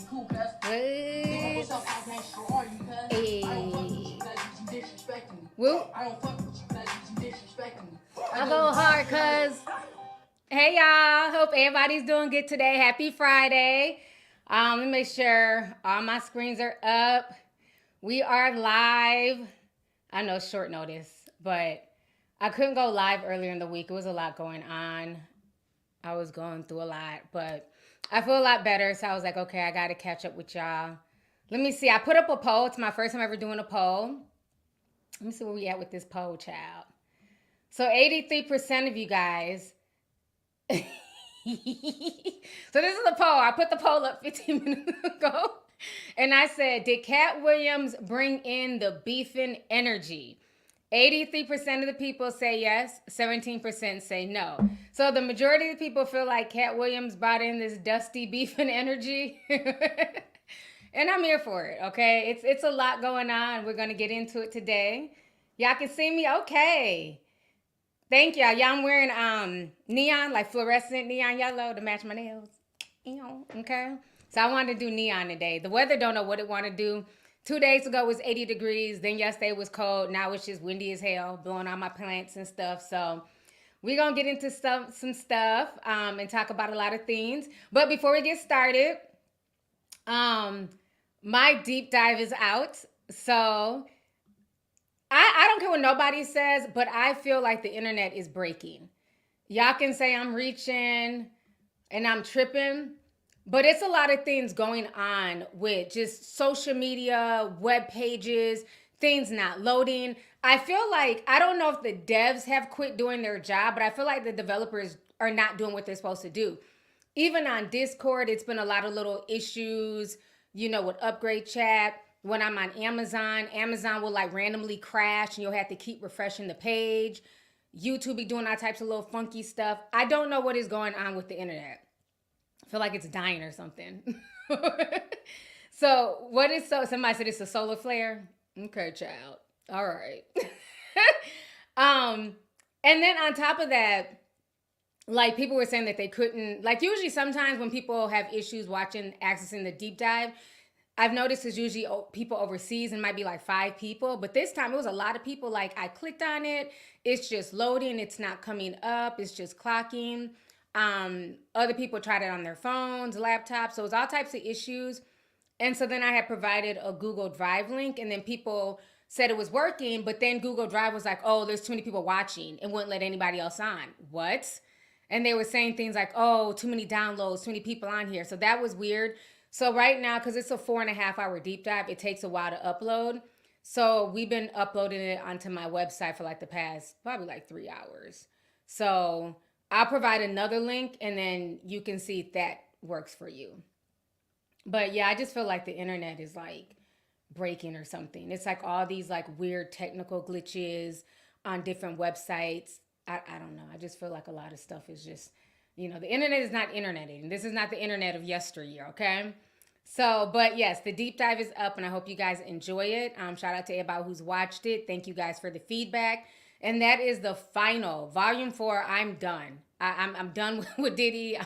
Hey. Woo. I go hard, cuz. Hey, y'all. Hope everybody's doing good today. Happy Friday. Let me make sure all my screens are up. We are live. I know short notice, but I couldn't go live earlier in the week. It was a lot going on. I was going through a lot, but I feel a lot better. So I was like, okay, I got to catch up with y'all. Let me see. I put up a poll. It's my first time ever doing a poll. Let me see where we at with this poll, child. So 83% of you guys. So this is the poll. I put the poll up 15 minutes ago. And I said, did Cat Williams bring in the beefing energy? 83% of the people say yes, 17% say no. So the majority of the people feel like Cat Williams brought in this dusty beefing energy. And I'm here for it, okay? It's a lot going on. We're going to get into it today. Y'all can see me? Okay. Thank y'all. Y'all, I'm wearing neon, like fluorescent neon yellow to match my nails. Okay? So I wanted to do neon today. The weather don't know what it want to do. 2 days ago it was 80 degrees. Then yesterday it was cold. Now it's just windy as hell, blowing on my plants and stuff. So we're going to get into some stuff and talk about a lot of things. But before we get started, my deep dive is out. So I don't care what nobody says, but I feel like the internet is breaking. Y'all can say I'm reaching and I'm tripping, but it's a lot of things going on with just social media, web pages, things not loading. I feel like, I don't know if the devs have quit doing their job, but I feel like the developers are not doing what they're supposed to do. Even on Discord, it's been a lot of little issues, with upgrade chat. When I'm on Amazon will like randomly crash and you'll have to keep refreshing the page. YouTube be doing all types of little funky stuff. I don't know what is going on with the internet. I feel like it's dying or something. So somebody said it's a solar flare? Okay, child. All right. And then on top of that, like people were saying that they couldn't, like usually sometimes when people have issues accessing the deep dive, I've noticed it's usually people overseas and might be like 5 people. But this time it was a lot of people. Like I clicked on it. It's just loading. It's not coming up. It's just clocking. Other people tried it on their phones, laptops. So it was all types of issues. And so then I had provided a Google Drive link and then people said it was working. But then Google Drive was like, oh, there's too many people watching and wouldn't let anybody else on. What? And they were saying things like, oh, too many downloads, too many people on here. So that was weird. So right now, because it's a 4.5 hour deep dive, it takes a while to upload. So we've been uploading it onto my website for like the past probably like 3 hours. So I'll provide another link and then you can see if that works for you. But yeah, I just feel like the internet is like breaking or something. It's like all these like weird technical glitches on different websites. I don't know. I just feel like a lot of stuff is just, the internet is not interneting. This is not the internet of yesteryear, okay? So, but yes, the deep dive is up and I hope you guys enjoy it. Shout out to everybody who's watched it. Thank you guys for the feedback. And that is the final, volume 4, I'm done. I'm done with Diddy.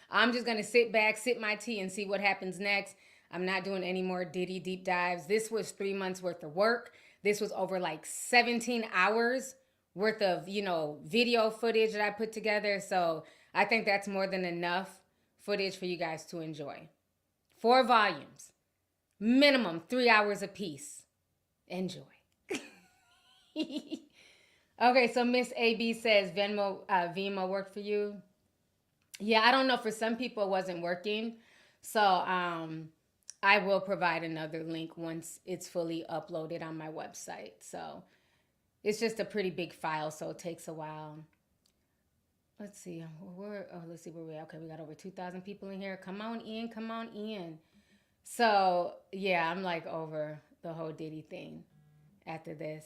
I'm just going to sit back, sip my tea and see what happens next. I'm not doing any more Diddy deep dives. This was 3 months worth of work. This was over like 17 hours worth of, video footage that I put together. So I think that's more than enough footage for you guys to enjoy. 4 volumes, minimum 3 hours apiece. Enjoy. Okay, so Miss AB says Venmo worked for you. Yeah, I don't know. For some people, it wasn't working. So I will provide another link once it's fully uploaded on my website. So it's just a pretty big file, so it takes a while. Let's see. Let's see where we're at. Okay, we got over 2,000 people in here. Come on in. So, yeah, I'm like over the whole Diddy thing after this.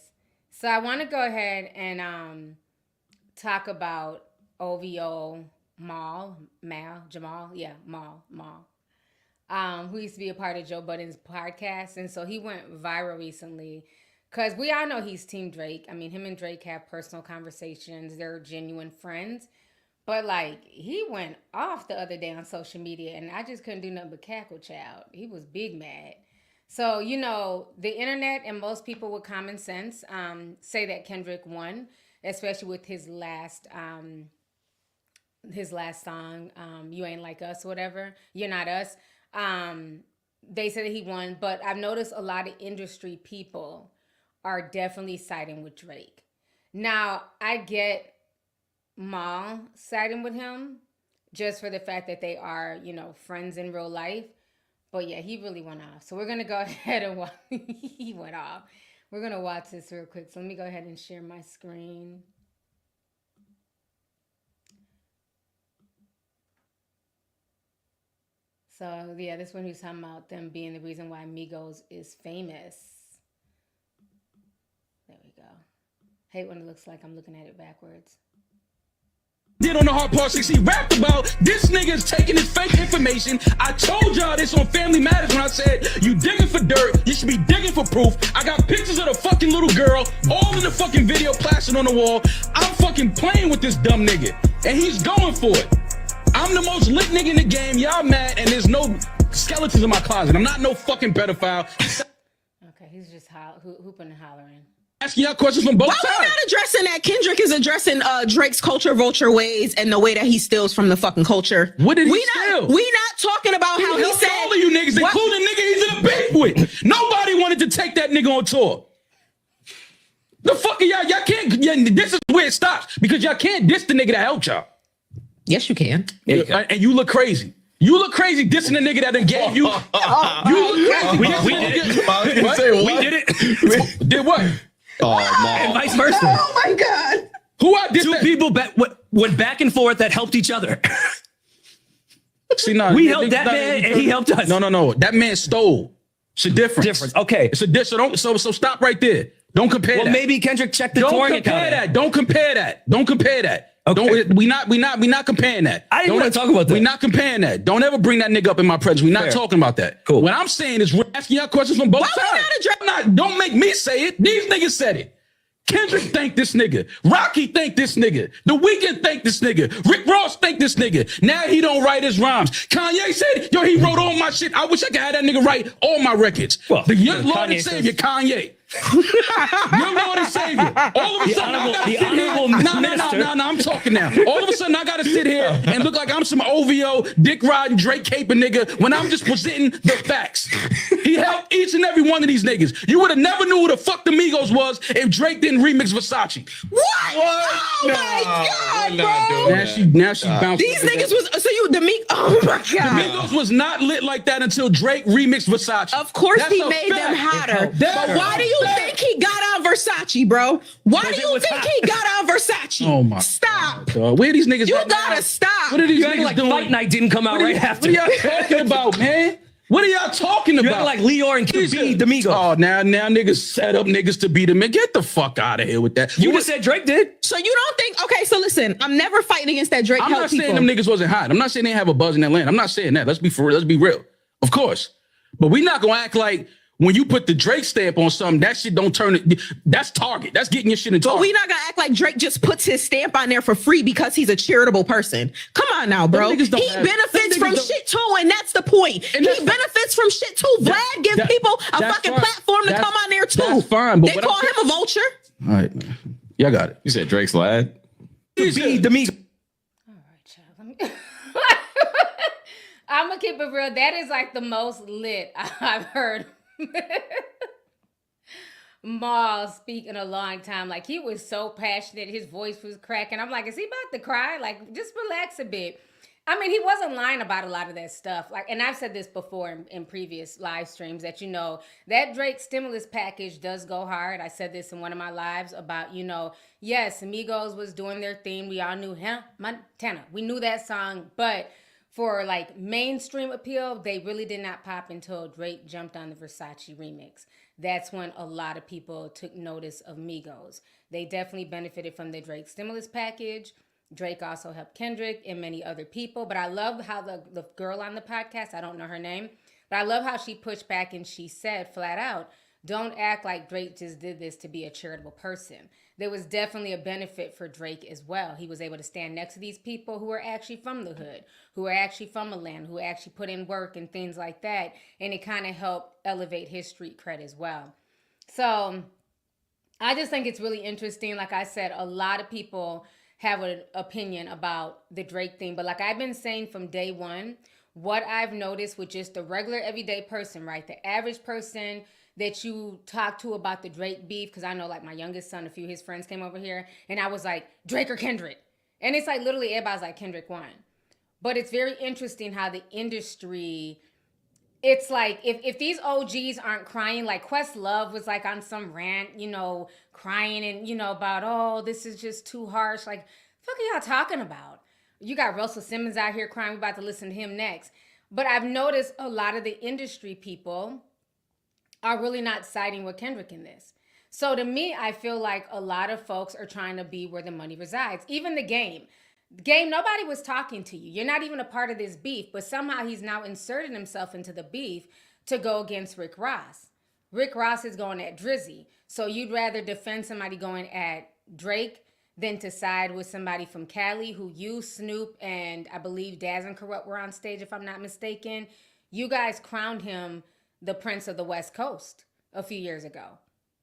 So I want to go ahead and talk about OVO Mal, Jamal, who used to be a part of Joe Budden's podcast. And so he went viral recently because we all know he's Team Drake. I mean, him and Drake have personal conversations. They're genuine friends. But like he went off the other day on social media, and I just couldn't do nothing but cackle, child. He was big mad. So you know, the internet and most people with common sense say that Kendrick won, especially with his last song, "You Ain't Like Us" or whatever. You're not us. They said that he won, but I've noticed a lot of industry people are definitely siding with Drake. Now I get Maul siding with him just for the fact that they are, you know, friends in real life. But yeah, he really went off. So we're gonna go ahead and watch. He went off. We're gonna watch this real quick. So let me go ahead and share my screen. So yeah, this one he's talking about them being the reason why Migos is famous. There we go. Hate when it looks like I'm looking at it backwards. Did on the Hard Part 6, he rapped about this nigga is taking his fake information. I told y'all this on Family Matters when I said, you digging for dirt, you should be digging for proof. I got pictures of the fucking little girl, all in the fucking video plastered on the wall. I'm fucking playing with this dumb nigga, and he's going for it. I'm the most lit nigga in the game, y'all mad, and there's no skeletons in my closet. I'm not no fucking pedophile. Okay, he's just hooping and hollering. Asking y'all questions from both sides. Why we not addressing that? Kendrick is addressing Drake's culture vulture ways and the way that he steals from the fucking culture. What did he steal? We not talking about how he said all of you niggas, including the nigga he's in a beef with. Nobody wanted to take that nigga on tour. The fuck y'all can't. Yeah, this is where it stops because y'all can't diss the nigga that helped y'all. Yes, you can. And you look crazy. You look crazy dissing the nigga that done gave you. You look crazy. We did it. Did what? Oh, Maul. And vice versa. Oh my God. Who I did Two that? people went back and forth that helped each other. See, no, we helped that man and he helped us. No. That man stole. It's a difference. Okay. It's a difference. So stop right there. Don't compare that. Well, maybe Kendrick checked the Don't touring compare account. that. Don't compare that. Don't compare that. Okay. We not comparing that. I didn't want to talk about that. We're not comparing that. Don't ever bring that nigga up in my presence. We're not talking about that. Cool. What I'm saying is we're asking y'all questions from both sides. Don't make me say it. These niggas said it. Kendrick thanked this nigga. Rocky thanked this nigga. The Weeknd thanked this nigga. Rick Ross thanked this nigga. Now he don't write his rhymes. Kanye said, yo, he wrote all my shit. I wish I could have that nigga write all my records. Well, the young Lord and Kanye Savior, Kanye. Your Lord and Savior. All of a sudden, I gotta sit here. No, I'm talking now. All of a sudden, I gotta sit here and look like I'm some OVO, Dick riding, Drake caping nigga when I'm just presenting the facts. He helped each and every one of these niggas. You would have never knew who the fuck the Migos was if Drake didn't remix Versace. What? Oh my God, bro. Now she bounced. These niggas was oh my God. The Migos was not lit like that until Drake remixed Versace. Of course he made them hotter. But why do you think he got on Versace, bro? Why do you think he got on Versace? Oh my Stop. God. Where are these niggas? You right gotta now? stop. What are these You niggas acting like doing? Fight Night didn't come out right after. What are y'all talking about, man? What are y'all talking about? You acting like Leor and Kid B, the Migos. Oh, now niggas set up niggas to beat them. Get the fuck out of here with that. You just said Drake did. So you don't think, okay, so listen, I'm never fighting against that Drake I'm help not people. saying them niggas wasn't hot. I'm not saying they have a buzz in Atlanta. I'm not saying that. Let's be for real. Let's be real. Of course. But we not gonna act like when you put the Drake stamp on something, that shit don't turn it. That's Target. That's getting your shit in Target. But we not gonna act like Drake just puts his stamp on there for free because he's a charitable person. Come on now, bro. He benefits from shit too, and that's the point. He benefits from shit too. Vlad gives people a fucking platform to come on there too. That's fine. But they call him a vulture. All right, man. Y'all got it. You said Drake's lad? The Migos. All right, child. I'm gonna keep it real. That is like the most lit I've heard Maul speak in a long time. Like, he was so passionate. His voice was cracking. I'm like, is he about to cry? Like, just relax a bit. I mean, he wasn't lying about a lot of that stuff. Like, and I've said this before in previous live streams that, you know, that Drake stimulus package does go hard. I said this in one of my lives about, you know, yes, Amigos was doing their thing. We all knew Montana. We knew that song, but for like mainstream appeal, they really did not pop until Drake jumped on the Versace remix. That's when a lot of people took notice of Migos. They definitely benefited from the Drake stimulus package. Drake also helped Kendrick and many other people. But I love how the girl on the podcast, I don't know her name, but I love how she pushed back and she said flat out, don't act like Drake just did this to be a charitable person. there was definitely a benefit for Drake as well. He was able to stand next to these people who are actually from the hood, who are actually from Atlanta, who actually put in work and things like that. And it kind of helped elevate his street cred as well. So I just think it's really interesting. Like I said, a lot of people have an opinion about the Drake thing. But like I've been saying from day one, what I've noticed with just the regular everyday person, right? The average person that you talk to about the Drake beef, because I know like my youngest son, a few of his friends came over here, and I was like, Drake or Kendrick? And it's like literally everybody's like, Kendrick won. But it's very interesting how the industry, it's like if these OGs aren't crying, like Questlove was like on some rant, you know, crying and, you know, about, oh, this is just too harsh. Like, fuck are y'all talking about? You got Russell Simmons out here crying. We're about to listen to him next. But I've noticed a lot of the industry people are really not siding with Kendrick in this. So to me, I feel like a lot of folks are trying to be where the money resides. Even the game. Nobody was talking to you. You're not even a part of this beef, but somehow he's now inserted himself into the beef to go against Rick Ross. Rick Ross is going at Drizzy. So you'd rather defend somebody going at Drake than to side with somebody from Cali who you, Snoop, and I believe Daz and Corrupt were on stage, if I'm not mistaken. You guys crowned him the Prince of the West Coast a few years ago.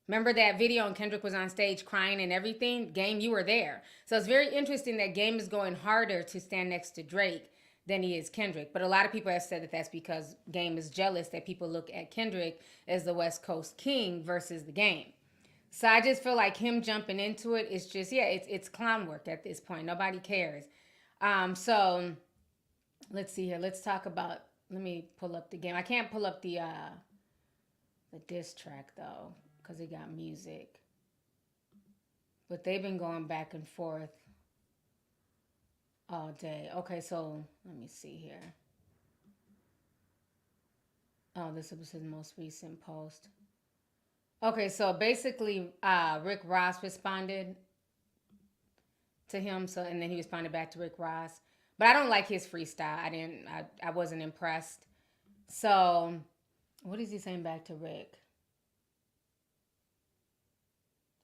Remember that video and Kendrick was on stage crying and everything? Game, you were there. So it's very interesting that Game is going harder to stand next to Drake than he is Kendrick. But a lot of people have said that that's because Game is jealous that people look at Kendrick as the West Coast king versus the Game. So I just feel like him jumping into it is just, yeah, it's clown work at this point. Nobody cares. So let's see here. Let's talk about, let me pull up the Game. I can't pull up the diss track though, because it got music. But they've been going back and forth all day. Okay, so let me see here. Oh, this was his most recent post. Okay, so basically, Rick Ross responded to him, and then he responded back to Rick Ross. But I don't like his freestyle. I wasn't impressed. So, what is he saying back to Rick?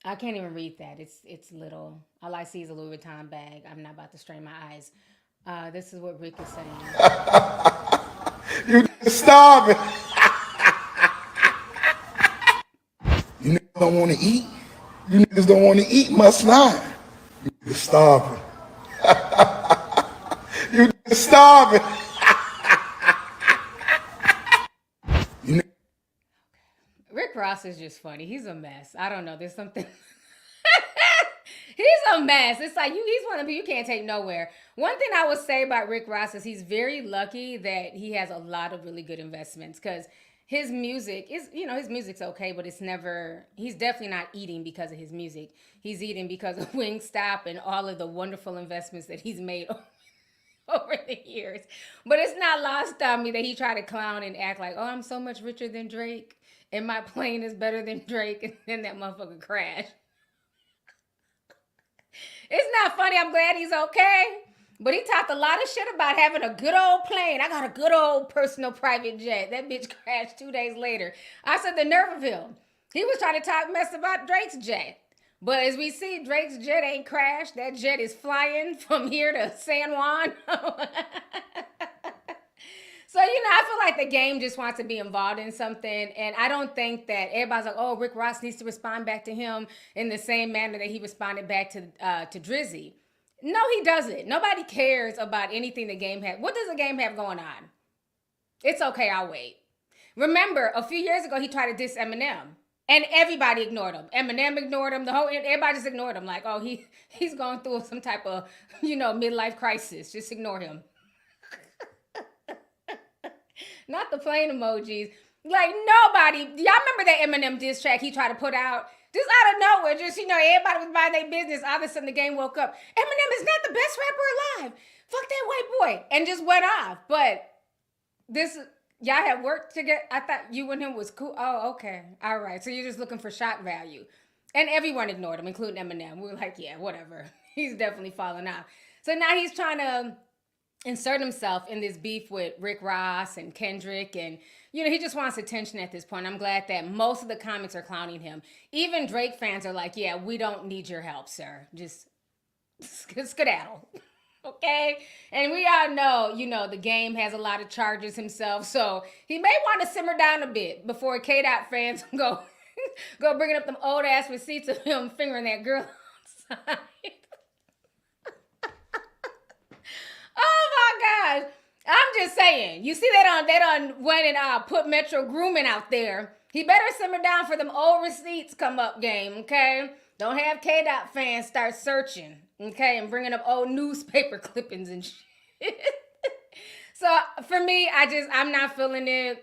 I can't even read that. It's little. All I see is a Louis Vuitton bag. I'm not about to strain my eyes. This is what Rick is saying. You starving. You niggas don't want to eat. You niggas don't want to eat my slime. You niggas starving. You niggas starving. Rick Ross is just funny. He's a mess. I don't know. There's something. He's a mess. It's like he's one of the people you can't take nowhere. One thing I would say about Rick Ross is he's very lucky that he has a lot of really good investments, because his music is, his music's okay, but he's definitely not eating because of his music. He's eating because of Wingstop and all of the wonderful investments that he's made over the years. But it's not lost on me that he tried to clown and act like, oh, I'm so much richer than Drake, and my plane is better than Drake, and then that motherfucker crashed. It's not funny. I'm glad he's okay. But he talked a lot of shit about having a good old plane. I got a good old personal private jet. That bitch crashed 2 days later. I said the nerve of him. He was trying to talk mess about Drake's jet. But as we see, Drake's jet ain't crashed. That jet is flying from here to San Juan. So, I feel like the Game just wants to be involved in something. And I don't think that everybody's like, oh, Rick Ross needs to respond back to him in the same manner that he responded back to Drizzy. No, he doesn't. Nobody cares about anything the Game has. What does the Game have going on? It's okay, I'll wait. Remember, a few years ago, he tried to diss Eminem. And everybody ignored him. Eminem ignored him. Everybody just ignored him. Like, oh, he's going through some type of, midlife crisis. Just ignore him. Not the plain emojis. Like, nobody. Y'all remember that Eminem diss track he tried to put out? Just out of nowhere, everybody was buying their business. All of a sudden, the Game woke up. Eminem is not the best rapper alive. Fuck that white boy. And just went off. But y'all had worked together. I thought you and him was cool. Oh, okay. All right. So you're just looking for shock value. And everyone ignored him, including Eminem. We were like, yeah, whatever. He's definitely falling out. So now he's trying to insert himself in this beef with Rick Ross and Kendrick, and he just wants attention at this point. I'm glad that most of the comments are clowning him. Even Drake fans are like, yeah, we don't need your help, sir. Just skedaddle. Okay? And we all know, the game has a lot of charges himself, so he may want to simmer down a bit before K-Dot fans go bringing up them old ass receipts of him fingering that girl outside. Oh my gosh. I'm just saying. You see they done went and put Metro Grooming out there. He better simmer down for them old receipts come up game, okay? Don't have K-Dot fans start searching, okay, and bringing up old newspaper clippings and shit. So for me, I'm not feeling it.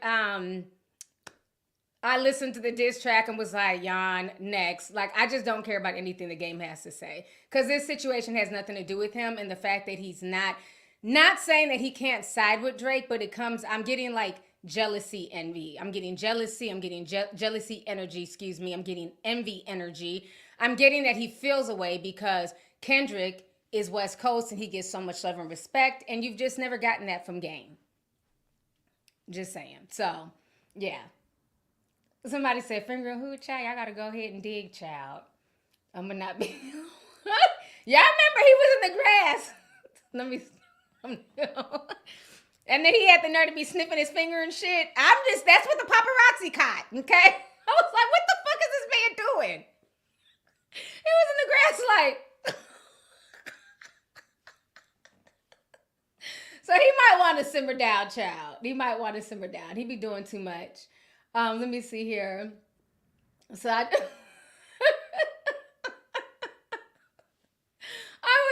I listened to the diss track and was like, yawn, next. Like, I just don't care about anything the game has to say. Because this situation has nothing to do with him, and the fact that he's not saying that he can't side with Drake, but I'm getting like jealousy, envy. I'm getting jealousy. I'm getting jealousy energy, I'm getting envy energy. I'm getting that he feels away because Kendrick is West Coast and he gets so much love and respect, and you've just never gotten that from Game. Just saying. So, yeah. Somebody said, finger and hood, child, y'all gotta go ahead and dig, child. I'm gonna not be. Y'all remember he was in the grass. And then he had the nerve to be sniffing his finger and shit. That's what the paparazzi caught, okay? I was like, what the fuck is this man doing? He was in the grass like. So he might want to simmer down, child. He might want to simmer down. He be doing too much. Let me see here. So when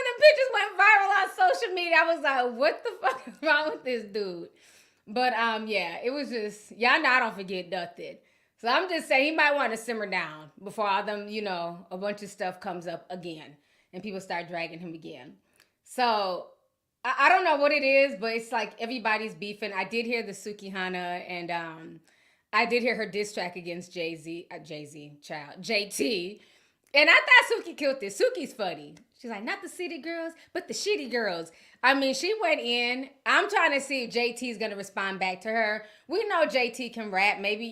the pictures went viral on social media, I was like, what the fuck is wrong with this dude? But yeah, it was just, y'all know I don't forget nothing. So I'm just saying he might want to simmer down before all them, a bunch of stuff comes up again and people start dragging him again. So I don't know what it is, but it's like everybody's beefing. I did hear the Sukihana and I did hear her diss track against JT. And I thought Suki killed this. Suki's funny. She's like, not the city girls, but the shitty girls. I mean, she went in. I'm trying to see if JT's going to respond back to her. We know JT can rap. Maybe,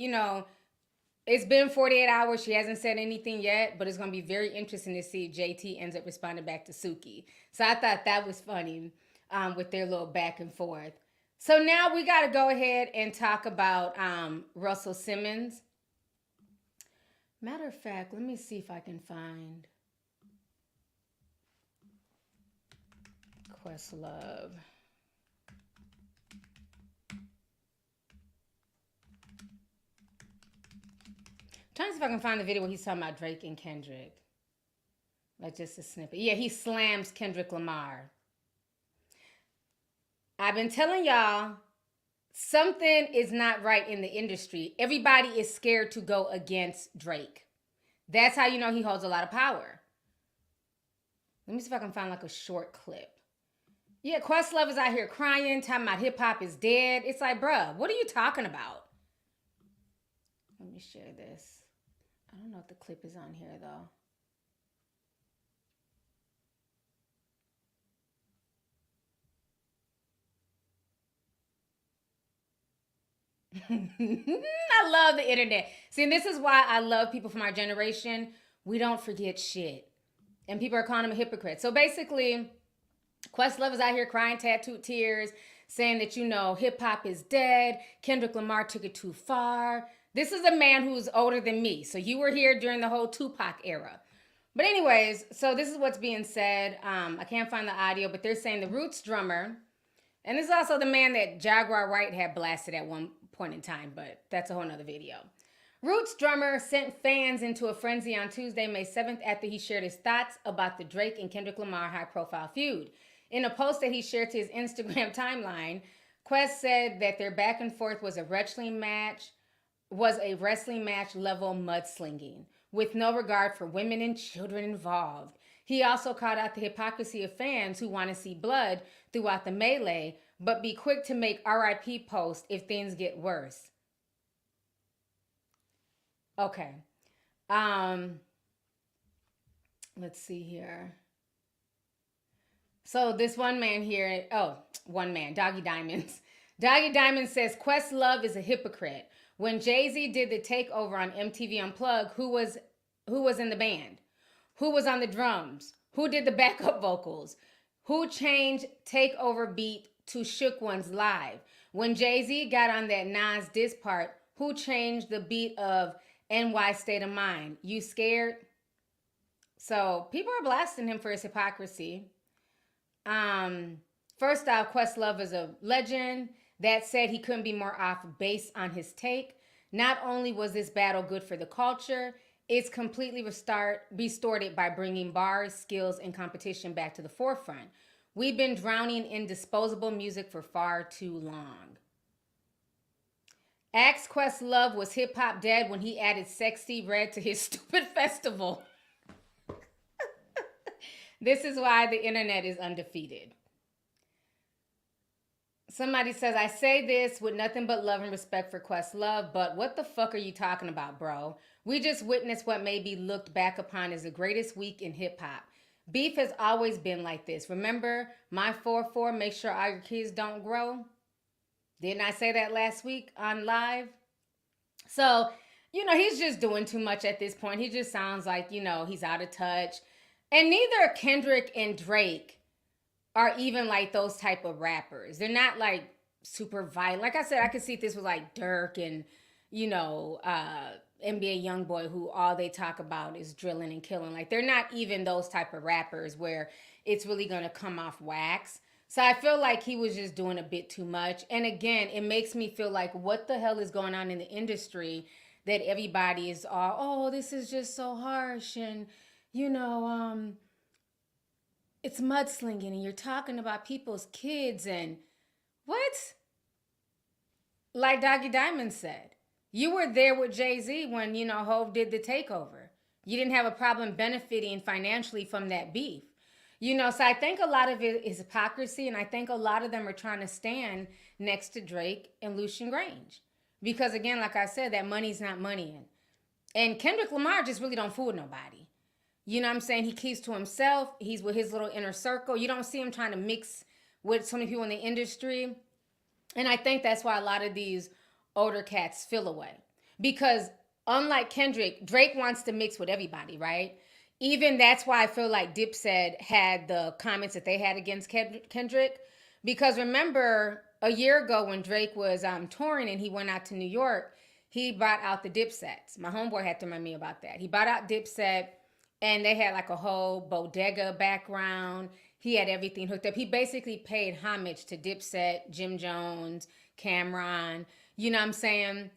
it's been 48 hours. She hasn't said anything yet, but it's going to be very interesting to see if JT ends up responding back to Suki. So I thought that was funny with their little back and forth. So now we got to go ahead and talk about Russell Simmons. Matter of fact, let me see if I can find Questlove. Trying to see if I can find the video where he's talking about Drake and Kendrick. Like just a snippet. Yeah, he slams Kendrick Lamar. I've been telling y'all, something is not right in the industry. Everybody is scared to go against Drake. That's how you know he holds a lot of power. Let me see if I can find like a short clip. Yeah, Questlove is out here crying, talking about hip hop is dead. It's like, bruh, what are you talking about? Let me share this. I don't know if the clip is on here though. I love the internet. See, and this is why I love people from our generation. We don't forget shit. And people are calling him a hypocrite. So basically, Questlove is out here crying tattooed tears, saying that, hip-hop is dead. Kendrick Lamar took it too far. This is a man who's older than me. So you were here during the whole Tupac era. But anyways, so this is what's being said. I can't find the audio, but they're saying the Roots drummer, and this is also the man that Jaguar Wright had blasted at one point in time, but that's a whole nother video. Roots drummer sent fans into a frenzy on Tuesday, May 7th, after he shared his thoughts about the Drake and Kendrick Lamar high-profile feud. In a post that he shared to his Instagram timeline, Quest said that their back and forth was a wrestling match level mudslinging, with no regard for women and children involved. He also called out the hypocrisy of fans who want to see blood throughout the melee, but be quick to make RIP posts if things get worse. Okay. Let's see here. So this one man here, Doggy Diamonds. Doggy Diamonds says Questlove is a hypocrite. When Jay-Z did the takeover on MTV Unplugged, who was in the band? Who was on the drums? Who did the backup vocals? Who changed takeover beat to Shook One's Live? When Jay-Z got on that Nas diss part, who changed the beat of NY State of Mind? You scared? So people are blasting him for his hypocrisy. First off, Questlove is a legend. That said, he couldn't be more off base on his take. Not only was this battle good for the culture, it's completely restored it by bringing bars, skills, and competition back to the forefront. We've been drowning in disposable music for far too long. Axe Questlove was hip-hop dead when he added Sexy Red to his stupid festival. This is why the internet is undefeated. Somebody says, I say this with nothing but love and respect for Questlove, but what the fuck are you talking about, bro? We just witnessed what may be looked back upon as the greatest week in hip-hop. Beef has always been like this. Remember my 4-4, make sure all your kids don't grow? Didn't I say that last week on live? So, he's just doing too much at this point. He just sounds like, he's out of touch. And neither Kendrick and Drake are even like those type of rappers. They're not like super violent. Like I said, I could see if this was like Dirk and, NBA Youngboy, who all they talk about is drilling and killing. Like they're not even those type of rappers where it's really going to come off wax. So I feel like he was just doing a bit too much. And again, it makes me feel like what the hell is going on in the industry that everybody is all, oh, this is just so harsh. And, it's mudslinging and you're talking about people's kids and what? Like Doggy Diamond said, you were there with Jay-Z when, Hov did the takeover. You didn't have a problem benefiting financially from that beef. So I think a lot of it is hypocrisy, and I think a lot of them are trying to stand next to Drake and Lucian Grange. Because again, like I said, that money's not money. And Kendrick Lamar just really don't fool with nobody. You know what I'm saying? He keeps to himself. He's with his little inner circle. You don't see him trying to mix with so many people in the industry. And I think that's why a lot of these older cats feel away. Because unlike Kendrick, Drake wants to mix with everybody, right? Even that's why I feel like Dipset had the comments that they had against Kendrick. Because remember, a year ago when Drake was touring and he went out to New York, he brought out the Dipsets. My homeboy had to remind me about that. He brought out Dipset. And they had like a whole bodega background. He had everything hooked up. He basically paid homage to Dipset, Jim Jones, Cameron. You know what I'm saying?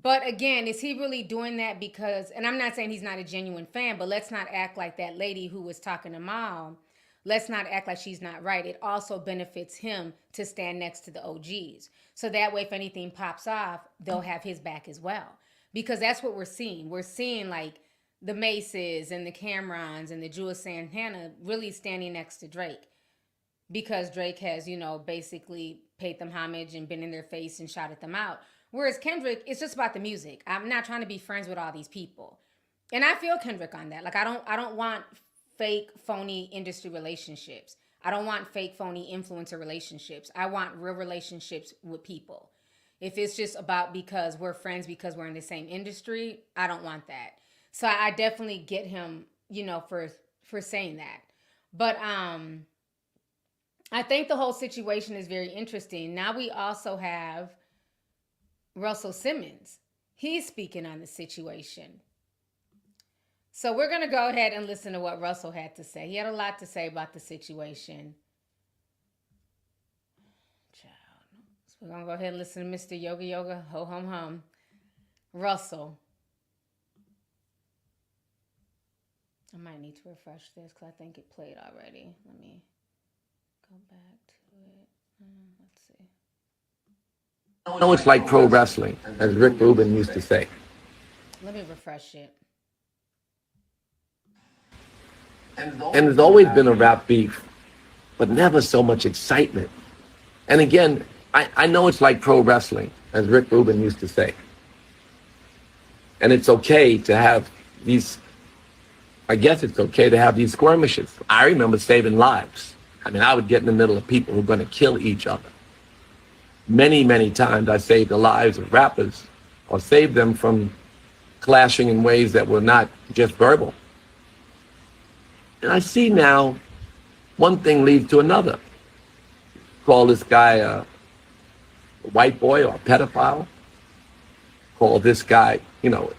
But again, is he really doing that because, and I'm not saying he's not a genuine fan, but let's not act like that lady who was talking to Maul. Let's not act like she's not right. It also benefits him to stand next to the OGs. So that way, if anything pops off, they'll have his back as well. Because that's what we're seeing. We're seeing like the Maces and the Camerons and the Jules Santana really standing next to Drake because Drake has, basically paid them homage and been in their face and shouted them out. Whereas Kendrick, it's just about the music. I'm not trying to be friends with all these people. And I feel Kendrick on that. Like I don't want fake, phony industry relationships. I don't want fake, phony influencer relationships. I want real relationships with people. If it's just about because we're friends because we're in the same industry, I don't want that. So I definitely get him, for saying that. But I think the whole situation is very interesting. Now we also have Russell Simmons. He's speaking on the situation. So we're going to go ahead and listen to what Russell had to say. He had a lot to say about the situation. So we're going to go ahead and listen to Mr. Yoga Yoga, ho hum hum. Russell. I might need to refresh this because I think it played already. Let me go back to it. Let's see. I know it's like pro wrestling, as Rick Rubin used to say. Let me refresh it. And there's always been a rap beef, but never so much excitement. And again, I know it's like pro wrestling, as Rick Rubin used to say. And it's okay to have these, I guess it's okay to have these skirmishes. I remember saving lives. I mean, I would get in the middle of people who were going to kill each other. Many, many times I saved the lives of rappers or saved them from clashing in ways that were not just verbal. And I see now one thing leads to another. Call this guy a white boy or a pedophile. Call this guy, you know,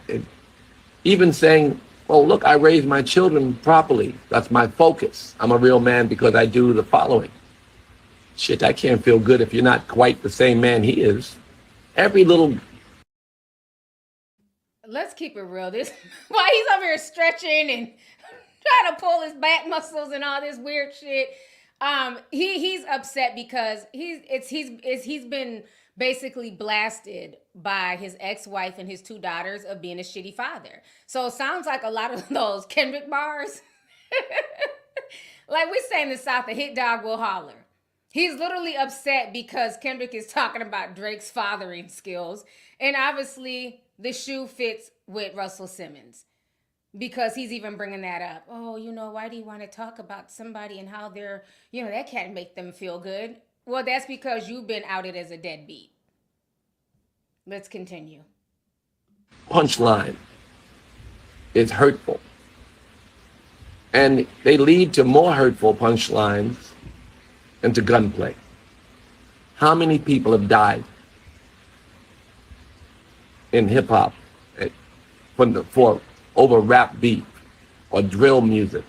even saying, oh, look, I raised my children properly. That's my focus. I'm a real man because I do the following. Shit, I can't feel good if you're not quite the same man he is. Every little... Let's keep it real. This why he's over here stretching and trying to pull his back muscles and all this weird shit. He's upset because he's been basically blasted by his ex-wife and his 2 daughters of being a shitty father. So it sounds like a lot of those Kendrick bars. Like we say in the South, a hit dog will holler. He's literally upset because Kendrick is talking about Drake's fathering skills. And obviously the shoe fits with Russell Simmons because he's even bringing that up. Oh, you know, why do you want to talk about somebody and how they're, you know, that can't make them feel good. Well, that's because you've been outed as a deadbeat. Let's continue. Punchline is hurtful. And they lead to more hurtful punchlines and to gunplay. How many people have died in hip hop for over rap beef or drill music?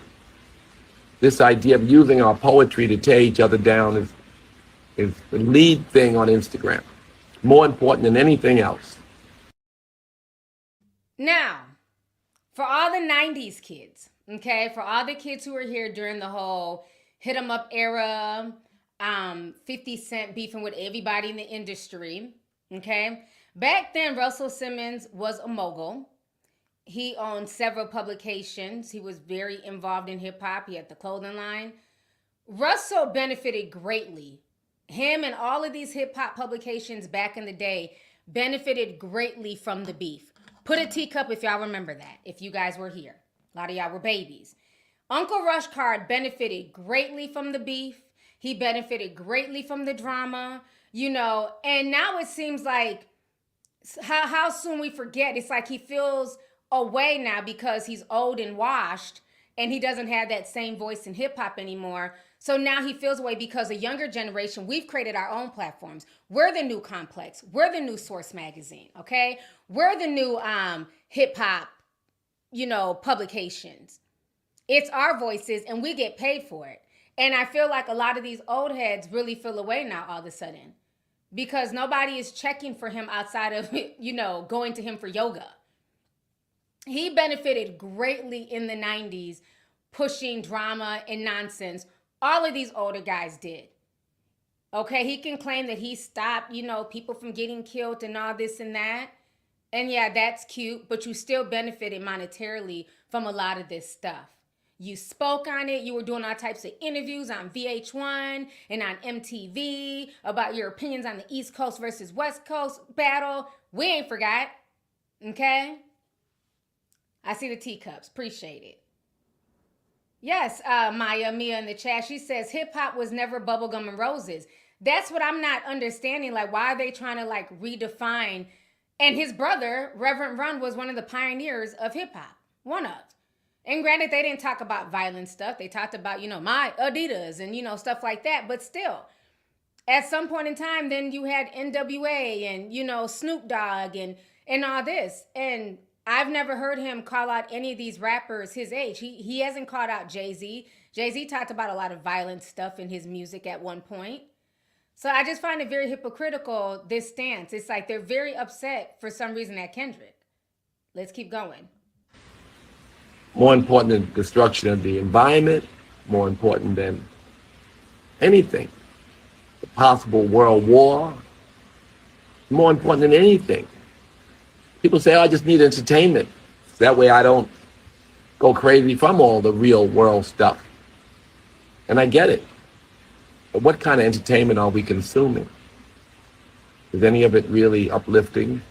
This idea of using our poetry to tear each other down is the lead thing on Instagram. More important than anything else. Now, for all the 90s kids, okay, for all the kids who were here during the whole hit 'em up era, 50 Cent beefing with everybody in the industry, okay? Back then, Russell Simmons was a mogul. He owned several publications. He was very involved in hip hop. He had the clothing line. Russell benefited greatly. Him and all of these hip hop publications back in the day benefited greatly from the beef. Put a teacup if y'all remember that, if you guys were here. A lot of y'all were babies. Uncle Rush Card benefited greatly from the beef. He benefited greatly from the drama, you know, and now it seems like how soon we forget. It's like he feels away now because he's old and washed and he doesn't have that same voice in hip hop anymore. So now he feels away because a younger generation, we've created our own platforms. We're the new Complex. We're the new Source Magazine, okay? We're the new hip hop, you know, publications. It's our voices and we get paid for it. And I feel like a lot of these old heads really feel away now all of a sudden because nobody is checking for him outside of, you know, going to him for yoga. He benefited greatly in the 90s, pushing drama and nonsense. All of these older guys did. Okay, he can claim that he stopped, you know, people from getting killed and all this and that. And yeah, that's cute, but you still benefited monetarily from a lot of this stuff. You spoke on it. You were doing all types of interviews on VH1 and on MTV about your opinions on the East Coast versus West Coast battle. We ain't forgot. Okay? I see the teacups. Appreciate it. Yes, Mia in the chat. She says hip hop was never bubblegum and roses. That's what I'm not understanding. Like, why are they trying to like redefine? And his brother, Reverend Run, was one of the pioneers of hip hop. One of. And granted, they didn't talk about violent stuff. They talked about, you know, my Adidas and, you know, stuff like that. But still, at some point in time, then you had NWA and, you know, Snoop Dogg and all this. And I've never heard him call out any of these rappers his age. He hasn't called out Jay-Z. Jay-Z talked about a lot of violent stuff in his music at one point. So I just find it very hypocritical, this stance. It's like they're very upset for some reason at Kendrick. Let's keep going. More important than destruction of the environment, more important than anything. The possible world war, more important than anything. People say, oh, I just need entertainment. That way I don't go crazy from all the real world stuff. And I get it. But what kind of entertainment are we consuming? Is any of it really uplifting,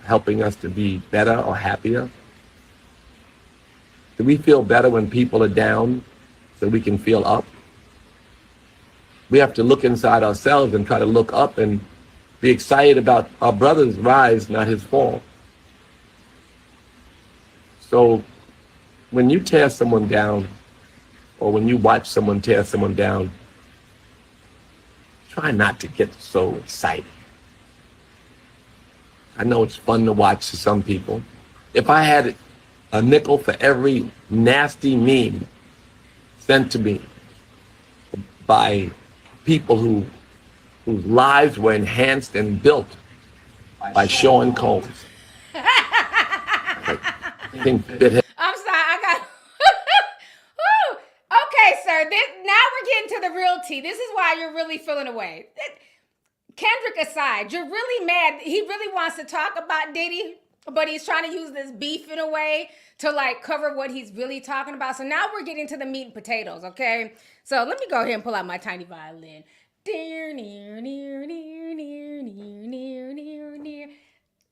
helping us to be better or happier? Do we feel better when people are down so we can feel up? we have to look inside ourselves and try to look up and be excited about our brother's rise, not his fall. So when you tear someone down, or when you watch someone tear someone down, try not to get so excited. I know it's fun to watch to some people. If I had a nickel for every nasty meme sent to me by people whose lives were enhanced and built by Sean Combs. I'm sorry, I got. Woo. Okay, sir. Now we're getting to the real tea. This is why you're really feeling away. Kendrick aside, you're really mad. He really wants to talk about Diddy, but he's trying to use this beef in a way to like cover what he's really talking about. So now we're getting to the meat and potatoes, okay? So let me go ahead and pull out my tiny violin.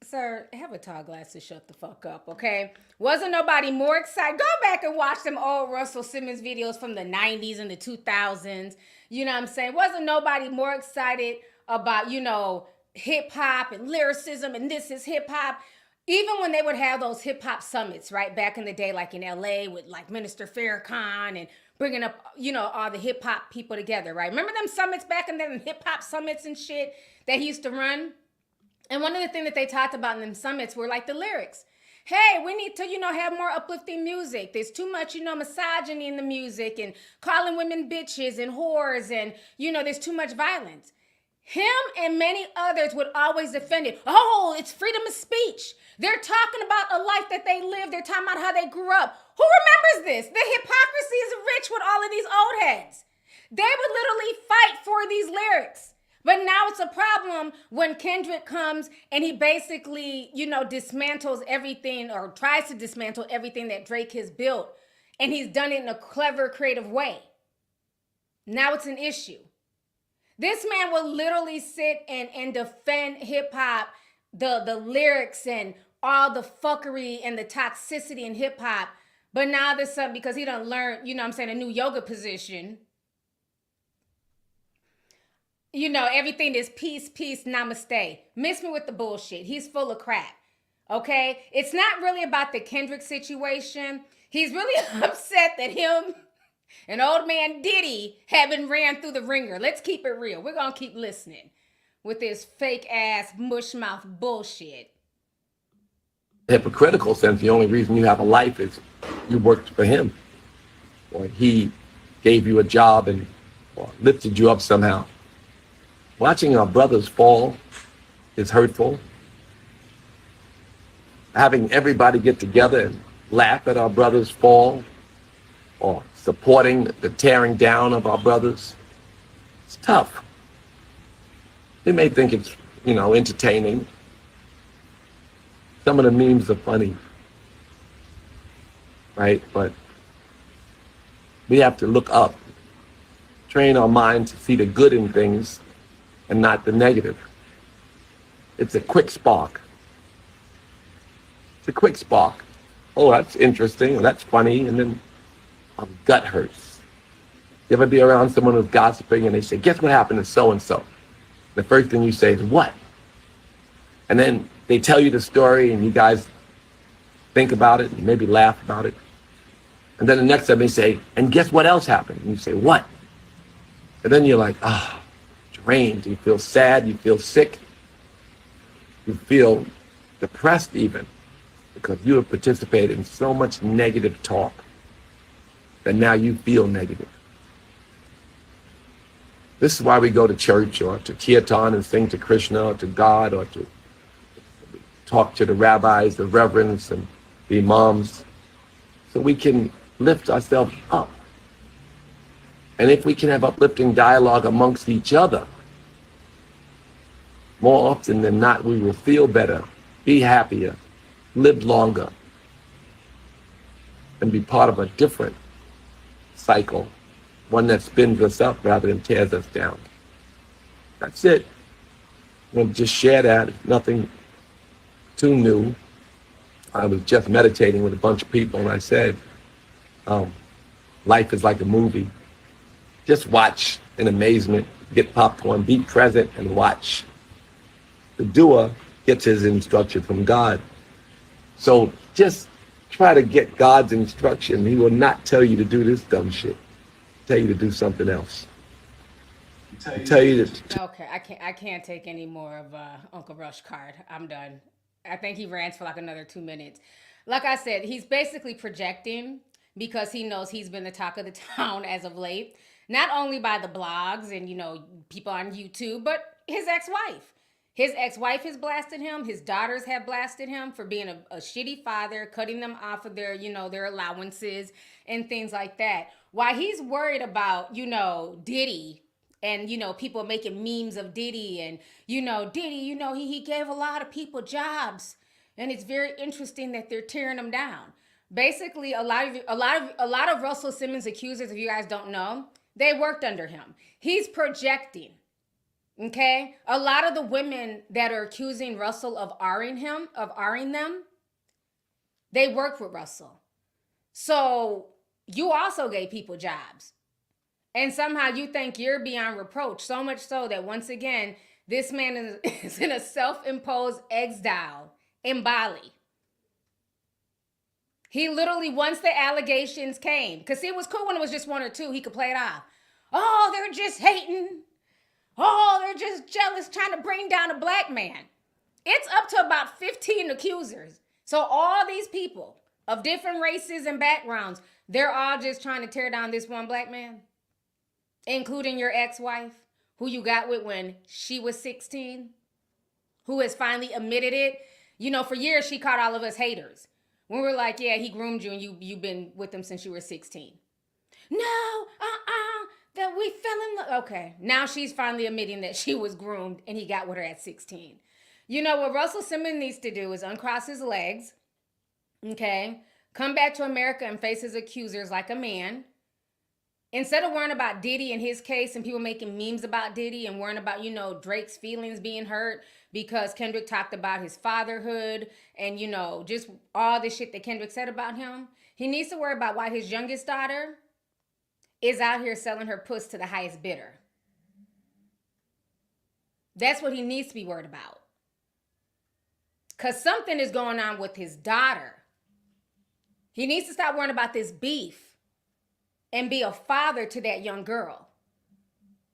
Sir, have a tall glass to shut the fuck up, okay? Wasn't nobody more excited. Go back and watch them old Russell Simmons videos from the 90s and the 2000s. You know what I'm saying? Wasn't nobody more excited about, you know, hip hop and lyricism and this is hip hop. Even when they would have those hip hop summits, right, back in the day, like in LA with like Minister Farrakhan and bringing up, you know, all the hip hop people together, right? Remember them summits back in the hip hop summits and shit that he used to run? And one of the things that they talked about in them summits were like the lyrics. Hey, we need to, you know, have more uplifting music. There's too much, you know, misogyny in the music and calling women bitches and whores and, you know, there's too much violence. Him and many others would always defend it. Oh, it's freedom of speech. They're talking about a life that they lived. They're talking about how they grew up. Who remembers this? The hypocrisy is rich with all of these old heads. They would literally fight for these lyrics. But now it's a problem when Kendrick comes and he basically, you know, dismantles everything or tries to dismantle everything that Drake has built. And he's done it in a clever, creative way. Now it's an issue. This man will literally sit and defend hip hop, the lyrics and all the fuckery and the toxicity in hip hop. But now there's something because he done learned, you know what I'm saying, a new yoga position. You know, everything is peace, peace, namaste. Miss me with the bullshit. He's full of crap. Okay? It's not really about the Kendrick situation. He's really upset that him and old man Diddy haven't ran through the ringer. Let's keep it real. We're going to keep listening with this fake ass mush mouth bullshit. Hypocritical sense, the only reason you have a life is you worked for him. Or he gave you a job and or lifted you up somehow. Watching our brothers fall is hurtful. Having everybody get together and laugh at our brothers fall or supporting the tearing down of our brothers, it's tough. They may think it's, you know, entertaining. Some of the memes are funny, right? But we have to look up, train our mind to see the good in things and not the negative. It's a quick spark. It's a quick spark. Oh, that's interesting, or that's funny, and then our gut hurts. You ever be around someone who's gossiping and they say, guess what happened to so-and-so? The first thing you say is, what? And then they tell you the story and you guys think about it and maybe laugh about it. And then the next time they say, and guess what else happened? And you say, what? And then you're like, ah. Drained. You feel sad, you feel sick, you feel depressed even because you have participated in so much negative talk that now you feel negative. This is why we go to church or to kirtan and sing to Krishna or to God or to talk to the rabbis, the reverends and the imams so we can lift ourselves up. And if we can have uplifting dialogue amongst each other, more often than not, we will feel better, be happier, live longer, and be part of a different cycle, one that spins us up rather than tears us down. That's it. I'm going to just share that. It's nothing too new. I was just meditating with a bunch of people and I said, life is like a movie. just watch in amazement, get popcorn, be present and watch. The doer gets his instruction from God. So just try to get God's instruction. He will not tell you to do this dumb shit. He'll tell you to do something else. He'll tell you to... Okay, I can't take any more of Uncle Rush card. I'm done. I think he rants for like another 2 minutes. Like I said, he's basically projecting because he knows he's been the talk of the town as of late. Not only by the blogs and, you know, people on YouTube, but his ex-wife. His ex-wife has blasted him. His daughters have blasted him for being a shitty father, cutting them off of their, you know, their allowances and things like that. While he's worried about, you know, Diddy and, you know, people making memes of Diddy and, you know, Diddy, you know, he gave a lot of people jobs. And it's very interesting that they're tearing him down. Basically, a lot of Russell Simmons accusers, if you guys don't know, they worked under him. He's projecting. Okay? A lot of the women that are accusing Russell of R-ing them, they worked with Russell. So you also gave people jobs. And somehow you think you're beyond reproach. So much so that once again, this man is in a self-imposed exile in Bali. He literally, once the allegations came, because it was cool when it was just one or two, he could play it off. Oh, they're just hating. Oh, they're just jealous, trying to bring down a black man. It's up to about 15 accusers. So all these people of different races and backgrounds, they're all just trying to tear down this one black man, including your ex-wife, who you got with when she was 16, who has finally admitted it. You know, for years, she called all of us haters. When we're like, yeah, he groomed you and you've been with him since you were 16. No, that we fell in love. Okay, now she's finally admitting that she was groomed and he got with her at 16. You know, what Russell Simmons needs to do is uncross his legs, okay? Come back to America and face his accusers like a man. Instead of worrying about Diddy and his case and people making memes about Diddy and worrying about, you know, Drake's feelings being hurt because Kendrick talked about his fatherhood and, you know, just all the shit that Kendrick said about him, he needs to worry about why his youngest daughter is out here selling her puss to the highest bidder. That's what he needs to be worried about. Because something is going on with his daughter. He needs to stop worrying about this beef and be a father to that young girl.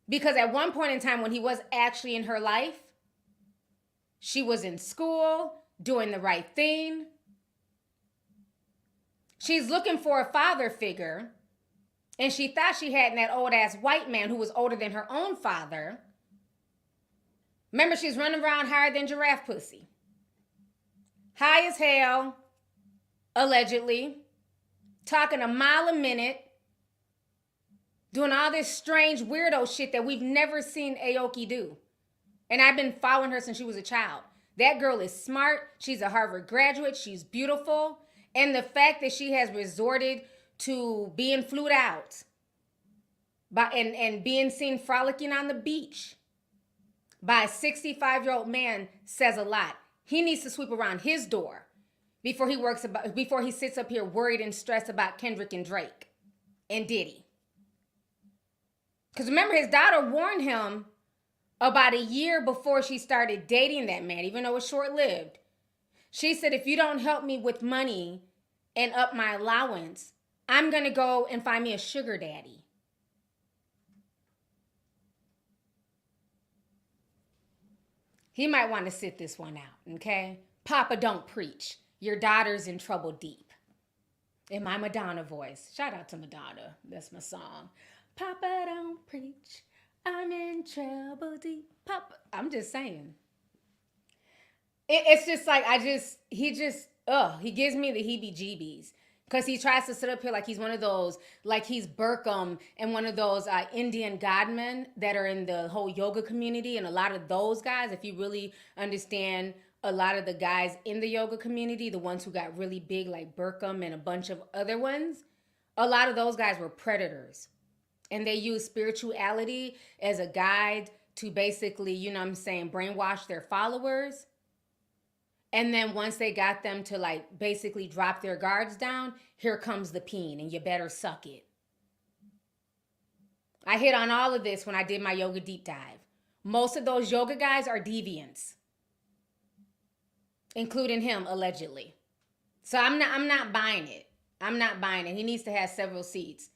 Because at one point in time when he was actually in her life, she was in school, doing the right thing. She's looking for a father figure, and she thought she had that old-ass white man who was older than her own father. Remember, she's running around higher than giraffe pussy. High as hell, allegedly, talking a mile a minute, doing all this strange weirdo shit that we've never seen Aoki do. And I've been following her since she was a child. That girl is smart. She's a Harvard graduate. She's beautiful. And the fact that she has resorted to being flued out and being seen frolicking on the beach by a 65-year-old man says a lot. He needs to sweep around his door before he sits up here worried and stressed about Kendrick and Drake and Diddy. Because remember, his daughter warned him about a year before she started dating that man, even though it was short-lived. She said, if you don't help me with money and up my allowance, I'm going to go and find me a sugar daddy. He might want to sit this one out, okay? Papa, don't preach. Your daughter's in trouble deep. In my Madonna voice. Shout out to Madonna. That's my song. Papa, don't preach. I'm in trouble deep. Papa. I'm just saying. It's just like, he gives me the heebie-jeebies. Because he tries to sit up here like he's one of those, like he's Burkham and one of those Indian godmen that are in the whole yoga community. And a lot of those guys, if you really understand a lot of the guys in the yoga community, the ones who got really big like Burkham and a bunch of other ones, a lot of those guys were predators. And they use spirituality as a guide to basically, you know what I'm saying, brainwash their followers. And then once they got them to like basically drop their guards down, here comes the peen and you better suck it. I hit on all of this when I did my yoga deep dive. Most of those yoga guys are deviants, including him, allegedly. So I'm not buying it. I'm not buying it. He needs to have several seats.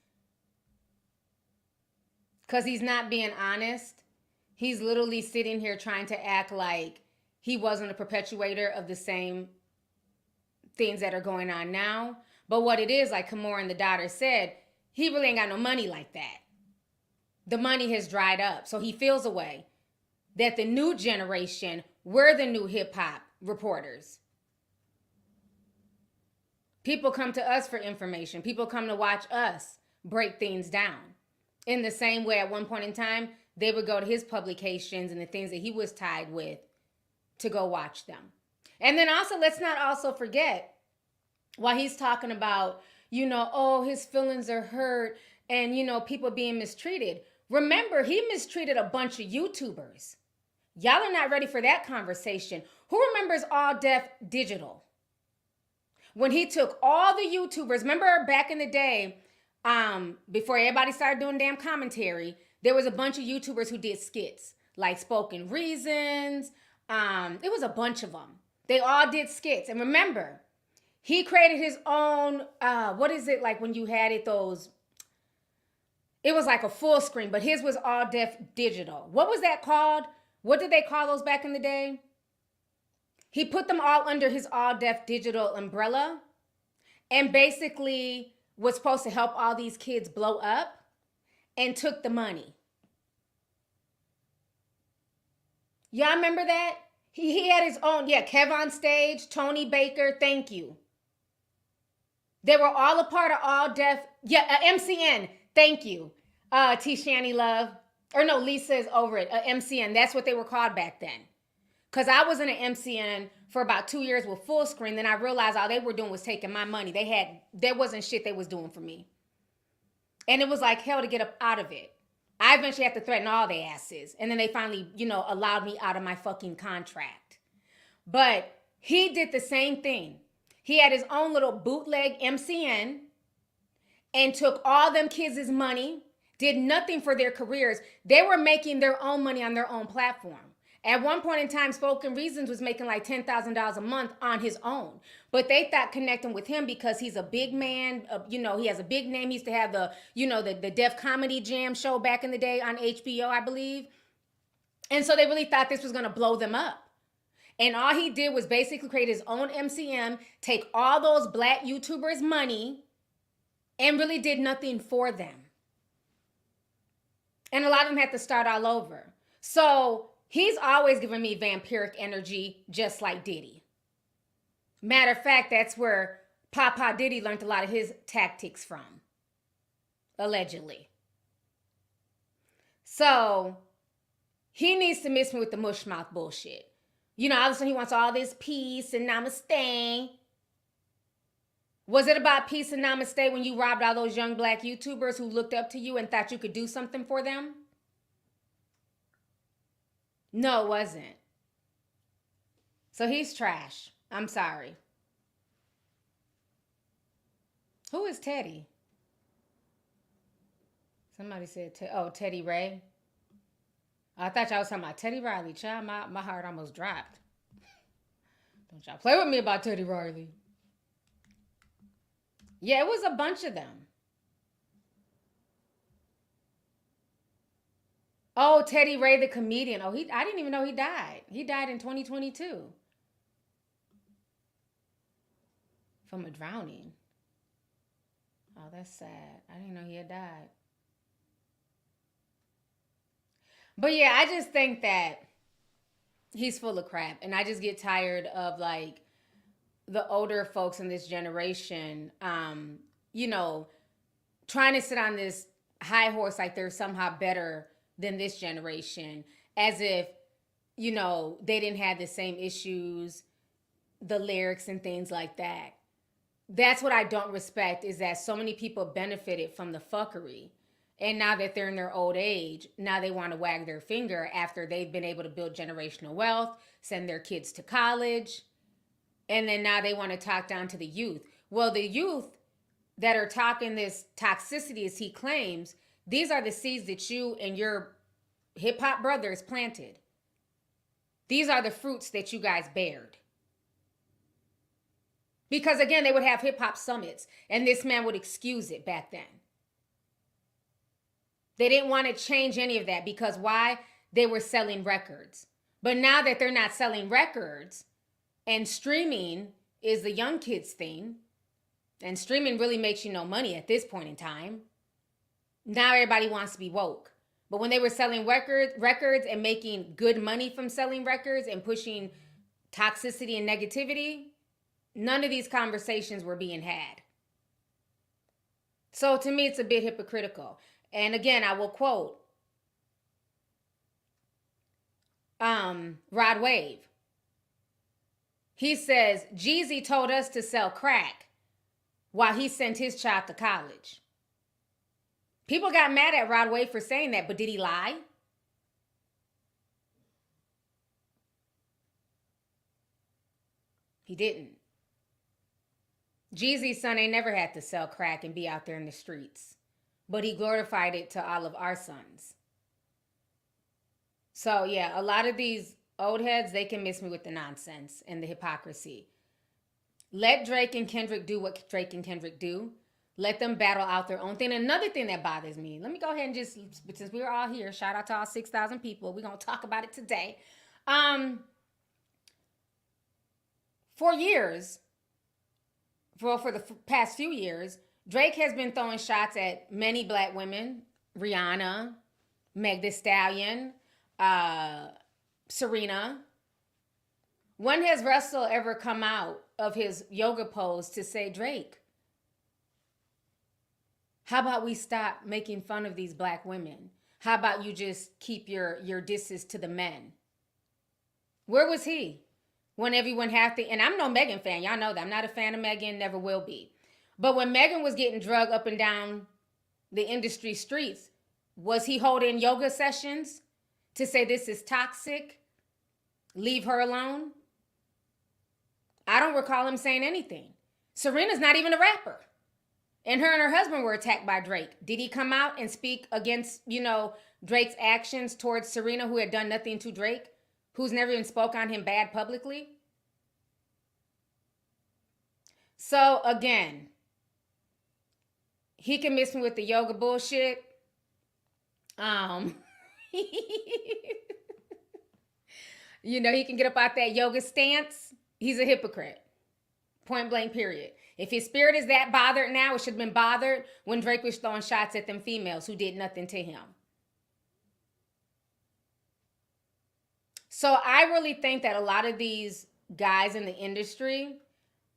Because he's not being honest. He's literally sitting here trying to act like he wasn't a perpetuator of the same things that are going on now. But what it is, like Kimora and the daughter said, he really ain't got no money like that. The money has dried up. So he feels a way that the new generation, we're the new hip hop reporters. People come to us for information. People come to watch us break things down. In the same way, at one point in time, they would go to his publications and the things that he was tied with to go watch them. And then also, let's not also forget, while he's talking about, you know, oh, his feelings are hurt and, you know, people being mistreated. Remember, he mistreated a bunch of YouTubers. Y'all are not ready for that conversation. Who remembers All Def Digital? When he took all the YouTubers, remember back in the day, before everybody started doing damn commentary, there was a bunch of YouTubers who did skits, like Spoken Reasons. It was a bunch of them. They all did skits. And remember, he created his own, what is it like when you had it, those, it was like a full screen, but his was All Def Digital. What was that called? What did they call those back in the day? He put them all under his All Def Digital umbrella and basically was supposed to help all these kids blow up and took the money. Y'all remember that? He had his own, Kev on Stage, Tony Baker, thank you. They were all a part of All Def, MCN, thank you. T. Shani Love, or no, Lisa is over it, MCN, that's what they were called back then. Because I was in an MCN for about 2 years with full screen. Then I realized all they were doing was taking my money. There wasn't shit they was doing for me. And it was like hell to get up out of it. I eventually had to threaten all their asses. And then they finally, allowed me out of my fucking contract. But he did the same thing. He had his own little bootleg MCN and took all them kids' money, did nothing for their careers. They were making their own money on their own platform. At one point in time, Spoken Reasons was making like $10,000 a month on his own. But they thought connecting with him because he's a big man, he has a big name. He used to have the Def Comedy Jam show back in the day on HBO, I believe. And so they really thought this was going to blow them up. And all he did was basically create his own MCM, take all those black YouTubers' money, and really did nothing for them. And a lot of them had to start all over. So he's always given me vampiric energy, just like Diddy. Matter of fact, that's where Papa Diddy learned a lot of his tactics from, allegedly. So he needs to miss me with the mushmouth bullshit. All of a sudden he wants all this peace and namaste. Was it about peace and namaste when you robbed all those young black YouTubers who looked up to you and thought you could do something for them? No, it wasn't. So he's trash. I'm sorry. Who is Teddy? Somebody said, Teddy Ray. I thought y'all was talking about Teddy Riley. Child, my heart almost dropped. Don't y'all play with me about Teddy Riley. Yeah, it was a bunch of them. Oh, Teddy Ray, the comedian. Oh, I didn't even know he died. He died in 2022. From a drowning. Oh, that's sad. I didn't know he had died. But yeah, I just think that he's full of crap. And I just get tired of like the older folks in this generation, trying to sit on this high horse like they're somehow better than this generation, as if, they didn't have the same issues, the lyrics and things like that. That's what I don't respect, is that so many people benefited from the fuckery. And now that they're in their old age, now they want to wag their finger after they've been able to build generational wealth, send their kids to college, and then now they want to talk down to the youth. Well, the youth that are talking this toxicity, as he claims, These are the seeds that you and your hip hop brothers planted. These are the fruits that you guys bared. Because again, they would have hip hop summits and this man would excuse it back then. They didn't want to change any of that because why? They were selling records. But now that they're not selling records and streaming is the young kids thing, and streaming really makes you no money at this point in time. Now everybody wants to be woke. But when they were selling records and making good money from selling records and pushing toxicity and negativity, none of these conversations were being had. So to me, it's a bit hypocritical. And again, I will quote Rod Wave. He says, Jeezy told us to sell crack while he sent his child to college. People got mad at Rod Wave for saying that, but did he lie? He didn't. Jeezy's son ain't never had to sell crack and be out there in the streets, but he glorified it to all of our sons. So yeah, a lot of these old heads, they can miss me with the nonsense and the hypocrisy. Let Drake and Kendrick do what Drake and Kendrick do. Let them battle out their own thing. Another thing that bothers me, let me go ahead and just, since we're all here, shout out to all 6,000 people. We're going to talk about it today. For years, for the past few years, Drake has been throwing shots at many black women. Rihanna, Meg Thee Stallion, Serena. When has Russell ever come out of his yoga pose to say, Drake, how about we stop making fun of these black women? How about you just keep your disses to the men? Where was he when everyone had to, and I'm no Megan fan, y'all know that. I'm not a fan of Megan, never will be. But when Megan was getting drugged up and down the industry streets, was he holding yoga sessions to say this is toxic? Leave her alone? I don't recall him saying anything. Serena's not even a rapper. And her husband were attacked by Drake. Did he come out and speak against, Drake's actions towards Serena, who had done nothing to Drake, who's never even spoke on him bad publicly? So again, he can miss me with the yoga bullshit. He can get up out that yoga stance. He's a hypocrite. Point blank, period. If his spirit is that bothered now, it should have been bothered when Drake was throwing shots at them females who did nothing to him. So I really think that a lot of these guys in the industry,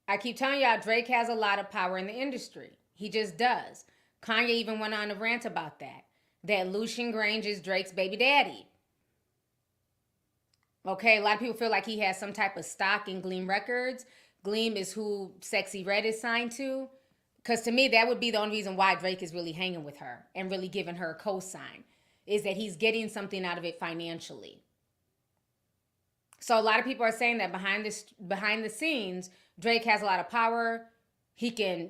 I keep telling y'all, Drake has a lot of power in the industry. He just does. Kanye even went on a rant about that. That Lucian Grange is Drake's baby daddy. Okay, a lot of people feel like he has some type of stock in Gleam Records. Gleam is who Sexy Red is signed to. Because to me, that would be the only reason why Drake is really hanging with her and really giving her a cosign, is that he's getting something out of it financially. So a lot of people are saying that behind the scenes, Drake has a lot of power. He can,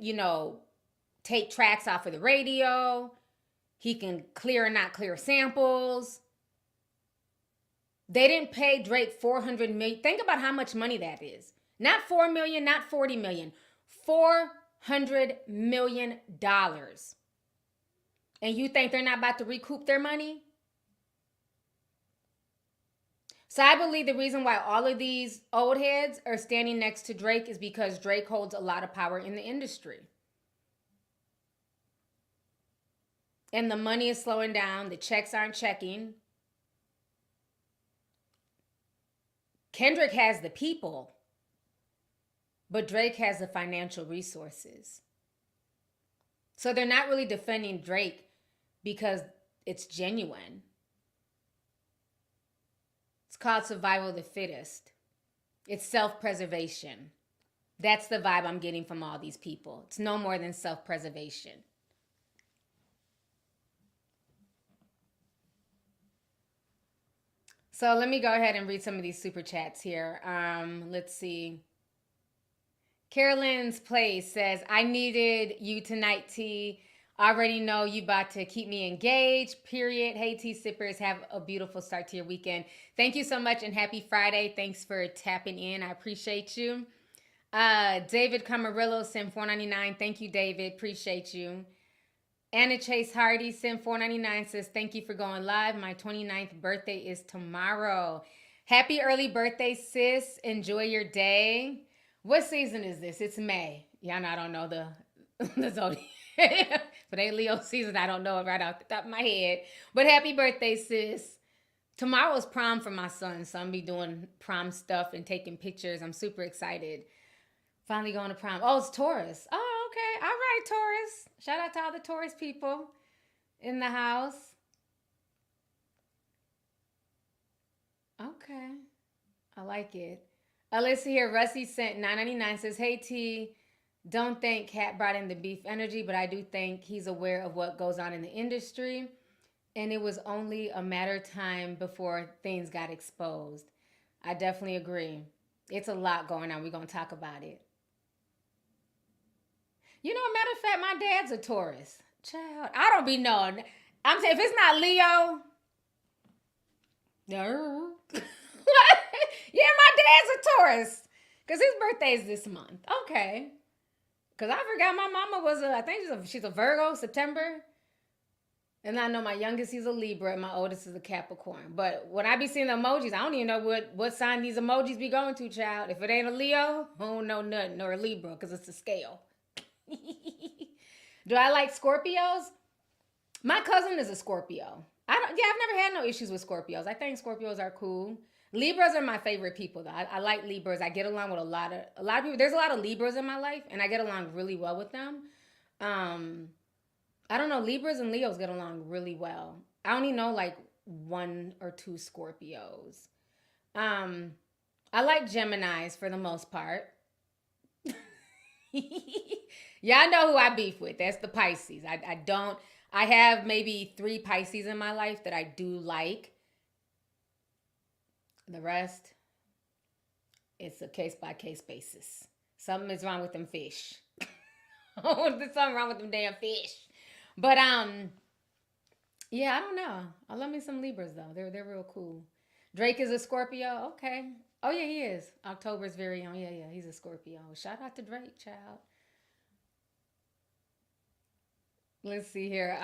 take tracks off of the radio. He can clear and not clear samples. They didn't pay Drake $400 million. Think about how much money that is. Not $4 million, not $40 million. $400 million. And you think they're not about to recoup their money? So I believe the reason why all of these old heads are standing next to Drake is because Drake holds a lot of power in the industry. And the money is slowing down. The checks aren't checking. Kendrick has the people, but Drake has the financial resources. So they're not really defending Drake because it's genuine. It's called survival of the fittest. It's self-preservation. That's the vibe I'm getting from all these people. It's no more than self-preservation. So let me go ahead and read some of these super chats here. Let's see. Carolyn's Place says, I needed you tonight, T. Already know you about to keep me engaged, period. Hey, tea sippers, have a beautiful start to your weekend. Thank you so much and happy Friday. Thanks for tapping in. I appreciate you. David Camarillo sent $4.99. Thank you, David. Appreciate you. Anna Chase Hardy sent $4.99, says, thank you for going live. My 29th birthday is tomorrow. Happy early birthday, sis. Enjoy your day. What season is this? It's May. Y'all know I don't know the zodiac. But ain't Leo season, I don't know it right off the top of my head. But happy birthday, sis. Tomorrow's prom for my son, so I'm be doing prom stuff and taking pictures. I'm super excited. Finally going to prom. Oh, it's Taurus. Oh, okay. All right, Taurus. Shout out to all the Taurus people in the house. Okay. I like it. Let's see here. Rusty sent $9.99, says, hey, T, don't think Cat brought in the beef energy, but I do think he's aware of what goes on in the industry. And it was only a matter of time before things got exposed. I definitely agree. It's a lot going on. We're going to talk about it. You know, matter of fact, my dad's a Taurus. Child, I don't be knowing. I'm saying, if it's not Leo, no. Yeah, my dad's a Taurus. Because his birthday is this month. Okay. Because I forgot my mama was I think she's a Virgo, September. And I know my youngest, he's a Libra, and my oldest is a Capricorn. But when I be seeing the emojis, I don't even know what sign these emojis be going to, child. If it ain't a Leo, I don't know nothing. Or a Libra, because it's a scale. Do I like Scorpios? My cousin is a Scorpio. I've never had no issues with Scorpios. I think Scorpios are cool. Libras are my favorite people, though. I like Libras. I get along with a lot of people. There's a lot of Libras in my life, and I get along really well with them. I don't know. Libras and Leos get along really well. I only know like 1 or 2 Scorpios. I like Geminis for the most part. Y'all know who I beef with. That's the Pisces. I have maybe 3 Pisces in my life that I do like. The rest, it's a case-by-case basis. Something is wrong with them fish. There's something wrong with them damn fish. But, yeah, I don't know. I love me some Libras, though. They're real cool. Drake is a Scorpio. Okay. Oh, yeah, he is. October's very own. Yeah, he's a Scorpio. Shout out to Drake, child. Let's see here.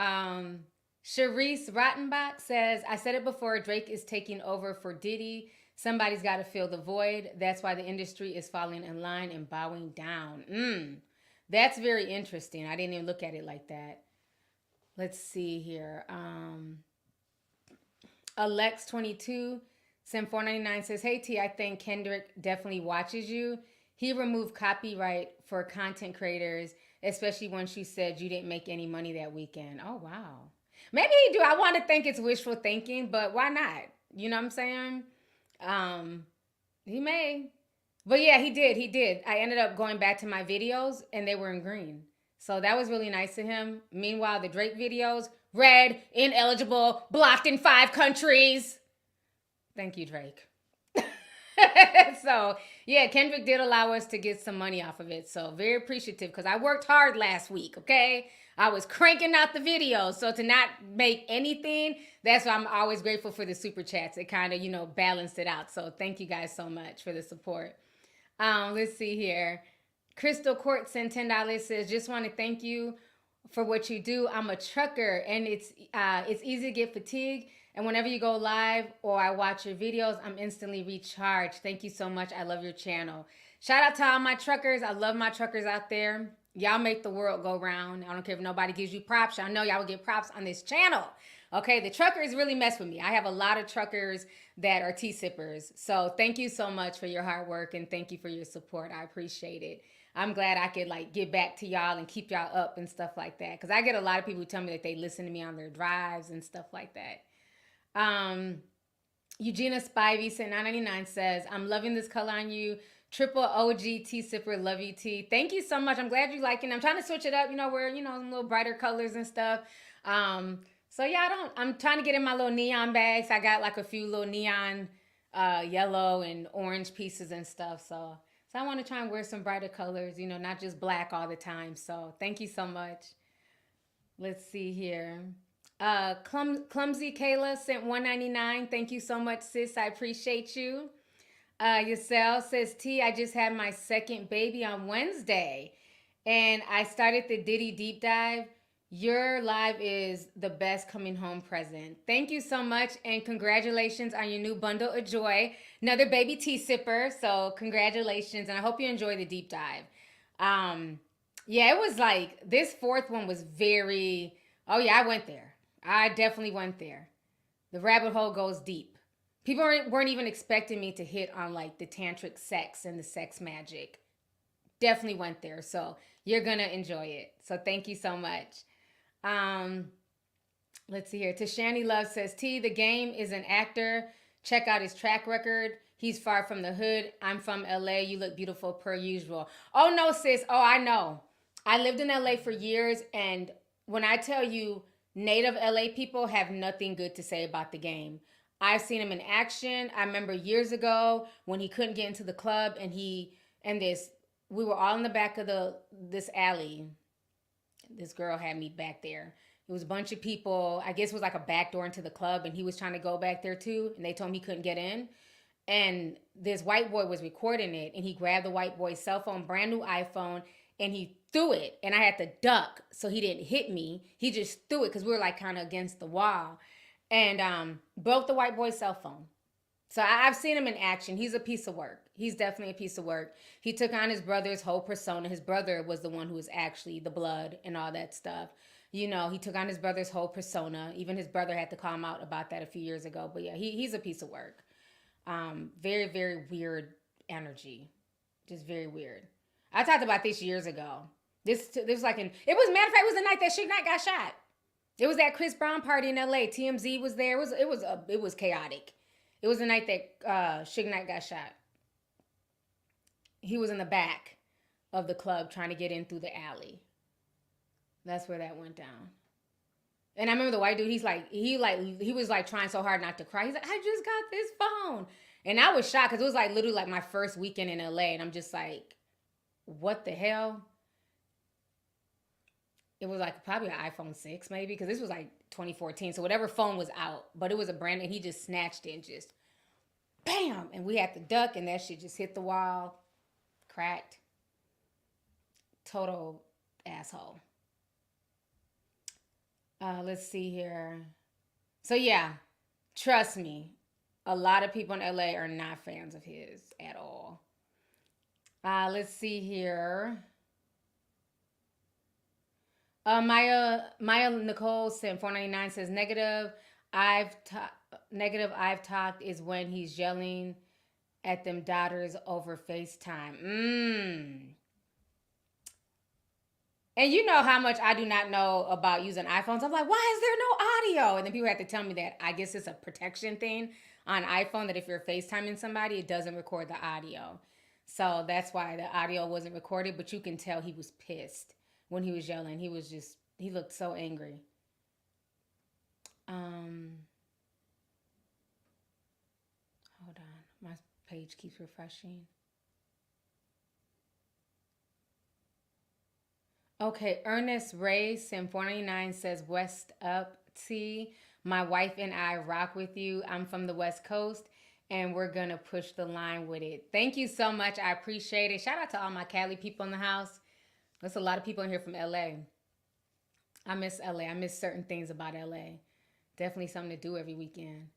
Sharice Rottenbach says, I said it before, Drake is taking over for Diddy. Somebody's got to fill the void. That's why the industry is falling in line and bowing down. That's very interesting. I didn't even look at it like that. Let's see here. Alex22 sent $4.99 says, hey T, I think Kendrick definitely watches you. He removed copyright for content creators, especially when she said you didn't make any money that weekend. Oh, wow. Maybe he do. I want to think it's wishful thinking, but why not? You know what I'm saying? He may. But yeah, he did. I ended up going back to my videos and they were in green. So that was really nice of him. Meanwhile, the Drake videos, red, ineligible, blocked in 5 countries. Thank you, Drake. So, yeah, Kendrick did allow us to get some money off of it. So, very appreciative because I worked hard last week, okay? I was cranking out the videos. So, to not make anything, that's why I'm always grateful for the super chats. It kind of, balanced it out. So, thank you guys so much for the support. Let's see here. Crystal Court sent $10, says, just want to thank you for what you do. I'm a trucker, and it's easy to get fatigued. And whenever you go live or I watch your videos, I'm instantly recharged. Thank you so much. I love your channel. Shout out to all my truckers. I love my truckers out there. Y'all make the world go round. I don't care if nobody gives you props. I know y'all will get props on this channel. Okay, the truckers really mess with me. I have a lot of truckers that are tea sippers. So thank you so much for your hard work and thank you for your support. I appreciate it. I'm glad I could get back to y'all and keep y'all up and stuff like that. Because I get a lot of people who tell me that they listen to me on their drives and stuff like that. Eugenia Spivey sent $9.99 says, I'm loving this color on you. Triple OG tea sipper, love you tea. Thank you so much. I'm glad you're liking it. I'm trying to switch it up, wear, some little brighter colors and stuff. So yeah, I'm trying to get in my little neon bags. I got a few little neon, yellow and orange pieces and stuff. So I want to try and wear some brighter colors, not just black all the time. So thank you so much. Let's see here. Clumsy Kayla sent $1.99. Thank you so much, sis. I appreciate you. Yasel says, T, I just had my second baby on Wednesday, and I started the Diddy deep dive. Your live is the best coming home present. Thank you so much, and congratulations on your new bundle of joy. Another baby tea sipper, so congratulations, and I hope you enjoy the deep dive. Yeah, it was like, this fourth one was very, oh yeah, I went there. I definitely went there. The rabbit hole goes deep. People weren't even expecting me to hit on like the tantric sex and the sex magic. Definitely went there. So you're going to enjoy it. So thank you so much. Let's see here. Tashani Love says, T, the game is an actor. Check out his track record. He's far from the hood. I'm from LA. You look beautiful per usual. Oh no, sis. Oh, I know. I lived in LA for years. And when I tell you, native LA people have nothing good to say about the game. I've seen him in action. I remember years ago when he couldn't get into the club, and we were all in the back of this alley. This girl had me back there. It was a bunch of people. I guess it was like a back door into the club, and he was trying to go back there too, and they told him he couldn't get in. And this white boy was recording it, and he grabbed the white boy's cell phone, brand new iPhone, and he threw it, and I had to duck so he didn't hit me. He just threw it because we were like kind of against the wall, and broke the white boy's cell phone. So I've seen him in action. He's a piece of work. He's definitely a piece of work. He took on his brother's whole persona. His brother was the one who was actually the blood and all that stuff. You know, he took on his brother's whole persona. Even his brother had to call him out about that a few years ago. But yeah, he's a piece of work. Very, very weird energy. Just very weird. I talked about this years ago. This was like matter of fact, it was the night that Suge Knight got shot. It was that Chris Brown party in LA. TMZ was there. It was chaotic. It was the night that Suge Knight got shot. He was in the back of the club trying to get in through the alley. That's where that went down. And I remember the white dude, he was like trying so hard not to cry. He's like, I just got this phone. And I was shocked because it was like literally like my first weekend in LA. And I'm just like, what the hell? It was like probably an iPhone 6 maybe, because this was like 2014. So whatever phone was out, but it was a brand, and he just snatched it and just bam. And we had to duck, and that shit just hit the wall, cracked. Total asshole. Let's see here. So yeah, trust me, a lot of people in LA are not fans of his at all. Let's see here. Maya Nicole sent $4.99 says negative I've talked is when he's yelling at them daughters over FaceTime. And you know how much I do not know about using iPhones. I'm like, why is there no audio? And then people have to tell me that I guess it's a protection thing on iPhone, that if you're FaceTiming somebody, it doesn't record the audio. So that's why the audio wasn't recorded, but you can tell he was pissed when he was yelling. He looked so angry. Hold on. My page keeps refreshing. Okay, Ernest Ray, Sim 499 says, West Up T. My wife and I rock with you. I'm from the West Coast, and we're going to push the line with it. Thank you so much. I appreciate it. Shout out to all my Cali people in the house. There's a lot of people in here from LA. I miss LA. I miss certain things about LA. Definitely something to do every weekend.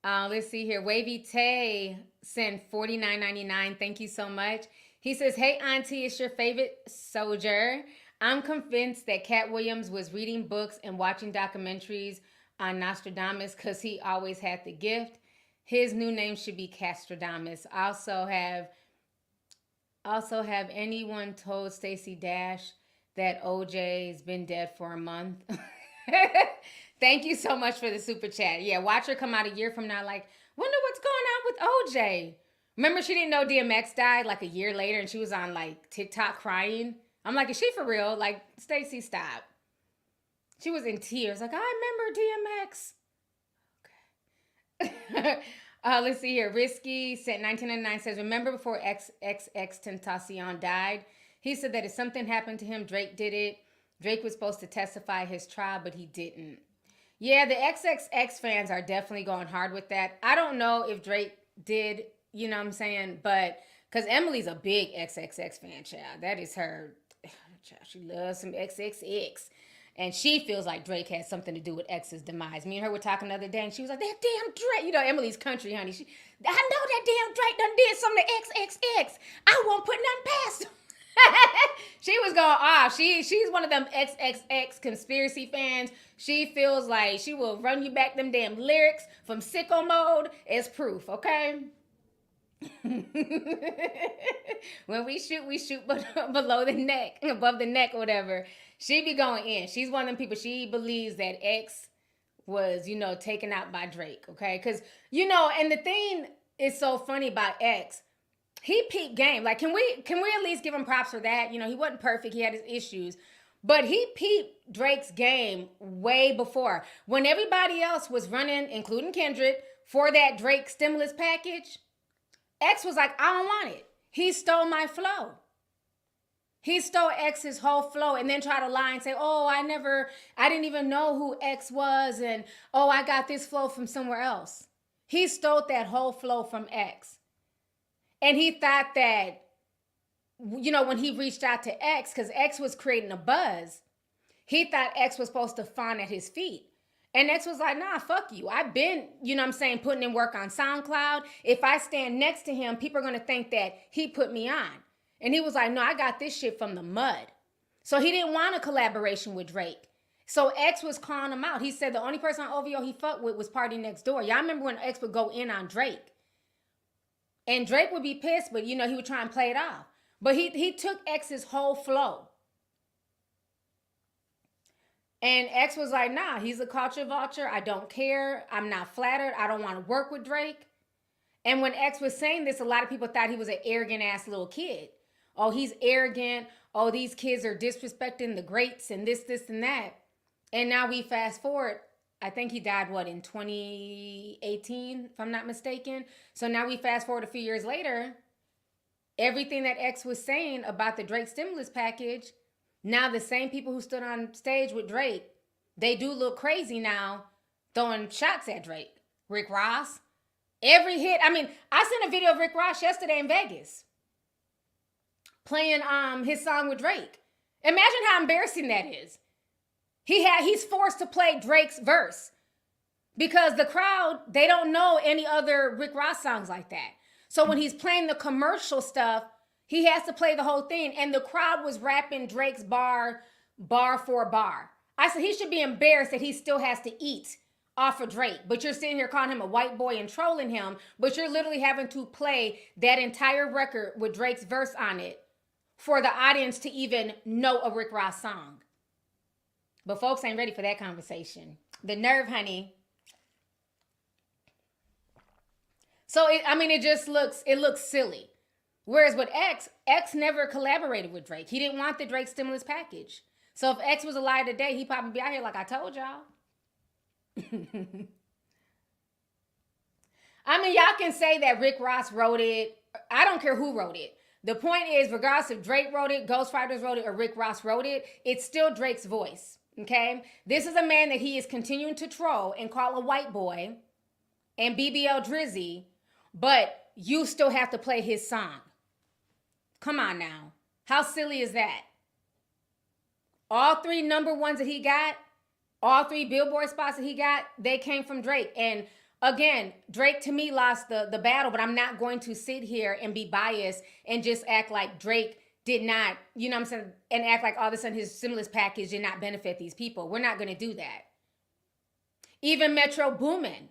Let's see here. Wavy Tay sent $49.99. Thank you so much. He says, hey, Auntie, it's your favorite soldier. I'm convinced that Cat Williams was reading books and watching documentaries on Nostradamus because he always had the gift. His new name should be Castradamus. Also have anyone told Stacey Dash that OJ's been dead for a month? Thank you so much for the super chat. Yeah, watch her come out a year from now like, wonder what's going on with OJ. Remember she didn't know DMX died like a year later, and she was on like TikTok crying. I'm like, is she for real? Like, Stacey, stop. She was in tears. Like, I remember DMX. Okay. Let's see here. Risky sent 1999 says, remember before XXXTentacion died? He said that if something happened to him, Drake did it. Drake was supposed to testify his trial, but he didn't. Yeah, the XXX fans are definitely going hard with that. I don't know if Drake did, you know what I'm saying? But, because Emily's a big XXX fan, child. That is her. Child, she loves some XXX. And she feels like Drake has something to do with X's demise. Me and her were talking the other day, and she was like, that damn Drake. You know, Emily's country, honey. I know that damn Drake done did something to XXX. I won't put nothing past him. She was going off. She's one of them XXX conspiracy fans. She feels like she will run you back them damn lyrics from sicko mode as proof, okay? When we shoot below the neck, above the neck or whatever. She be going in. She's one of them people. She believes that X was, you know, taken out by Drake, okay? Because, you know, and the thing is so funny about X, he peaked game. Like, can we at least give him props for that? You know, he wasn't perfect. He had his issues. But he peaked Drake's game way before. When everybody else was running, including Kendrick, for that Drake stimulus package, X was like, I don't want it. He stole my flow. He stole X's whole flow and then tried to lie and say, oh, I didn't even know who X was. And, oh, I got this flow from somewhere else. He stole that whole flow from X. And he thought that, you know, when he reached out to X, because X was creating a buzz, he thought X was supposed to fawn at his feet. And X was like, nah, fuck you. I've been, you know what I'm saying, putting in work on SoundCloud. If I stand next to him, people are going to think that he put me on. And he was like, no, I got this shit from the mud. So he didn't want a collaboration with Drake. So X was calling him out. He said the only person on OVO he fucked with was Party Next Door. Y'all remember when X would go in on Drake? And Drake would be pissed, but, you know, he would try and play it off. But he took X's whole flow. And X was like, nah, he's a culture vulture. I don't care. I'm not flattered. I don't want to work with Drake. And when X was saying this, a lot of people thought he was an arrogant ass little kid. Oh, he's arrogant. Oh, these kids are disrespecting the greats and this, and that. And now we fast forward. I think he died, in 2018, if I'm not mistaken. So now we fast forward a few years later. Everything that X was saying about the Drake stimulus package, now the same people who stood on stage with Drake, they do look crazy now, throwing shots at Drake. Rick Ross. Every hit. I mean, I sent a video of Rick Ross yesterday in Vegas, playing his song with Drake. Imagine how embarrassing that is. He's forced to play Drake's verse because the crowd, they don't know any other Rick Ross songs like that. So when he's playing the commercial stuff, he has to play the whole thing. And the crowd was rapping Drake's bar for bar. I said he should be embarrassed that he still has to eat off of Drake. But you're sitting here calling him a white boy and trolling him. But you're literally having to play that entire record with Drake's verse on it for the audience to even know a Rick Ross song. But folks ain't ready for that conversation. The nerve, honey. So, it looks silly. Whereas with X never collaborated with Drake. He didn't want the Drake stimulus package. So if X was alive today, he'd probably be out here like I told y'all. I mean, y'all can say that Rick Ross wrote it. I don't care who wrote it. The point is, regardless if Drake wrote it, Ghostwriters wrote it, or Rick Ross wrote it, it's still Drake's voice. Okay? This is a man that he is continuing to troll and call a white boy and BBL Drizzy, but you still have to play his song. Come on now. How silly is that? All 3 number ones that he got, all 3 Billboard spots that he got, they came from Drake. And again, Drake to me lost the battle, but I'm not going to sit here and be biased and just act like Drake did not, you know what I'm saying, and act like all of a sudden his stimulus package did not benefit these people. We're not going to do that. Even Metro Boomin,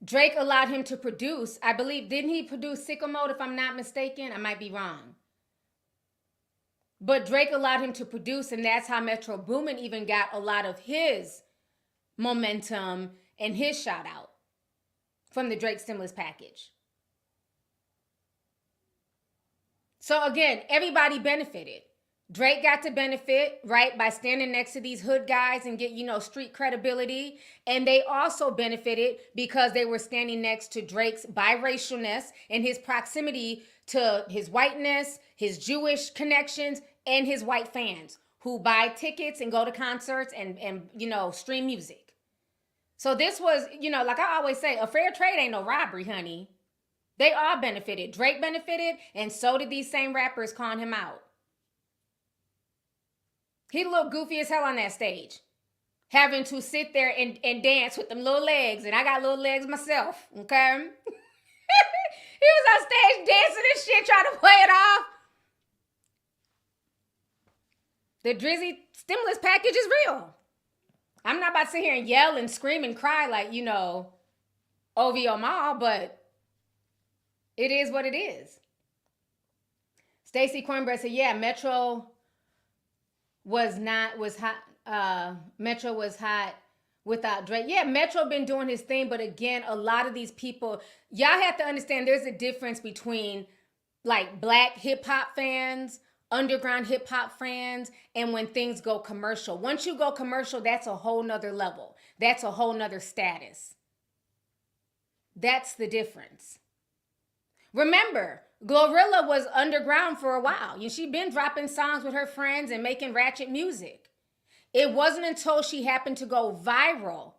Drake allowed him to produce. I believe, didn't he produce Sicko Mode, if I'm not mistaken? I might be wrong. But Drake allowed him to produce, and that's how Metro Boomin even got a lot of his momentum and his shout out from the Drake stimulus package. So again, everybody benefited. Drake got to benefit, right, by standing next to these hood guys and get, street credibility. And they also benefited because they were standing next to Drake's biracialness and his proximity to his whiteness, his Jewish connections, and his white fans who buy tickets and go to concerts and you know, stream music. So this was, you know, like I always say, a fair trade ain't no robbery, honey. They all benefited. Drake benefited, and so did these same rappers calling him out. He looked goofy as hell on that stage, having to sit there and dance with them little legs, and I got little legs myself, okay? He was on stage dancing and shit, trying to play it off. The Drizzy stimulus package is real. I'm not about to sit here and yell and scream and cry like, you know, OVO Mal, but it is what it is. Stacey Cornbread said, yeah, Metro was hot. Metro was hot without Drake. Yeah, Metro been doing his thing, but again, a lot of these people, y'all have to understand there's a difference between like black hip hop fans, underground hip hop fans, and when things go commercial. Once you go commercial, that's a whole nother level. That's a whole nother status. That's the difference. Remember, Glorilla was underground for a while. She'd been dropping songs with her friends and making ratchet music. It wasn't until she happened to go viral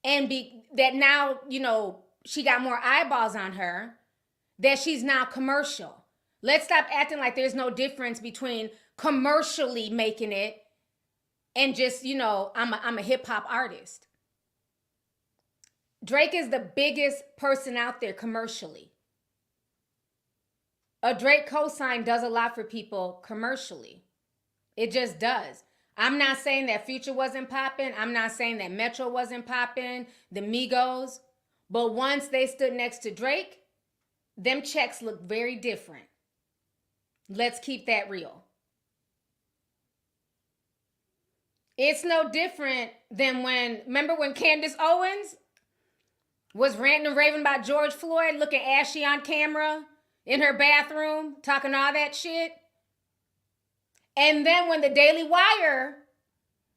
and that now, you know, she got more eyeballs on her that she's now commercial. Let's stop acting like there's no difference between commercially making it and just, you know, I'm a hip hop artist. Drake is the biggest person out there commercially. A Drake cosign does a lot for people commercially. It just does. I'm not saying that Future wasn't popping. I'm not saying that Metro wasn't popping, the Migos. But once they stood next to Drake, them checks look very different. Let's keep that real. It's no different than remember when Candace Owens was ranting and raving about George Floyd, looking ashy on camera in her bathroom, talking all that shit? And then when the Daily Wire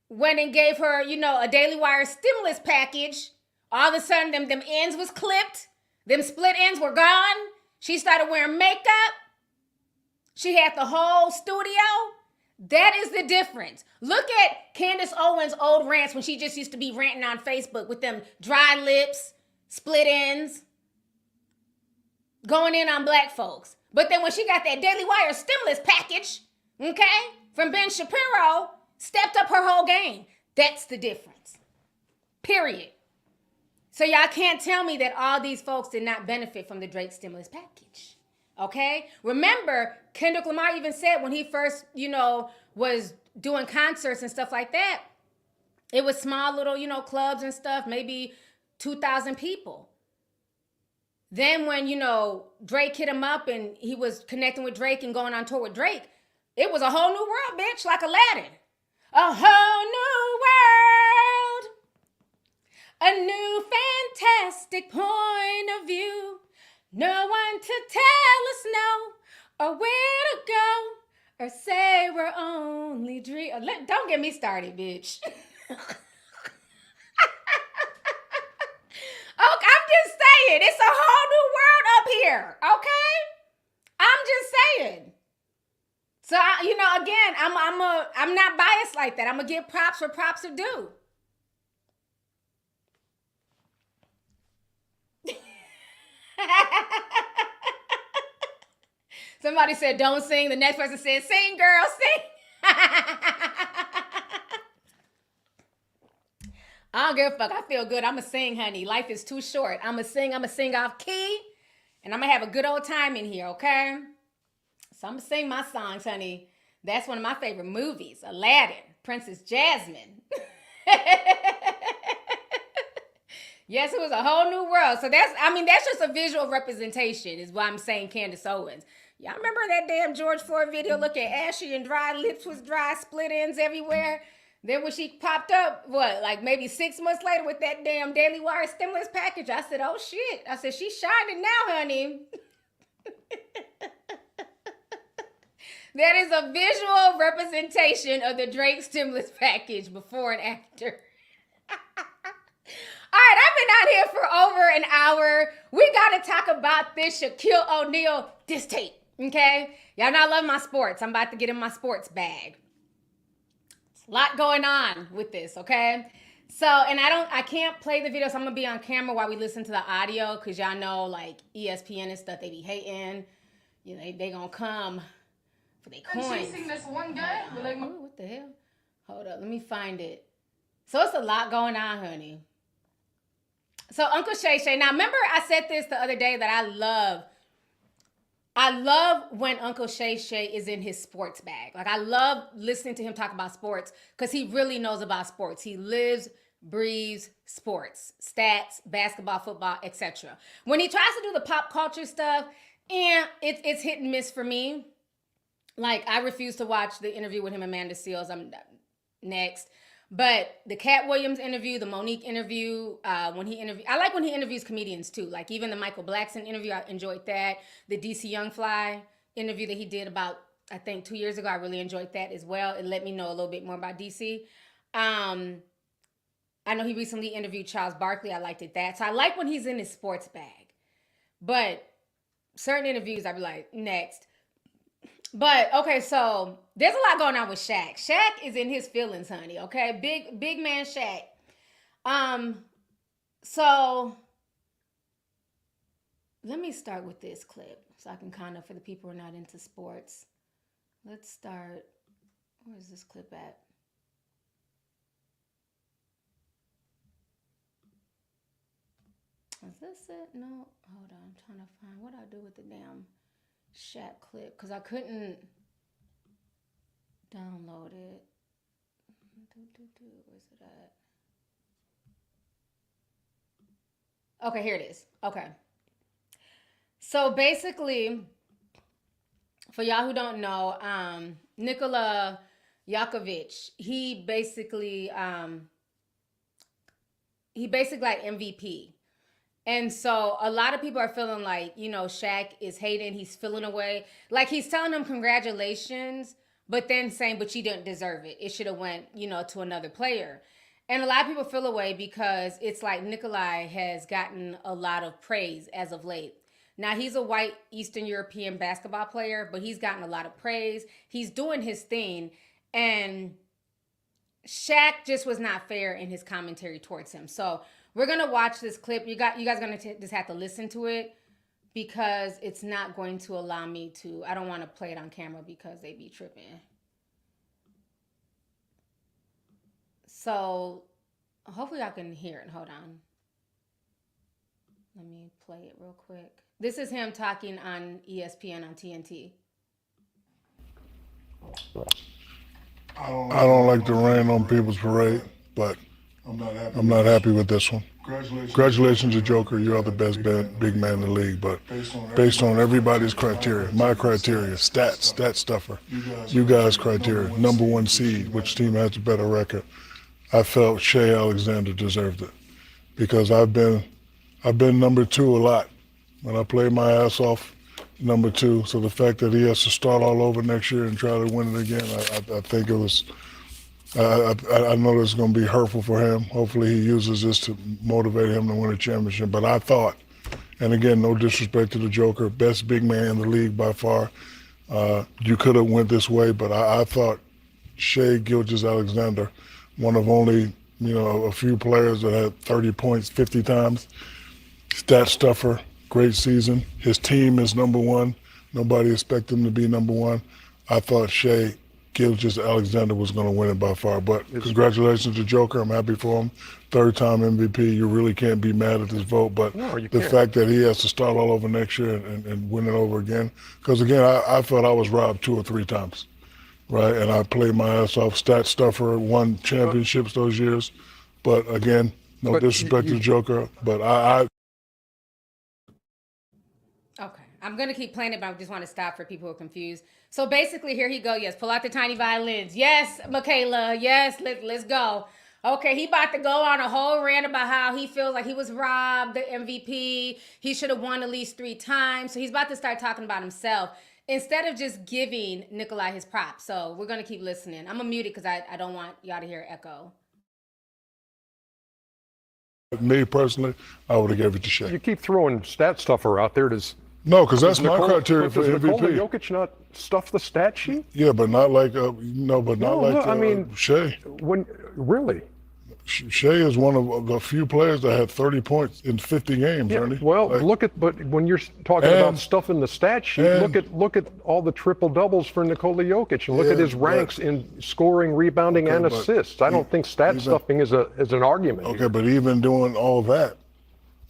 went and gave her, you know, a Daily Wire stimulus package, all of a sudden them ends was clipped, them split ends were gone. She started wearing makeup. She had the whole studio. That is the difference. Look at Candace Owens' old rants when she just used to be ranting on Facebook with them dry lips, split ends, going in on black folks. But then when she got that Daily Wire stimulus package, okay, from Ben Shapiro, stepped up her whole game. That's the difference. Period. So y'all can't tell me that all these folks did not benefit from the Drake stimulus package. Okay? Remember, Kendrick Lamar even said when he first, you know, was doing concerts and stuff like that, it was small little, you know, clubs and stuff, maybe 2,000 people. Then when, you know, Drake hit him up and he was connecting with Drake and going on tour with Drake, it was a whole new world, bitch, like Aladdin. A whole new world. A new fantastic point of view. No one to tell us no, or where to go, or say we're only dreaming. Don't get me started, bitch. Oh, I'm just saying, it's a whole new world up here, okay? I'm just saying. So, you know, again, I'm not biased like that. I'm gonna give props where props are due. Somebody said, don't sing. The next person said, sing, girl, sing. I don't give a fuck. I feel good. I'm going to sing, honey. Life is too short. I'm going to sing off key, and I'm going to have a good old time in here, okay? So I'm going to sing my songs, honey. That's one of my favorite movies, Aladdin, Princess Jasmine. Yes, it was a whole new world. So that's just a visual representation is why I'm saying Candace Owens. Y'all remember that damn George Floyd video looking ashy and dry, lips was dry, split ends everywhere? Then when she popped up, like maybe 6 months later with that damn Daily Wire stimulus package, I said, oh shit. I said, she's shining now, honey. That is a visual representation of the Drake stimulus package before and after. All right, I've been out here for over an hour. We got to talk about this Shaquille O'Neal diss tape, okay? Y'all know I love my sports. I'm about to get in my sports bag. Lot going on with this, okay? So, and I can't play the video, so I'm gonna be on camera while we listen to the audio, because y'all know, like, ESPN and stuff, they be hating. You know, they gonna come for their coins. I'm chasing this one guy. Like, ooh, what the hell? Hold up, let me find it. So it's a lot going on, honey. So Uncle Shay Shay, now remember I said this the other day that I love when Uncle Shay Shay is in his sports bag. Like, I love listening to him talk about sports because he really knows about sports. He lives, breathes sports, stats, basketball, football, etc. When he tries to do the pop culture stuff, it's hit and miss for me. Like, I refuse to watch the interview with him and Amanda Seales. I'm next. But the Cat Williams interview, the Monique interview, I like when he interviews comedians too. Like, even the Michael Blackson interview, I enjoyed that. The DC Youngfly interview that he did about, I think 2 years ago, I really enjoyed that as well. It let me know a little bit more about DC. I know he recently interviewed Charles Barkley. I liked that. So I like when he's in his sports bag. But certain interviews, I'd be like, next. But, okay, so there's a lot going on with Shaq. Shaq is in his feelings, honey, okay? Big man Shaq. So let me start with this clip so I can kind of, for the people who are not into sports. Let's start. Where is this clip at? Is this it? No. Hold on. I'm trying to find what I do with the damn Shaq clip because I couldn't download it. Where's it at? Okay, here it is. Okay. So basically, for y'all who don't know, Nikola Jokic, he basically like MVP. And so a lot of people are feeling like, you know, Shaq is hating. He's feeling away. Like, he's telling them congratulations, but then saying, but you didn't deserve it. It should have went, you know, to another player. And a lot of people feel away because it's like Nikolai has gotten a lot of praise as of late. Now, he's a white Eastern European basketball player, but he's gotten a lot of praise. He's doing his thing. And Shaq just was not fair in his commentary towards him. So we're going to watch this clip. You guys are going to just have to listen to it because it's not going to allow me to. I don't want to play it on camera because they be tripping. So hopefully I can hear it. Hold on. Let me play it real quick. This is him talking on ESPN on TNT. I don't like to rain on people's parade, but I'm not happy with this one. Congratulations to Joker. You are the best big man in the league, but based on everybody's criteria, my criteria, stat stuffer, you guys' criteria, number one seed, which team has a better record, I felt Shea Alexander deserved it because I've been number two a lot. When I played my ass off, number two. So the fact that he has to start all over next year and try to win it again, I think it was. I know it's going to be hurtful for him. Hopefully he uses this to motivate him to win a championship. But I thought, and again, no disrespect to the Joker, best big man in the league by far. You could have went this way, but I thought Shea Gilgeous-Alexander, one of only, you know, a few players that had 30 points 50 times. Stat stuffer, great season. His team is number one. Nobody expected him to be number one. I thought Shea Gilgeous-Alexander was going to win it by far. But congratulations to Joker. I'm happy for him. Third-time MVP. You really can't be mad at this vote. But the fact that he has to start all over next year and win it over again. Because, again, I felt I was robbed 2 or 3 times, right? And I played my ass off. Stat stuffer, won championships those years. But, again, no disrespect to the Joker. But I Okay, I'm going to keep playing it, but I just want to stop for people who are confused. So basically, here he go. Yes, pull out the tiny violins. Yes, Michaela. Yes, let's go. Okay, he about to go on a whole rant about how he feels like he was robbed, the MVP. He should have won at least 3 times. So he's about to start talking about himself instead of just giving Nikolai his props. So we're going to keep listening. I'm going to mute it because I don't want y'all to hear echo. Me personally, I would have gave it to Shea. You keep throwing stat stuffer out there. No, because that's my criteria for Does MVP. Jokic not stuff the stat sheet? Yeah, but not like I mean, Shea. Really? Shea is one of the few players that had 30 points in 50 games, Yeah, Ernie. well, but when you're talking about stuff in the stat sheet, look at all the triple doubles for Nikola Jokic and look at his ranks in scoring, rebounding, and assists. I don't think stat stuffing is an argument. Okay, here. but even doing all that,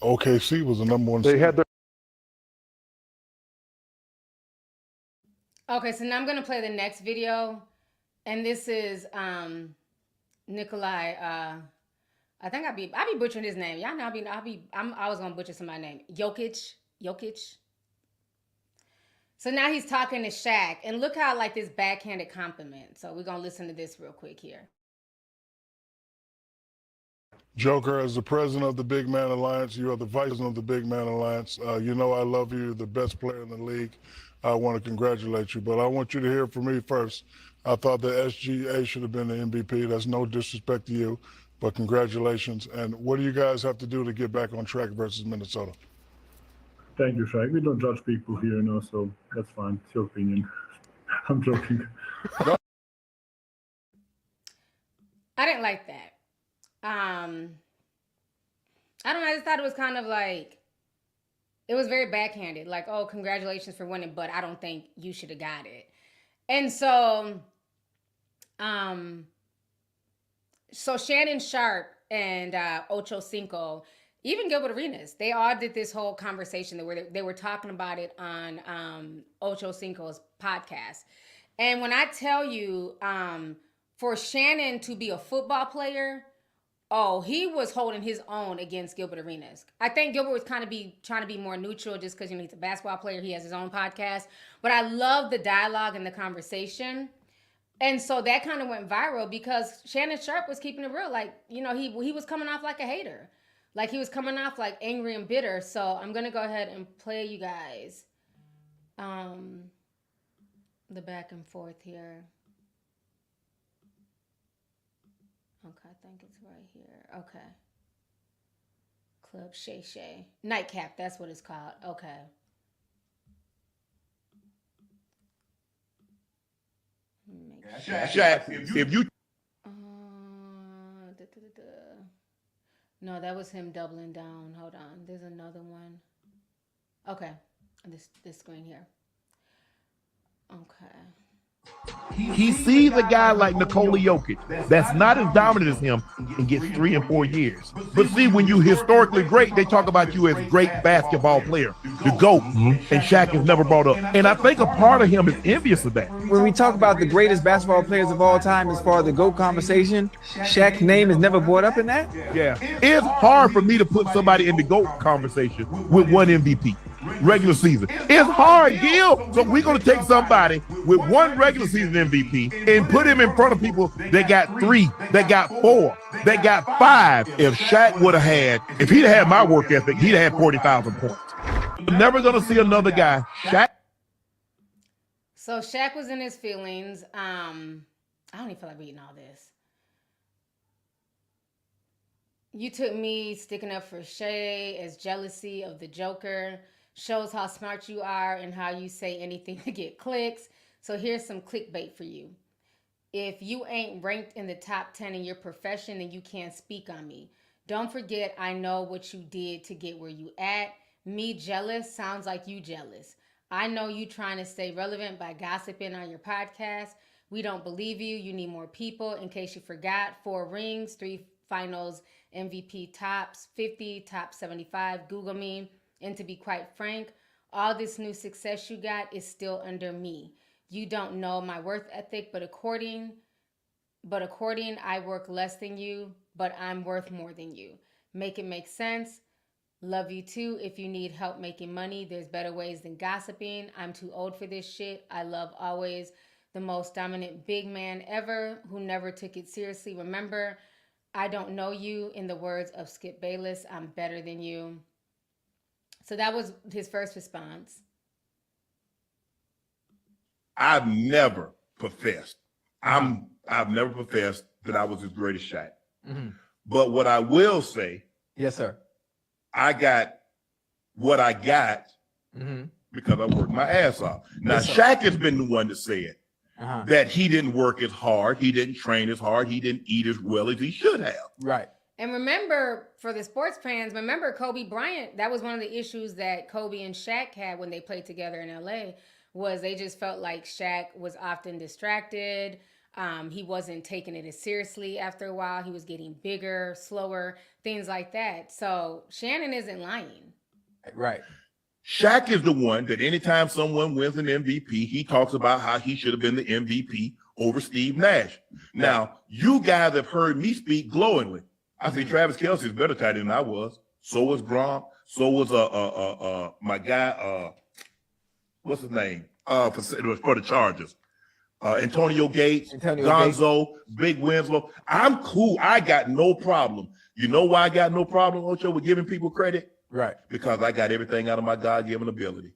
OKC was the number one. They had their. Okay, so now I'm gonna play the next video, and this is Nikolai. I think I be butchering his name. Y'all know I was gonna butcher somebody's name. Jokic. So now he's talking to Shaq, and look how like this backhanded compliment. So we're gonna listen to this real quick here. Joker, as the president of the Big Man Alliance, you are the vice president of the Big Man Alliance. You know I love you, the best player in the league. I want to congratulate you, but I want you to hear from me first. I thought the SGA should have been the MVP. That's no disrespect to you, but congratulations. And what do you guys have to do to get back on track versus Minnesota? Thank you, Shaq. We don't judge people here, so that's fine. It's your opinion. I'm joking. I didn't like that. I don't know. I just thought it was kind of like, it was very backhanded. Like, oh, congratulations for winning, but I don't think you should have got it. And so, so Shannon Sharpe and Ocho Cinco, even Gilbert Arenas, they all did this whole conversation where they were talking about it on Ocho Cinco's podcast. And when I tell you, for Shannon to be a football player, oh, he was holding his own against Gilbert Arenas. I think Gilbert was kind of trying to be more neutral just because, he's a basketball player. He has his own podcast. But I love the dialogue and the conversation. And so that kind of went viral because Shannon Sharpe was keeping it real. Like, he was coming off like a hater. Like, he was coming off like angry and bitter. So I'm going to go ahead and play you guys the back and forth here. Okay, I think it's right here. Okay. Club Shay. Nightcap, that's what it's called. Okay. Shaq, if you... No, that was him doubling down. Hold on. There's another one. Okay. This screen here. Okay. He sees a guy like Nikola Jokic that's not as dominant as him and gets 3 and 4 years. But see, when you historically great, they talk about you as great basketball player, the GOAT, and Shaq is never brought up. And I think a part of him is envious of that. When we talk about the greatest basketball players of all time as far as the GOAT conversation, Shaq's name is never brought up in that? Yeah. It's hard for me to put somebody in the GOAT conversation with 1 MVP. Regular season. It's hard, Gil. So we're going to take somebody with 1 regular season MVP and put him in front of people that got 3, that got 4, that got 5. If Shaq would have had, if he'd had my work ethic, he'd have had 40,000 points. We're never going to see another guy. Shaq. So Shaq was in his feelings. I don't even feel like reading all this. You took me sticking up for Shay as jealousy of the Joker. Shows how smart you are and how you say anything to get clicks. So here's some clickbait for you. If you ain't ranked in the top 10 in your profession, then you can't speak on me. Don't forget, I know what you did to get where you at. Me jealous sounds like you jealous. I know you trying to stay relevant by gossiping on your podcast. We don't believe you. You need more people. In case you forgot, 4 rings, 3 finals, MVP tops, 50, top 75. Google me. And to be quite frank, all this new success you got is still under me. You don't know my worth ethic, but according, I work less than you, but I'm worth more than you. Make it make sense. Love you too. If you need help making money, there's better ways than gossiping. I'm too old for this shit. I love always the most dominant big man ever who never took it seriously. Remember, I don't know you. In the words of Skip Bayless, I'm better than you. So that was his first response. I've never professed. I've never professed that I was as great as Shaq. Mm-hmm. But what I will say, yes, sir, I got what I got because I worked my ass off. Now, Shaq has been the one to say it, that he didn't work as hard, he didn't train as hard, he didn't eat as well as he should have. Right. And remember, for the sports fans, remember Kobe Bryant, that was one of the issues that Kobe and Shaq had when they played together in LA, was they just felt like Shaq was often distracted. He wasn't taking it as seriously after a while. He was getting bigger, slower, things like that. So Shannon isn't lying. Right. Shaq is the one that anytime someone wins an MVP, he talks about how he should have been the MVP over Steve Nash. Now, you guys have heard me speak glowingly. I say Travis Kelce is better tight than I was. So was Gronk. So was my guy, what's his name? For the Chargers. Antonio Gates, Gonzo, Big Winslow. I'm cool. I got no problem. You know why I got no problem, Ocho, with giving people credit? Right. Because I got everything out of my God-given ability.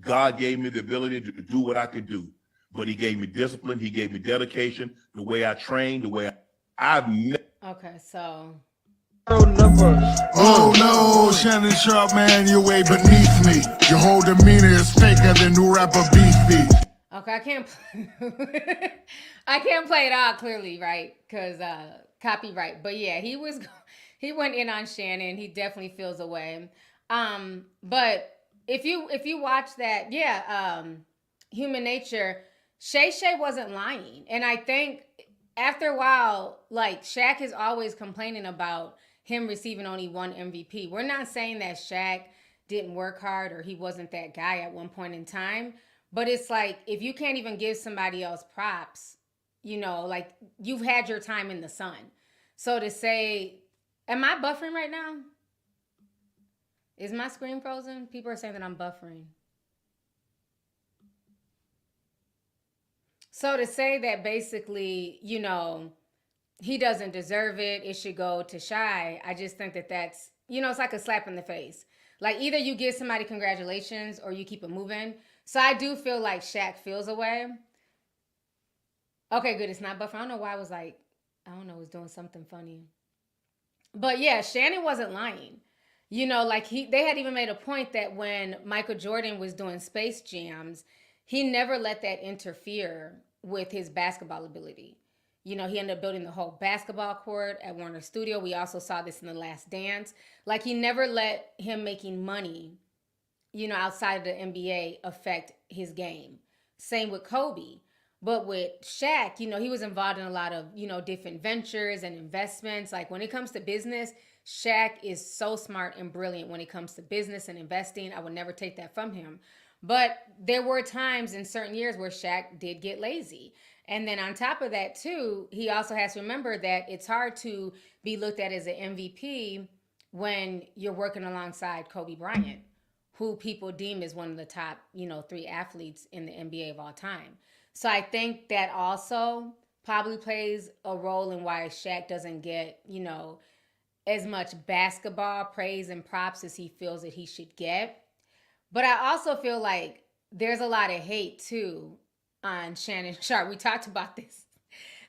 God gave me the ability to do what I could do. But he gave me discipline. He gave me dedication, the way I trained, the way I've never. Okay, so. Oh no, Shannon Sharpe, man, you're way beneath me. Your whole demeanor is faker than new rapper Beefy. Okay, I can't play it all clearly, right? Because copyright. But yeah, he went in on Shannon. He definitely feels away. But if you watch that, Human Nature, Shay wasn't lying. And I think after a while, like Shaq is always complaining about him receiving only one MVP. We're not saying that Shaq didn't work hard or he wasn't that guy at one point in time. But it's like, if you can't even give somebody else props, you know, like you've had your time in the sun. So to say, am I buffering right now? Is my screen frozen? People are saying that I'm buffering. So to say that basically, you know, he doesn't deserve it, it should go to Shy, I just think that that's, you know, it's like a slap in the face. Like either you give somebody congratulations or you keep it moving. So I do feel like Shaq feels away. Okay, good. It's not buffering. I don't know why I was like, I don't know, it was doing something funny. But yeah, Shannon wasn't lying. You know, like they had even made a point that when Michael Jordan was doing Space Jams, he never let that interfere with his basketball ability. You know, he ended up building the whole basketball court at Warner Studio. We also saw this in The Last Dance. Like he never let him making money, you know, outside of the NBA affect his game. Same with Kobe. But with Shaq, you know, he was involved in a lot of, you know, different ventures and investments. Like when it comes to business, Shaq is so smart and brilliant when it comes to business and investing. I would never take that from him. But there were times in certain years where Shaq did get lazy. And then on top of that, too, he also has to remember that it's hard to be looked at as an MVP when you're working alongside Kobe Bryant, who people deem as one of the top, you know, 3 athletes in the NBA of all time. So I think that also probably plays a role in why Shaq doesn't get, you know, as much basketball praise and props as he feels that he should get. But I also feel like there's a lot of hate, too, on Shannon Sharpe. We talked about this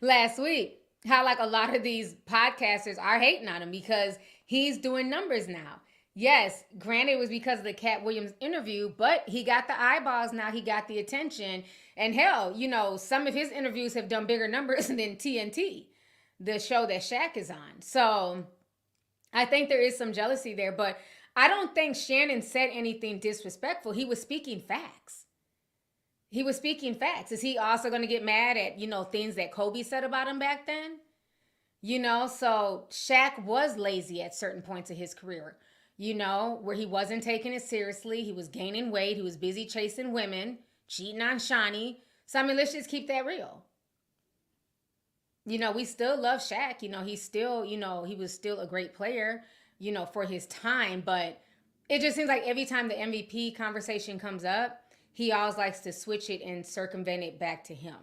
last week, how like a lot of these podcasters are hating on him because he's doing numbers now. Yes, granted it was because of the Cat Williams interview, but he got the eyeballs now, he got the attention. And hell, you know, some of his interviews have done bigger numbers than TNT, the show that Shaq is on. So I think there is some jealousy there, but I don't think Shannon said anything disrespectful. He was speaking facts. He was speaking facts. Is he also going to get mad at, you know, things that Kobe said about him back then? You know, so Shaq was lazy at certain points of his career, you know, where he wasn't taking it seriously. He was gaining weight. He was busy chasing women, cheating on Shawnee. So, I mean, let's just keep that real. You know, we still love Shaq. You know, he's still, you know, he was still a great player, you know, for his time. But it just seems like every time the MVP conversation comes up, he always likes to switch it and circumvent it back to him.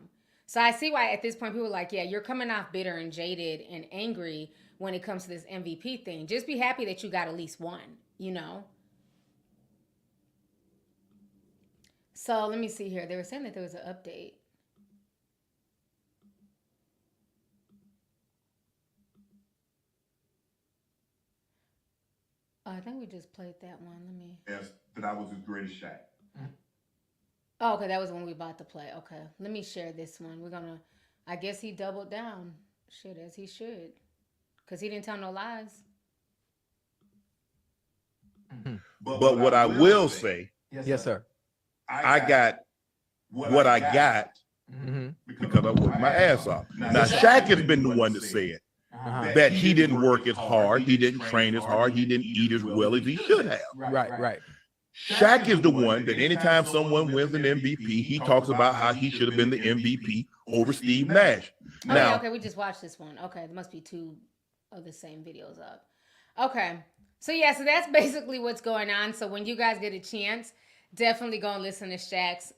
So I see why at this point people are like, yeah, you're coming off bitter and jaded and angry when it comes to this MVP thing. Just be happy that you got at least one, you know? So let me see here. They were saying that there was an update. I think we just played that one. Let me. Yes, that I was as great as Shaq. Oh, okay, that was when we about to play. Okay, let me share this one. We're gonna. I guess he doubled down. Shit, as he should, because he didn't tell no lies. But what I will say, Yes, sir. I got what I got because I worked my ass off. Now, Shaq has been the one to say it, that he didn't work as hard, he didn't train as hard, he didn't eat as well as he should have. Right. Shaq is the one that anytime someone wins an MVP, he talks about how he should have been the MVP over Steve Nash. Oh, Now, yeah, okay, we just watched this one. Okay, there must be two of the same videos up. Okay, so yeah, so that's basically what's going on. So when you guys get a chance, definitely go and listen to Shaq's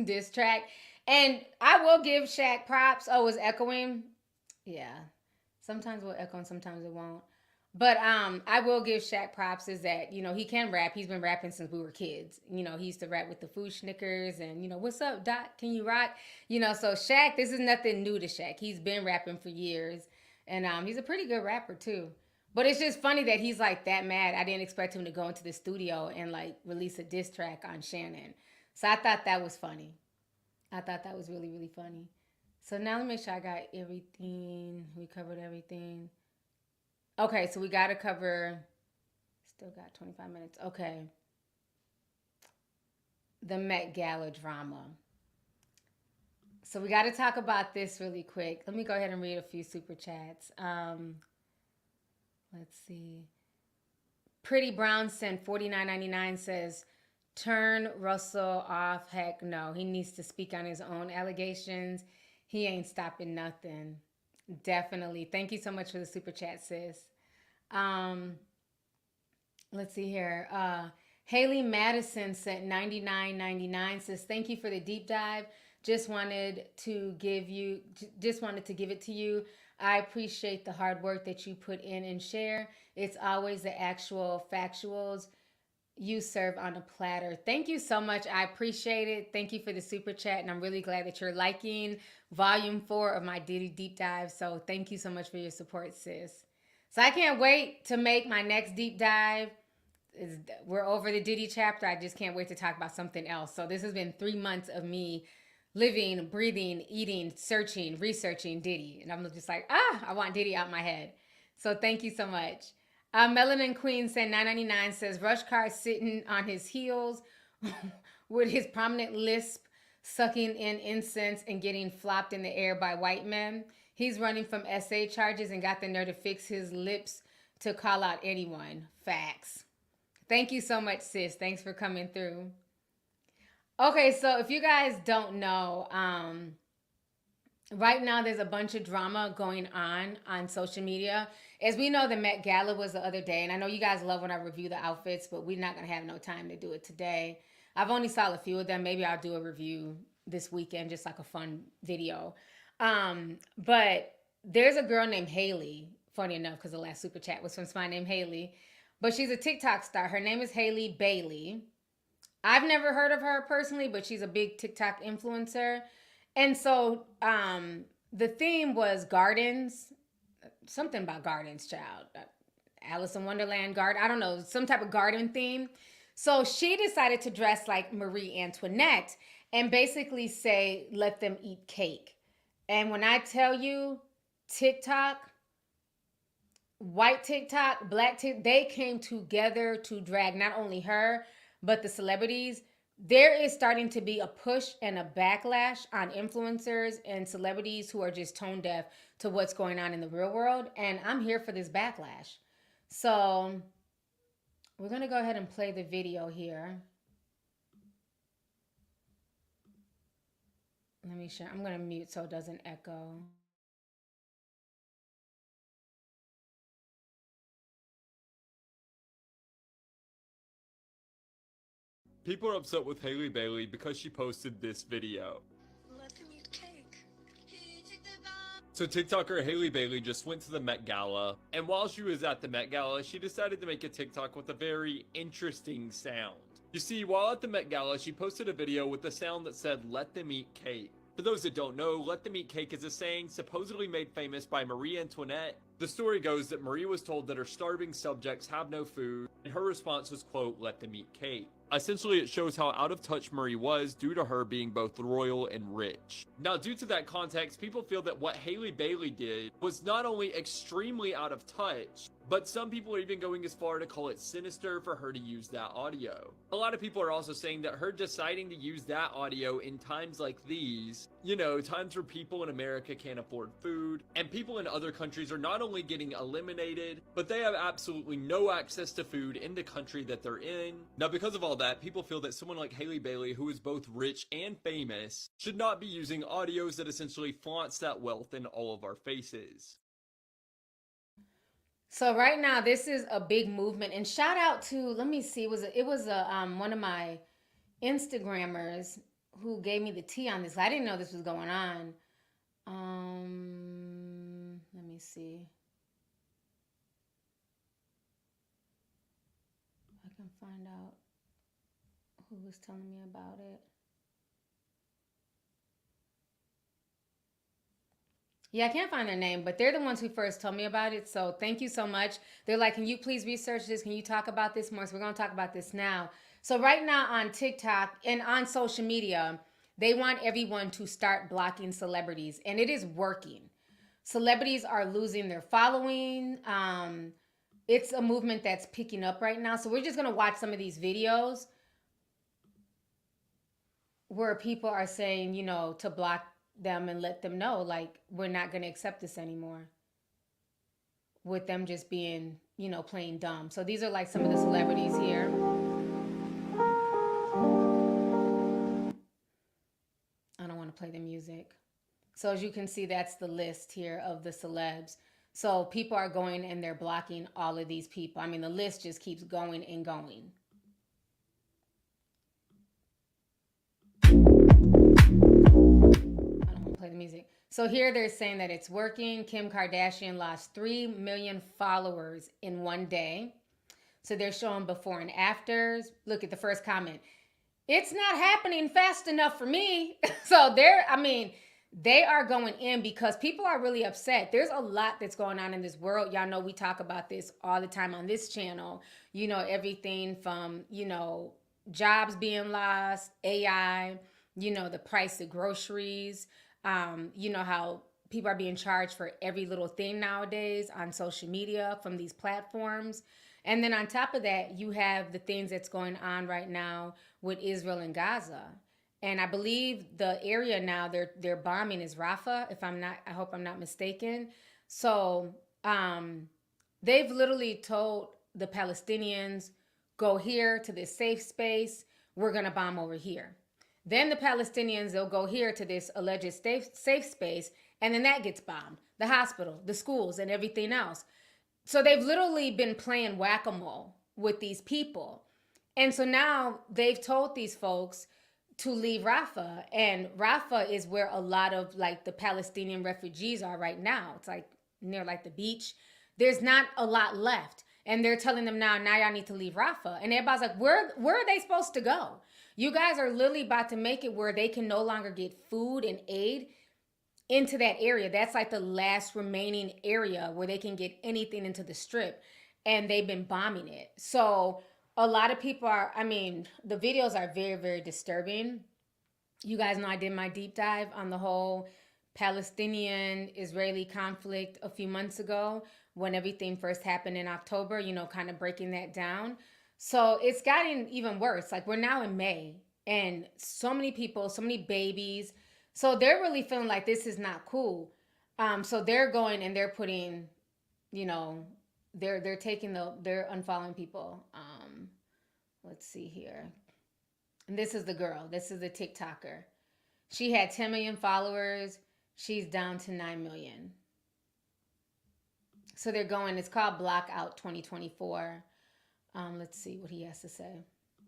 diss track. And I will give Shaq props. Oh, it's echoing? Yeah. Sometimes we'll echo and sometimes it won't. But I will give Shaq props is that, you know, he can rap. He's been rapping since we were kids. You know, he used to rap with the Food Schnickers and, you know, what's up, Doc? Can you rock? You know, so Shaq, this is nothing new to Shaq. He's been rapping for years. And he's a pretty good rapper, too. But it's just funny that he's, like, that mad. I didn't expect him to go into the studio and, like, release a diss track on Shannon. So I thought that was funny. I thought that was really, really funny. So now let me make sure I got everything. We covered everything. Okay, so we got to cover, still got 25 minutes. Okay. The Met Gala drama. So we got to talk about this really quick. Let me go ahead and read a few super chats. Let's see. Pretty Brown sent $49.99 says, turn Russell off. Heck no. He needs to speak on his own allegations. He ain't stopping nothing. Definitely. Thank you so much for the super chat, sis. Let's see here. Haley Madison sent $99.99 says, thank you for the deep dive. Just wanted to give it to you. I appreciate the hard work that you put in and share. It's always the actual factuals you serve on a platter. Thank you so much. I appreciate it. Thank you for the super chat. And I'm really glad that you're liking volume 4 of my Diddy deep dive. So thank you so much for your support, sis. So I can't wait to make my next deep dive. We're over the Diddy chapter. I just can't wait to talk about something else. So this has been 3 months of me living, breathing, eating, searching, researching Diddy. And I'm just like, I want Diddy out my head. So thank you so much. Melanin Queen said $9.99 says, Rush Card sitting on his heels with his prominent lisp, sucking in incense and getting flopped in the air by white men. He's running from SA charges and got the nerve to fix his lips to call out anyone. Facts. Thank you so much, sis. Thanks for coming through. Okay, so if you guys don't know, right now there's a bunch of drama going on social media. As we know, the Met Gala was the other day, and I know you guys love when I review the outfits, but we're not going to have no time to do it today. I've only saw a few of them. Maybe I'll do a review this weekend, just like a fun video. But there's a girl named Haley, funny enough, because the last super chat was from somebody named Haley, but she's a TikTok star. Her name is Haley Bailey. I've never heard of her personally, but she's a big TikTok influencer. And so the theme was gardens, something about gardens, child. Alice in Wonderland garden. I don't know, some type of garden theme. So she decided to dress like Marie Antoinette and basically say, let them eat cake. And when I tell you TikTok, white TikTok, black TikTok, they came together to drag not only her, but the celebrities. There is starting to be a push and a backlash on influencers and celebrities who are just tone deaf to what's going on in the real world. And I'm here for this backlash. So we're going to go ahead and play the video here. Let me share. I'm going to mute so it doesn't echo. People are upset with Haley Bailey because she posted this video. Let them eat cake. So TikToker Haley Bailey just went to the Met Gala, and while she was at the Met Gala, she decided to make a TikTok with a very interesting sound. You see, while at the Met Gala, she posted a video with a sound that said, let them eat cake. For those that don't know, let them eat cake is a saying supposedly made famous by Marie Antoinette. The story goes that Marie was told that her starving subjects have no food, and her response was, quote, let them eat cake. Essentially, it shows how out of touch Marie was due to her being both royal and rich. Now, due to that context, people feel that what Hailey Bailey did was not only extremely out of touch, but some people are even going as far to call it sinister for her to use that audio. A lot of people are also saying that her deciding to use that audio in times like these, you know, times where people in America can't afford food, and people in other countries are not only getting eliminated, but they have absolutely no access to food in the country that they're in. Now, because of all that, people feel that someone like Hailey Bailey, who is both rich and famous, should not be using audios that essentially flaunts that wealth in all of our faces. So right now, this is a big movement, and shout out to, let me see, it was one of my Instagrammers who gave me the tea on this. I didn't know this was going on. Let me see. I can find out who was telling me about it. Yeah, I can't find their name, but they're the ones who first told me about it. So thank you so much. They're like, can you please research this? Can you talk about this more? So we're going to talk about this now. So right now on TikTok and on social media, they want everyone to start blocking celebrities, and it is working. Celebrities are losing their following. It's a movement that's picking up right now. So we're just going to watch some of these videos where people are saying, you know, to block them and let them know, like, we're not going to accept this anymore, with them just being, you know, playing dumb. So these are like some of the celebrities here. I don't want to play the music. So as you can see, that's the list here of the celebs. So people are going and they're blocking all of these people. I mean, the list just keeps going and going. Play the music. So here they're saying that it's working. Kim Kardashian lost 3 million followers in one day. So they're showing before and afters. Look at the first comment. It's not happening fast enough for me. So they are going in because people are really upset. There's a lot that's going on in this world. Y'all know we talk about this all the time on this channel. You know, everything from, you know, jobs being lost, AI, you know, the price of groceries, you know, how people are being charged for every little thing nowadays on social media from these platforms. And then on top of that, you have the things that's going on right now with Israel and Gaza. And I believe the area now they're bombing is Rafah, I hope I'm not mistaken. So they've literally told the Palestinians, go here to this safe space, we're gonna bomb over here. Then the Palestinians, they'll go here to this alleged safe space, and then that gets bombed. The hospital, the schools, and everything else. So they've literally been playing whack-a-mole with these people. And so now they've told these folks to leave Rafah. And Rafah is where a lot of like the Palestinian refugees are right now. It's like near like the beach. There's not a lot left. And they're telling them now y'all need to leave Rafah. And everybody's like, where are they supposed to go? You guys are literally about to make it where they can no longer get food and aid into that area. That's like the last remaining area where they can get anything into the strip. And they've been bombing it. So a lot of people are, the videos are very, very disturbing. You guys know I did my deep dive on the whole Palestinian-Israeli conflict a few months ago when everything first happened in October, you know, kind of breaking that down. So it's gotten even worse. Like, we're now in May and so many people, so many babies. So they're really feeling like this is not cool. So they're going and they're putting, you know, they're unfollowing people. Let's see here. And this is the girl. This is the TikToker. She had 10 million followers. She's down to 9 million. So they're going, it's called Blockout 2024. Let's see what he has to say.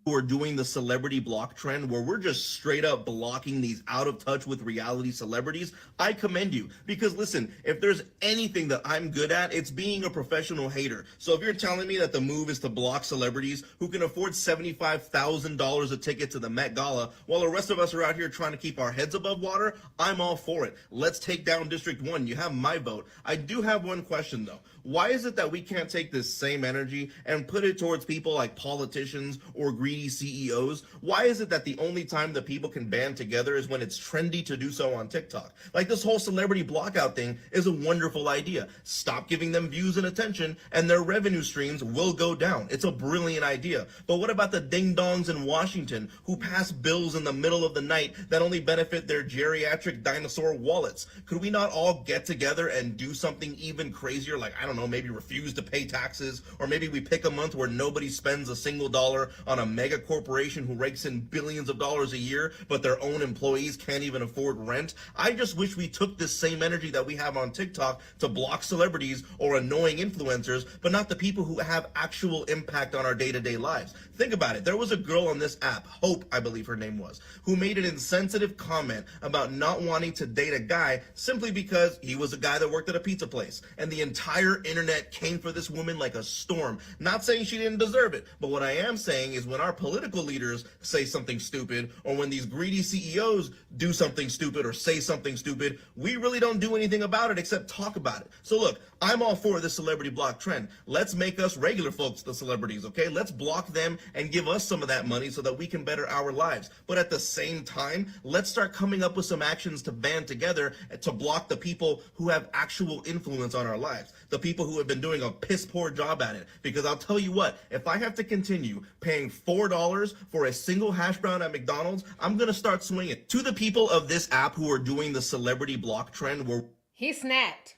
Who are doing the celebrity block trend where we're just straight up blocking these out of touch with reality celebrities, I commend you. Because listen, if there's anything that I'm good at, it's being a professional hater. So if you're telling me that the move is to block celebrities who can afford $75,000 a ticket to the Met Gala while the rest of us are out here trying to keep our heads above water, I'm all for it. Let's take down District 1. You have my vote. I do have one question though. Why is it that we can't take this same energy and put it towards people like politicians or greedy CEOs? Why is it that the only time that people can band together is when it's trendy to do so on TikTok? Like, this whole celebrity blockout thing is a wonderful idea. Stop giving them views and attention, and their revenue streams will go down. It's a brilliant idea. But what about the ding-dongs in Washington who pass bills in the middle of the night that only benefit their geriatric dinosaur wallets? Could we not all get together and do something even crazier? Like, I don't know, maybe refuse to pay taxes, or maybe we pick a month where nobody spends a single dollar on a mega corporation who rakes in billions of dollars a year, but their own employees can't even afford rent. I just wish we took this same energy that we have on TikTok to block celebrities or annoying influencers, but not the people who have actual impact on our day-to-day lives. Think about it. There was a girl on this app, Hope, I believe her name was, who made an insensitive comment about not wanting to date a guy simply because he was a guy that worked at a pizza place. And the entire internet came for this woman like a storm. Not saying she didn't deserve it, but what I am saying is when our political leaders say something stupid, or when these greedy CEOs do something stupid or say something stupid, we really don't do anything about it except talk about it. So look, I'm all for this celebrity block trend. Let's make us regular folks the celebrities, okay? Let's block them and give us some of that money so that we can better our lives. But at the same time, let's start coming up with some actions to band together to block the people who have actual influence on our lives, the people who have been doing a piss poor job at it. Because I'll tell you what, if I have to continue paying $4 for a single hash brown at McDonald's, I'm gonna start swinging. To the people of this app who are doing the celebrity block trend, he snacked.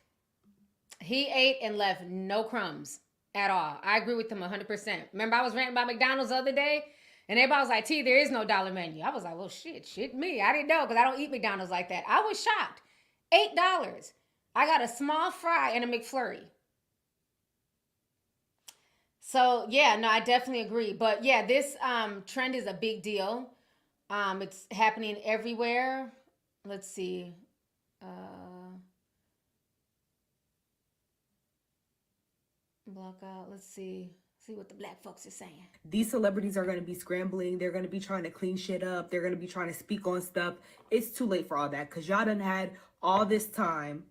He ate and left no crumbs at all. I agree with him 100%. Remember, I was ranting about McDonald's the other day, and everybody was like, T, there is no dollar menu. I was like, well, shit me. I didn't know, because I don't eat McDonald's like that. I was shocked. $8. I got a small fry and a McFlurry. So, yeah, no, I definitely agree. But, yeah, this trend is a big deal. It's happening everywhere. Let's see. Blockout. Let's see what the black folks are saying. These celebrities are going to be scrambling. They're going to be trying to clean shit up. They're going to be trying to speak on stuff. It's too late for all that, because y'all done had all of this time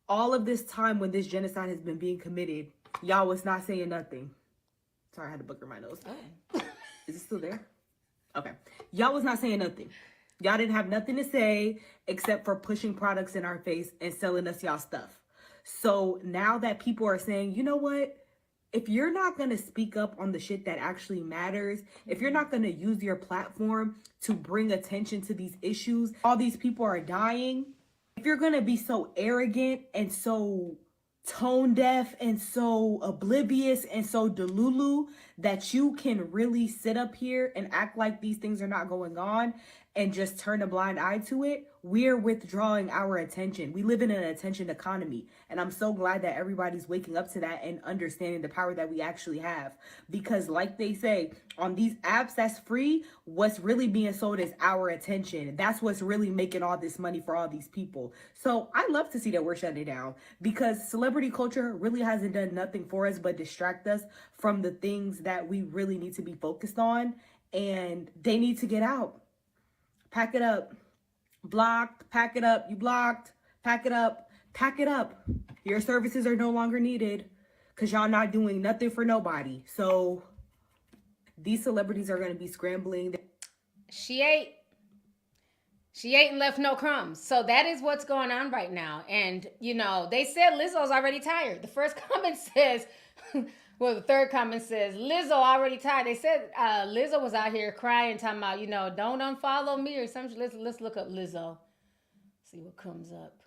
when this genocide has been being committed. Y'all was not saying nothing. Sorry, I had to booger my nose. Oh. Is it still there? Okay. Y'all was not saying nothing. Y'all didn't have nothing to say except for pushing products in our face and selling us y'all stuff. So now that people are saying, you know what? If you're not going to speak up on the shit that actually matters, if you're not going to use your platform to bring attention to these issues, all these people are dying. If you're going to be so arrogant and so tone deaf and so oblivious and so delulu that you can really sit up here and act like these things are not going on and just turn a blind eye to it, we're withdrawing our attention. We live in an attention economy, and I'm so glad that everybody's waking up to that and understanding the power that we actually have. Because like they say, on these apps that's free, what's really being sold is our attention. That's what's really making all this money for all these people. So I love to see that we're shutting it down, because celebrity culture really hasn't done nothing for us but distract us from the things that we really need to be focused on, and they need to get out. Pack it up. Blocked, pack it up. You blocked, pack it up, pack it up. Your services are no longer needed because y'all not doing nothing for nobody. So these celebrities are going to be scrambling. She ate and left no crumbs. So that is what's going on right now. And, you know, they said Lizzo's already tired. The first comment says, well, the third comment says, Lizzo already tired. They said Lizzo was out here crying, talking about, you know, don't unfollow me or something. Let's look up Lizzo. See what comes up.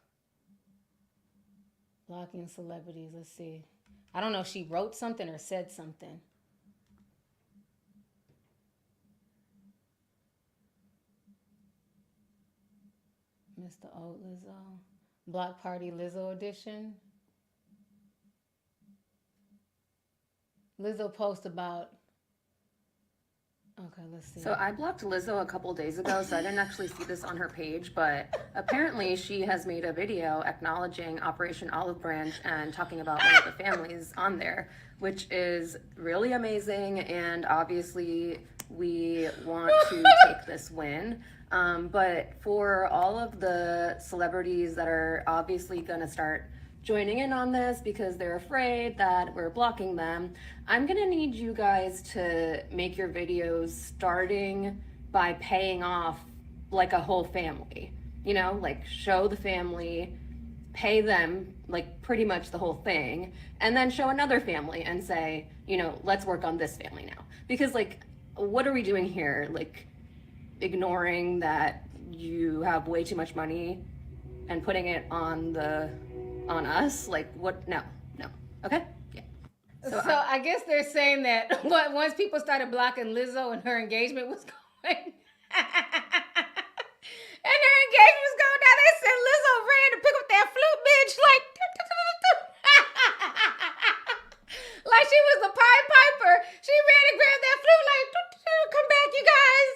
Blocking celebrities. Let's see. I don't know if she wrote something or said something. Mr. Old Lizzo. Block Party Lizzo edition. Lizzo post about, okay, let's see. So I blocked Lizzo a couple days ago, so I didn't actually see this on her page, but apparently she has made a video acknowledging Operation Olive Branch and talking about one of the families on there, which is really amazing, and obviously we want to take this win. But for all of the celebrities that are obviously going to start joining in on this because they're afraid that we're blocking them. I'm gonna need you guys to make your videos starting by paying off like a whole family. You know, like show the family, pay them like pretty much the whole thing, and then show another family and say, you know, let's work on this family now. Because like, what are we doing here? Like ignoring that you have way too much money and putting it on us? Like what? No. Okay? Yeah. So I guess they're saying that once people started blocking Lizzo and her engagement was going and her engagement was going down, they said Lizzo ran to pick up that flute, bitch, like she was the Pied Piper. She ran and grabbed that flute, like, come back, you guys.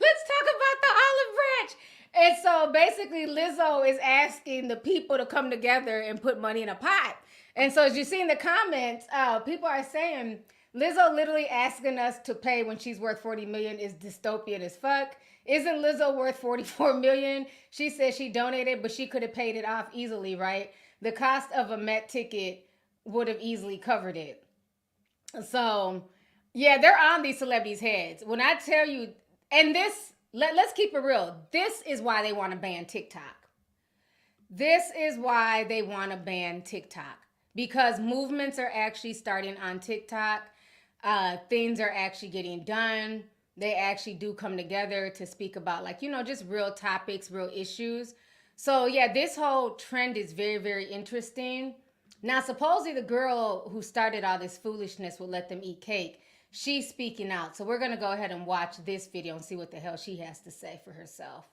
Let's talk about the olive branch. And so basically Lizzo is asking the people to come together and put money in a pot. And so as you see in the comments, people are saying Lizzo literally asking us to pay when she's worth 40 million is dystopian as fuck. Isn't Lizzo worth 44 million? She said she donated, but she could have paid it off easily, right? The cost of a Met ticket would have easily covered it. So, yeah, they're on these celebrities' heads. When I tell you, and this, let's keep it real. This is why they want to ban TikTok. This is why they want to ban TikTok. Because movements are actually starting on TikTok. Things are actually getting done. They actually do come together to speak about, like, you know, just real topics, real issues. So, yeah, this whole trend is very, very interesting. Now, supposedly the girl who started all this foolishness would let them eat cake. She's speaking out. So we're going to go ahead and watch this video and see what the hell she has to say for herself.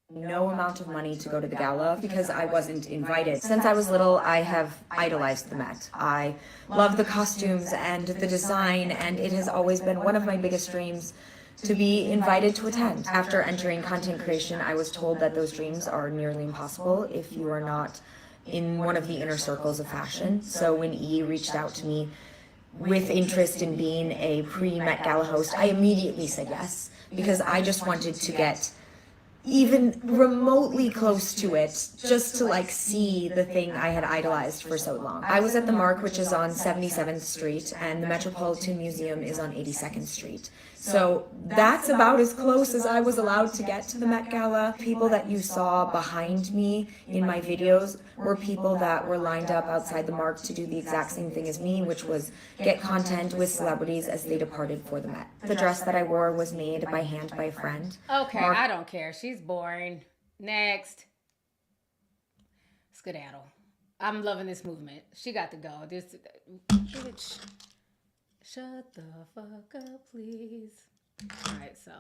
No amount of money to go to the gala because I wasn't invited. Since I was little, I have idolized the Met. I love the costumes and the design, and it has always been one of my biggest dreams to be invited to attend. After entering content creation, I was told that those dreams are nearly impossible if you are not in one of the inner circles of fashion. So when E reached out to me with interest in being a pre-Met Gala host, I immediately said yes, because I just wanted to get even remotely close to it, just to like see the thing I had idolized for so long. I was at the Mark, which is on 77th Street, and the Metropolitan Museum is on 82nd Street. So that's about as close as I was allowed to get to the Met Gala. People that you saw behind me in my videos were people that were lined up outside the Mark to do the exact same thing as me, which was get content with celebrities as they departed for the Met. The dress that I wore was made by hand by a friend. Okay, I don't care. She's boring. Next. Skedaddle. I'm loving this movement. She got to go. This bitch. Shut the fuck up, please. All right, so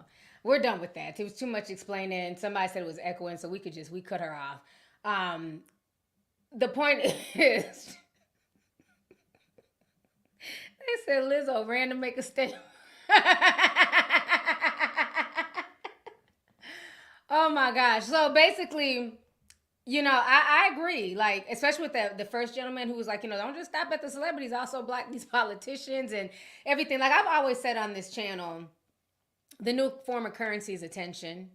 we're done with that. It was too much explaining. Somebody said it was echoing, so we cut her off. The point is, they said Lizzo ran to make a statement. Oh my gosh. So basically, you know, I agree. Like, especially with the first gentleman who was like, you know, don't just stop at the celebrities, also block these politicians and everything. Like I've always said on this channel, the new form of currency is attention.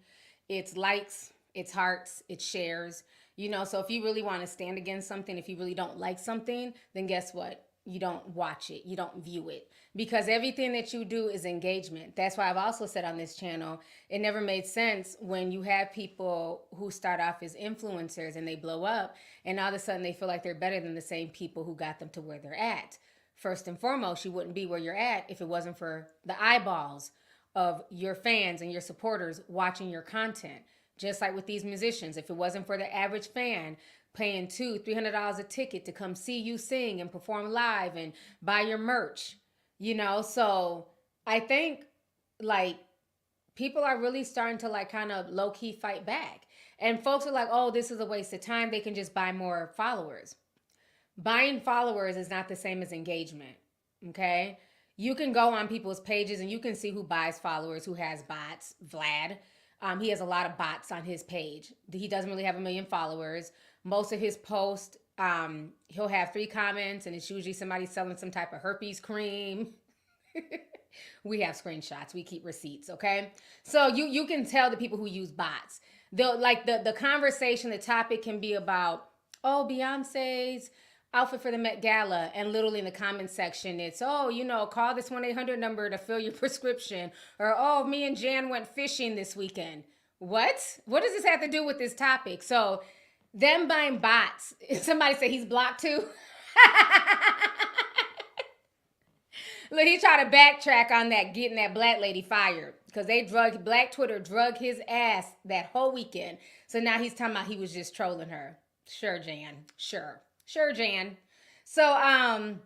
It's likes, it's hearts, it's shares. You know, so if you really want to stand against something, if you really don't like something, then guess what? You don't watch it. You don't view it. Because everything that you do is engagement. That's why I've also said on this channel, it never made sense when you have people who start off as influencers and they blow up, and all of a sudden they feel like they're better than the same people who got them to where they're at. First and foremost, you wouldn't be where you're at if it wasn't for the eyeballs of your fans and your supporters watching your content. Just like with these musicians, if it wasn't for the average fan paying $200-$300 a ticket to come see you sing and perform live and buy your merch, you know. So I think like people are really starting to like kind of low-key fight back, and folks are like, oh, this is a waste of time, they can just buy more followers. Buying followers is not the same as engagement. Okay, you can go on people's pages and you can see who buys followers, who has bots. Vlad, he has a lot of bots on his page. He doesn't really have 1 million followers. Most of his posts, he'll have 3 comments, and it's usually somebody selling some type of herpes cream. We have screenshots. We keep receipts, okay? So you can tell the people who use bots. They'll, like the conversation, the topic can be about oh, Beyonce's outfit for the Met Gala, and literally in the comment section, it's, oh, you know, call this 1-800 number to fill your prescription, or, oh, me and Jan went fishing this weekend. What does this have to do with this topic? So them buying bots, somebody said he's blocked too. Look, he tried to backtrack on that, getting that black lady fired, because Black Twitter drug his ass that whole weekend. So now he's talking about he was just trolling her. Sure, Jan. Sure, Jan. So,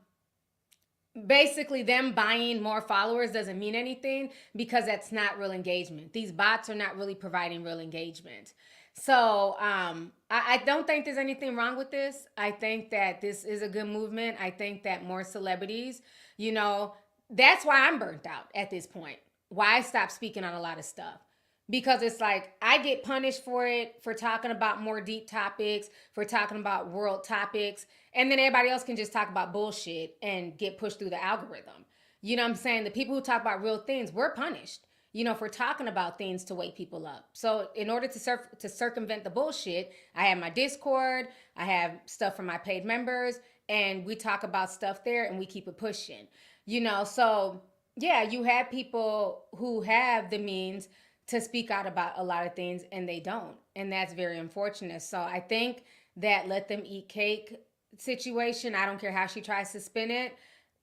basically them buying more followers doesn't mean anything, because that's not real engagement. These bots are not really providing real engagement. So I don't think there's anything wrong with this. I think that this is a good movement. I think that more celebrities, you know, that's why I'm burnt out at this point. Why I stopped speaking on a lot of stuff. Because it's like, I get punished for it, for talking about more deep topics, for talking about world topics, and then everybody else can just talk about bullshit and get pushed through the algorithm. You know what I'm saying? The people who talk about real things, we're punished, you know, for talking about things to wake people up. So in order to circumvent the bullshit, I have my Discord, I have stuff for my paid members, and we talk about stuff there and we keep it pushing. You know, so yeah, you have people who have the means to speak out about a lot of things, and they don't. And that's very unfortunate. So I think that let them eat cake situation, I don't care how she tries to spin it,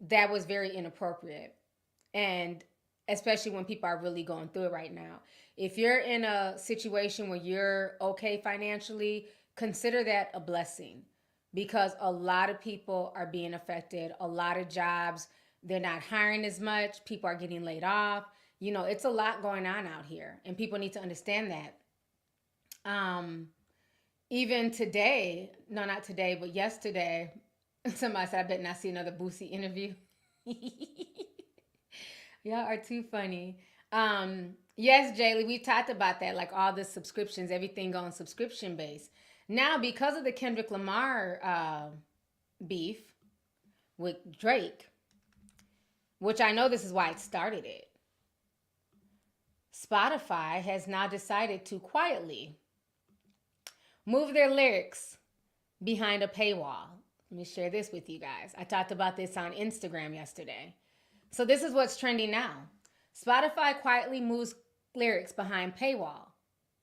that was very inappropriate. And especially when people are really going through it right now. If you're in a situation where you're okay financially, consider that a blessing, because a lot of people are being affected. A lot of jobs, they're not hiring as much. People are getting laid off. You know, it's a lot going on out here, and people need to understand that. Even today, no, not today, but yesterday, somebody said, I bet not see another Boosie interview. Y'all are too funny. Yes, Jaylee, we've talked about that, like all the subscriptions, everything going subscription based. Now, because of the Kendrick Lamar beef with Drake, which I know this is why it started it, Spotify has now decided to quietly move their lyrics behind a paywall. Let me share this with you guys. I talked about this on Instagram yesterday. So this is what's trending now. Spotify quietly moves lyrics behind paywall.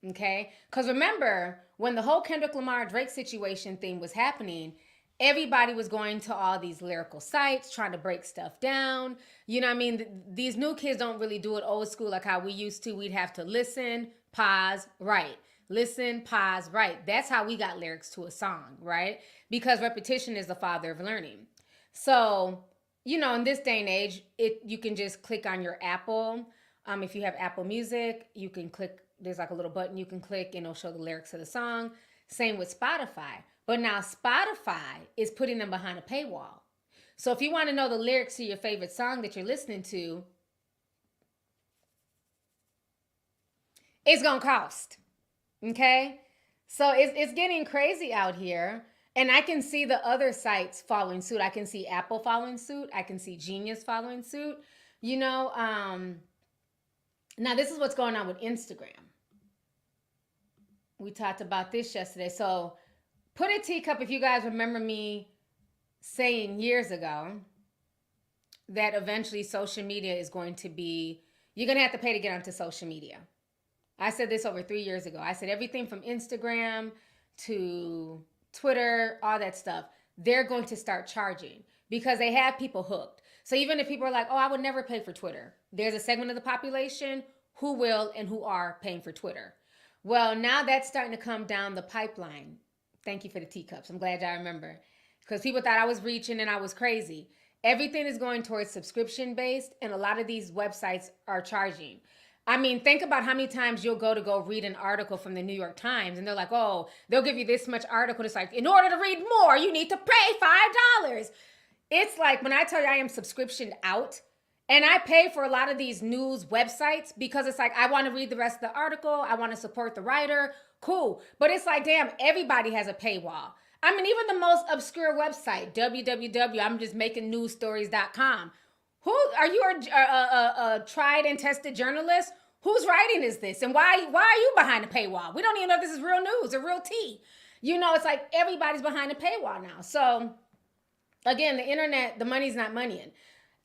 Okay? Because remember, when the whole Kendrick Lamar Drake situation thing was happening, everybody was going to all these lyrical sites, trying to break stuff down. You know what I mean? These new kids don't really do it old school like how we used to. We'd have to listen, pause, write. Listen, pause, write. That's how we got lyrics to a song, right? Because repetition is the father of learning. So, you know, in this day and age, you can just click on your Apple. If you have Apple Music, you can click, there's like a little button you can click and it'll show the lyrics of the song. Same with Spotify. But now Spotify is putting them behind a paywall. So if you want to know the lyrics to your favorite song that you're listening to, it's going to cost. Okay? So it's getting crazy out here. And I can see the other sites following suit. I can see Apple following suit. I can see Genius following suit. You know, now this is what's going on with Instagram. We talked about this yesterday. So put a teacup if you guys remember me saying years ago that eventually social media is going to be, you're going to have to pay to get onto social media. I said this over 3 years ago. I said everything from Instagram to Twitter, all that stuff, they're going to start charging because they have people hooked. So even if people are like, oh, I would never pay for Twitter, there's a segment of the population who will and who are paying for Twitter. Well, now that's starting to come down the pipeline. Thank you for the teacups. I'm glad y'all remember. Because people thought I was reaching and I was crazy. Everything is going towards subscription-based, and a lot of these websites are charging. I mean, think about how many times you'll go read an article from the New York Times, and they're like, oh, they'll give you this much article. It's like, in order to read more, you need to pay $5. It's like, when I tell you I am subscription out, and I pay for a lot of these news websites because it's like, I want to read the rest of the article. I want to support the writer. Cool. But it's like, damn, everybody has a paywall. I mean, even the most obscure website, www.imjustmakingNewsStories.com. Who are you, a tried and tested journalist? Whose writing is this? And why are you behind a paywall? We don't even know if this is real news or real tea. It's like everybody's behind a paywall now. So again, the internet, the money's not moneying.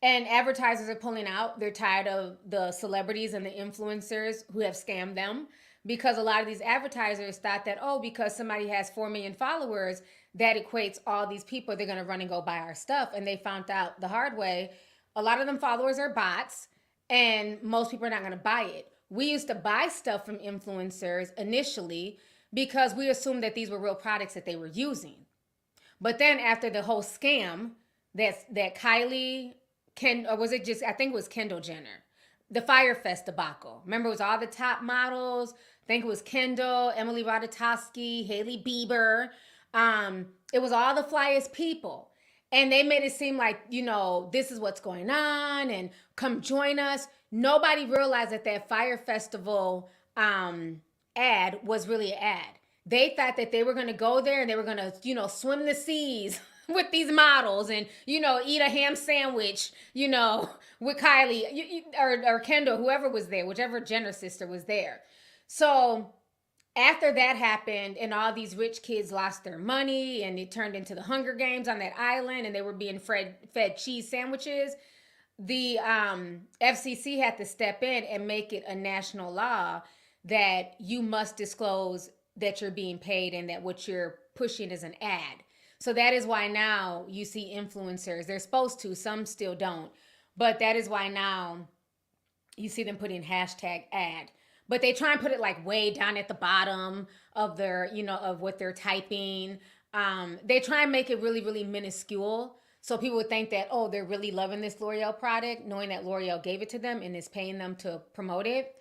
And advertisers are pulling out. They're tired of the celebrities and the influencers who have scammed them, because a lot of these advertisers thought that, because somebody has 4 million followers, that equates all these people, they're going to run and go buy our stuff. And they found out the hard way. A lot of them followers are bots, and most people are not going to buy it. We used to buy stuff from influencers initially because we assumed that these were real products that they were using. But then after the whole scam that Kylie, or was it just, I think it was Kendall Jenner, the Fyre Fest debacle. Remember, it was all the top models. I think it was Kendall, Emily Ratajkowski, Hailey Bieber. It was all the flyest people. And they made it seem like, this is what's going on and come join us. Nobody realized that Fyre Festival ad was really an ad. They thought that they were going to go there and they were going to, swim the seas with these models and, eat a ham sandwich, with Kylie or Kendall, whoever was there, whichever Jenner sister was there. So after that happened and all these rich kids lost their money and it turned into the Hunger Games on that island and they were being fed cheese sandwiches, the FCC had to step in and make it a national law that you must disclose that you're being paid and that what you're pushing is an ad. So that is why now you see influencers, they're supposed to, some still don't, but that is why now you see them putting hashtag ad. But they try and put it like way down at the bottom of their, of what they're typing. They try and make it really, really minuscule. So people would think that, they're really loving this L'Oreal product, knowing that L'Oreal gave it to them and is paying them to promote it.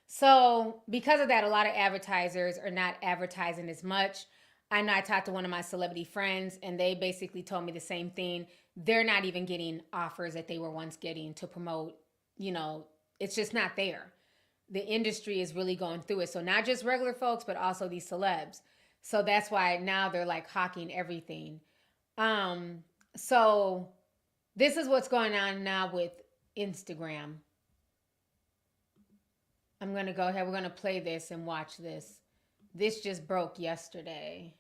So because of that, a lot of advertisers are not advertising as much. I know I talked to one of my celebrity friends and they basically told me the same thing. They're not even getting offers that they were once getting to promote. It's just not there. The industry is really going through it. So not just regular folks, but also these celebs. So that's why now they're like hawking everything. So this is what's going on now with Instagram. I'm going to go ahead. We're going to play this and watch this. This just broke yesterday.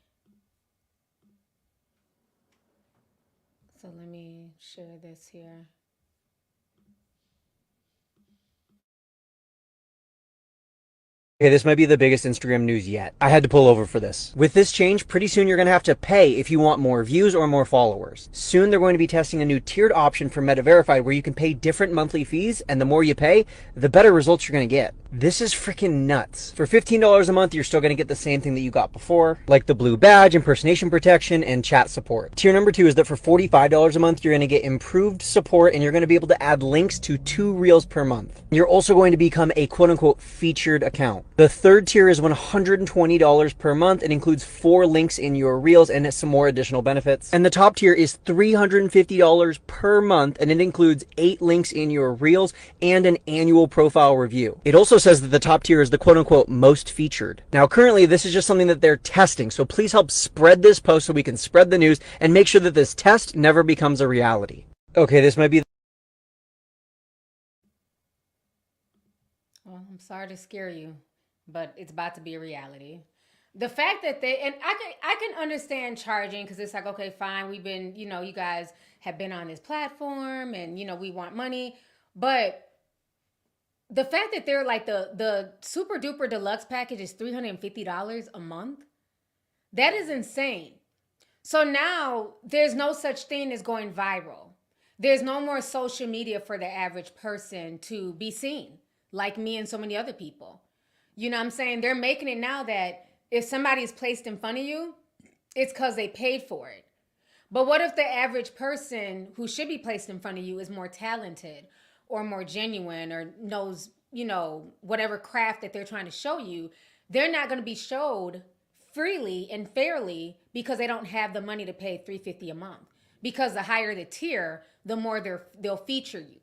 So let me share this here. Okay, this might be the biggest Instagram news yet. I had to pull over for this. With this change, pretty soon you're going to have to pay if you want more views or more followers. Soon they're going to be testing a new tiered option for Meta Verified where you can pay different monthly fees, and the more you pay, the better results you're going to get. This is freaking nuts. For $15 a month, you're still going to get the same thing that you got before, like the blue badge, impersonation protection, and chat support. Tier number 2 is that for $45 a month, you're going to get improved support and you're going to be able to add links to 2 reels per month. You're also going to become a quote-unquote featured account. The third tier is $120 per month. It includes 4 links in your reels and some more additional benefits. And the top tier is $350 per month, and it includes 8 links in your reels and an annual profile review. It also says that the top tier is the quote-unquote most featured. Now, currently, this is just something that they're testing, so please help spread this post so we can spread the news and make sure that this test never becomes a reality. Okay, this might be... Well, I'm sorry to scare you, but it's about to be a reality. The fact that I can understand charging because it's like, okay, fine, we've been, you guys have been on this platform and, we want money. But the fact that they're like the super duper deluxe package is $350 a month, that is insane. So now there's no such thing as going viral. There's no more social media for the average person to be seen, like me and so many other people. You know what I'm saying? They're making it now that if somebody is placed in front of you, it's because they paid for it. But what if the average person who should be placed in front of you is more talented or more genuine or knows, whatever craft that they're trying to show you? They're not going to be showed freely and fairly because they don't have the money to pay $350 a month. Because the higher the tier, the more they'll feature you.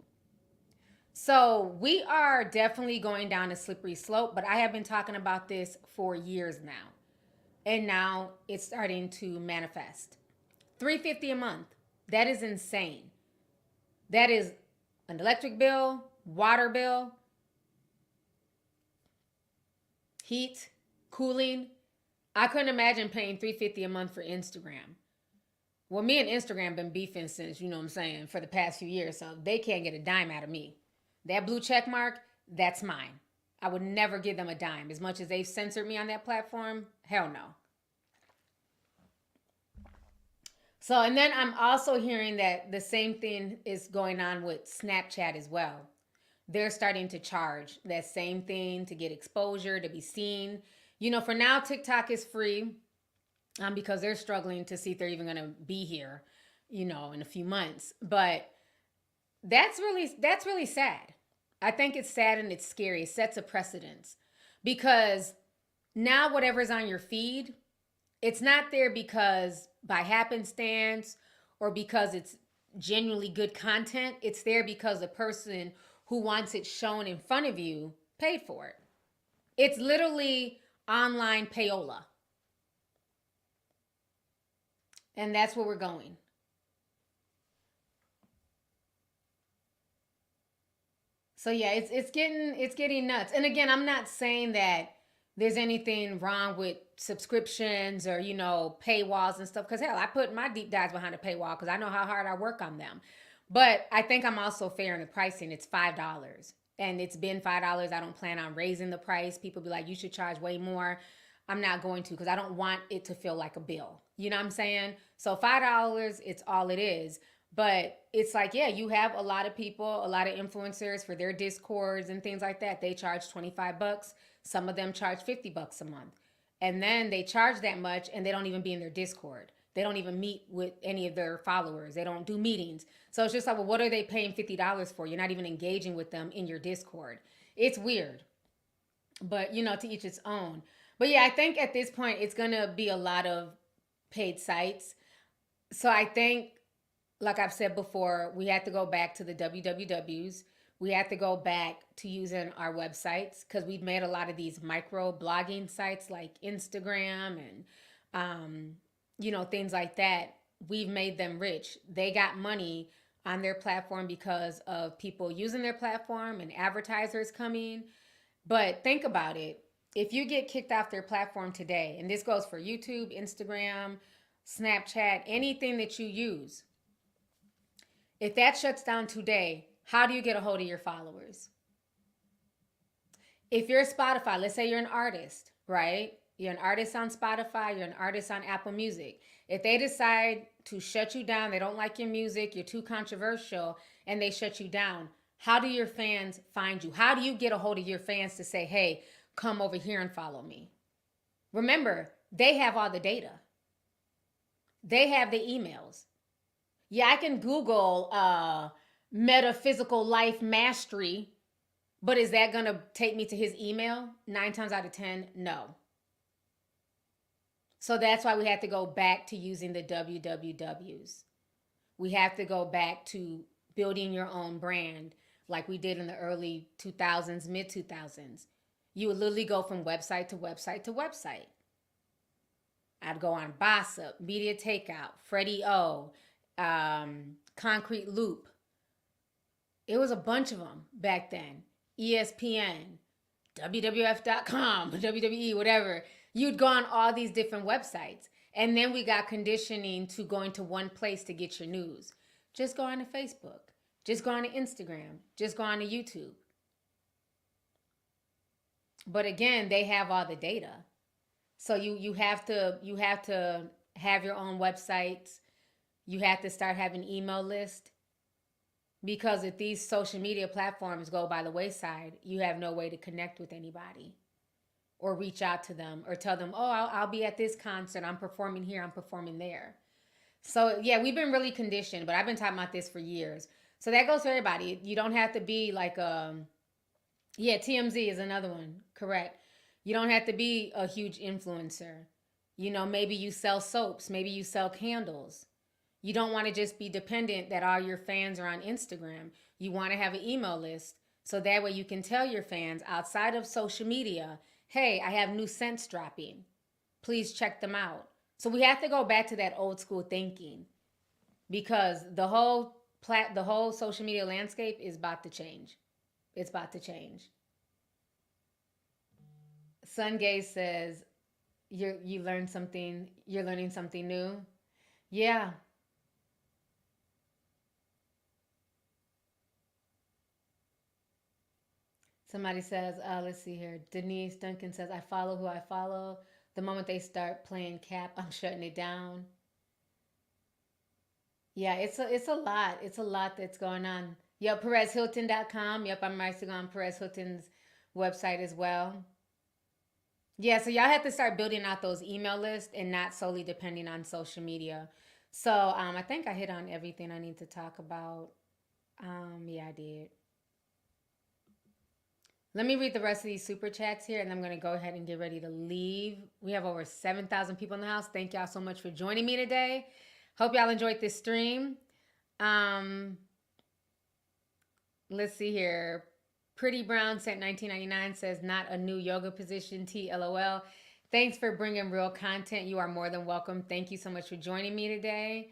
So we are definitely going down a slippery slope, but I have been talking about this for years now. And now it's starting to manifest. $350 a month. That is insane. That is an electric bill, water bill, heat, cooling, I couldn't imagine paying $350 a month for Instagram. Well, me and Instagram been beefing since, you know what I'm saying, for the past few years, so they can't get a dime out of me. That blue check mark, that's mine. I would never give them a dime. As much as they've censored me on that platform, hell no. So, and then I'm also hearing that the same thing is going on with Snapchat as well. They're starting to charge that same thing to get exposure, to be seen. You know, for now, TikTok is free because they're struggling to see if they're even going to be here, you know, in a few months. But that's really sad. I think it's sad and it's scary. It sets a precedence because now whatever's on your feed, it's not there because by happenstance or because it's genuinely good content. It's there because the person who wants it shown in front of you paid for it. It's literally online payola. And that's where we're going. So yeah, it's getting nuts. And again, I'm not saying that there's anything wrong with subscriptions or, you know, paywalls and stuff. Because hell, I put my deep dives behind a paywall because I know how hard I work on them. But I think I'm also fair in the pricing. It's $5. And it's been $5. I don't plan on raising the price. People be like, you should charge way more. I'm not going to because I don't want it to feel like a bill. You know what I'm saying? So $5, it's all it is. But it's like, yeah, you have a lot of people, a lot of influencers for their Discords and things like that. They charge $25. Some of them charge $50 a month. And then they charge that much and they don't even be in their Discord. They don't even meet with any of their followers. They don't do meetings. So it's just like, well, what are they paying $50 for? You're not even engaging with them in your Discord. It's weird. But, you know, to each its own. But yeah, I think at this point, it's going to be a lot of paid sites. So I think, like I've said before, we have to go back to the wwws. We have to go back to using our websites because we've made a lot of these micro blogging sites like Instagram and, you know, things like that. We've made them rich. They got money on their platform because of people using their platform and advertisers coming. But think about it. If you get kicked off their platform today, and this goes for YouTube, Instagram, Snapchat, anything that you use, if that shuts down today, how do you get a hold of your followers? If you're Spotify, let's say you're an artist, right? You're an artist on Spotify, you're an artist on Apple Music. If they decide to shut you down, they don't like your music, you're too controversial, and they shut you down, how do your fans find you? How do you get a hold of your fans to say, hey, come over here and follow me? Remember, they have all the data. They have the emails. Yeah, I can Google metaphysical life mastery, but is that going to take me to his email? 9 times out of 10, no. So that's why we have to go back to using the wwws. We have to go back to building your own brand like we did in the early 2000s, mid 2000s. You would literally go from website to website to website. I'd go on Bossip, Media Takeout, Freddie O, Concrete Loop. It was a bunch of them back then. ESPN, WWF.com, WWE, whatever. You'd go on all these different websites. And then we got conditioning to going to one place to get your news. Just go on to Facebook. Just go on to Instagram. Just go on to YouTube. But again, they have all the data. So you have to have your own websites. You have to start having email list. Because if these social media platforms go by the wayside, you have no way to connect with anybody or reach out to them or tell them, oh, I'll be at this concert. I'm performing here. I'm performing there. So yeah, we've been really conditioned, but I've been talking about this for years. So that goes for everybody. You don't have to be like, TMZ is another one. Correct. You don't have to be a huge influencer. You know, maybe you sell soaps. Maybe you sell candles. You don't want to just be dependent that all your fans are on Instagram. You want to have an email list so that way you can tell your fans outside of social media, hey, I have new scents dropping. Please check them out. So we have to go back to that old school thinking because the whole social media landscape is about to change. It's about to change. Sun Gaze says, you learn something. You're learning something new. Yeah. Somebody says, let's see here. Denise Duncan says, I follow who I follow. The moment they start playing cap, I'm shutting it down. Yeah, it's a lot. It's a lot that's going on. Yep, PerezHilton.com. Yep, I'm actually on Perez Hilton's website as well. Yeah, so y'all have to start building out those email lists and not solely depending on social media. So I think I hit on everything I need to talk about. Yeah, I did. Let me read the rest of these super chats here, and I'm going to go ahead and get ready to leave. We have over 7,000 people in the house. Thank y'all so much for joining me today. Hope y'all enjoyed this stream. Let's see here. Pretty Brown sent 1999 says, not a new yoga position, TLOL. Thanks for bringing real content. You are more than welcome. Thank you so much for joining me today.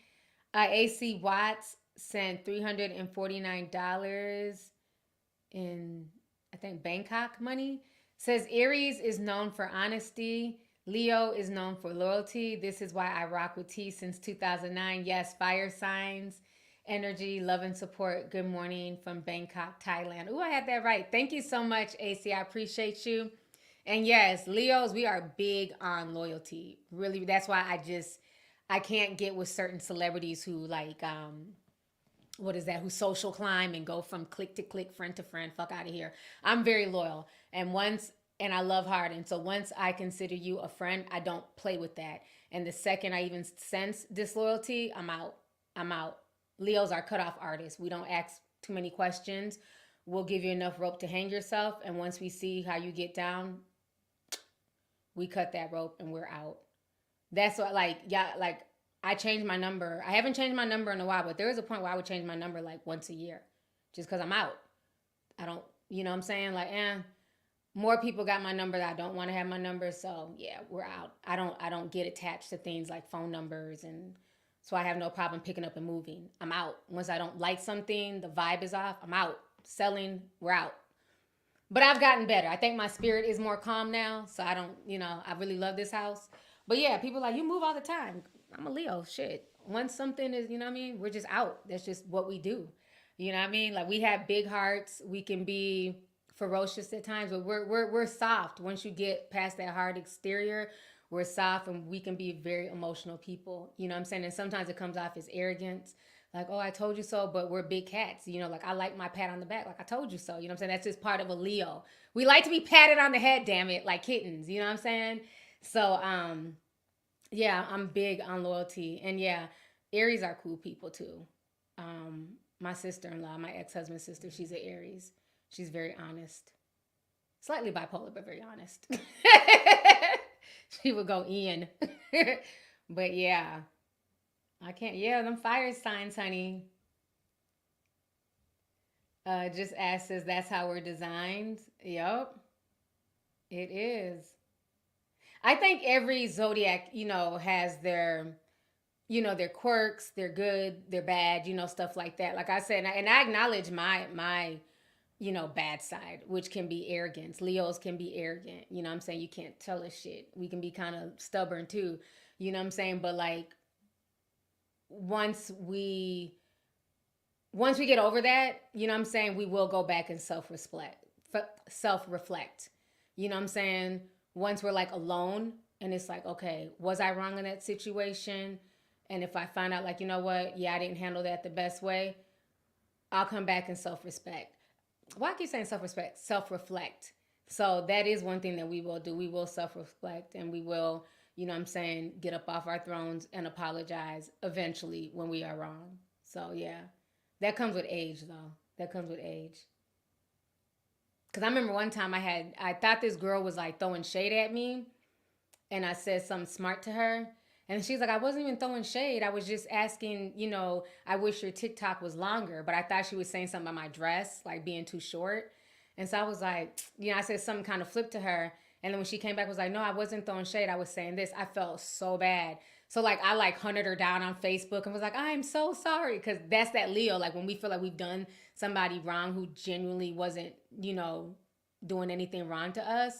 AC Watts sent $349 in, I think, Bangkok money. Says Aries is known for honesty. Leo is known for loyalty. This is why I rock with T since 2009. Yes, fire signs, energy, love and support. Good morning from Bangkok, Thailand. Ooh, I had that right. Thank you so much, AC. I appreciate you. And yes, Leos, we are big on loyalty. Really, that's why I can't get with certain celebrities who like, who social climb and go from click to click, friend to friend, fuck out of here. I'm very loyal. And I love hard. And so once I consider you a friend, I don't play with that. And the second I even sense disloyalty, I'm out. Leos are cutoff artists. We don't ask too many questions. We'll give you enough rope to hang yourself. And once we see how you get down, we cut that rope and we're out. That's what, I changed my number. I haven't changed my number in a while, but there is a point where I would change my number like once a year just because I'm out. I don't, you know what I'm saying? More people got my number that I don't want to have my number. So yeah, we're out. I don't get attached to things like phone numbers. And so I have no problem picking up and moving. I'm out. Once I don't like something, the vibe is off, I'm out. Selling, we're out. But I've gotten better. I think my spirit is more calm now. So I don't, I really love this house. But yeah, people are like, you move all the time. I'm a Leo, shit. Once something is, we're just out. That's just what we do. You know what I mean? Like, we have big hearts. We can be ferocious at times, but we're soft. Once you get past that hard exterior, we're soft, and we can be very emotional people. You know what I'm saying? And sometimes it comes off as arrogance. Like, oh, I told you so, but we're big cats. I like my pat on the back. Like, I told you so. You know what I'm saying? That's just part of a Leo. We like to be patted on the head, damn it, like kittens. You know what I'm saying? So, yeah, I'm big on loyalty. And yeah, Aries are cool people too. My sister-in-law, my ex-husband's sister, she's an Aries. She's very honest. Slightly bipolar, but very honest. She would go in. But yeah. Them fire signs, honey. Just says that's how we're designed. Yup. It is. I think every zodiac, has their, their quirks, their good, their bad, stuff like that. Like I said, and I acknowledge my bad side, which can be arrogance. Leos can be arrogant. You know what I'm saying? You can't tell us shit. We can be kind of stubborn too. You know what I'm saying? But once we get over that, you know what I'm saying, we will go back and self-reflect. You know what I'm saying? Once we're alone and it's okay, was I wrong in that situation? And if I find out you know what? Yeah, I didn't handle that the best way. I'll come back and self-respect. Why I keep saying self-respect? Self-reflect. So that is one thing that we will do. We will self-reflect, and we will, you know what I'm saying, get up off our thrones and apologize eventually when we are wrong. So yeah, that comes with age though. That comes with age. Cause I remember one time I thought this girl was throwing shade at me, and I said something smart to her. And she's like, I wasn't even throwing shade. I was just asking, I wish your TikTok was longer. But I thought she was saying something about my dress, being too short. And so I was like, I said something kind of flipped to her. And then when she came back, was like, no, I wasn't throwing shade. I was saying this. I felt so bad. So I hunted her down on Facebook and was like, I'm so sorry. Because that's that Leo. When we feel like we've done somebody wrong who genuinely wasn't, doing anything wrong to us.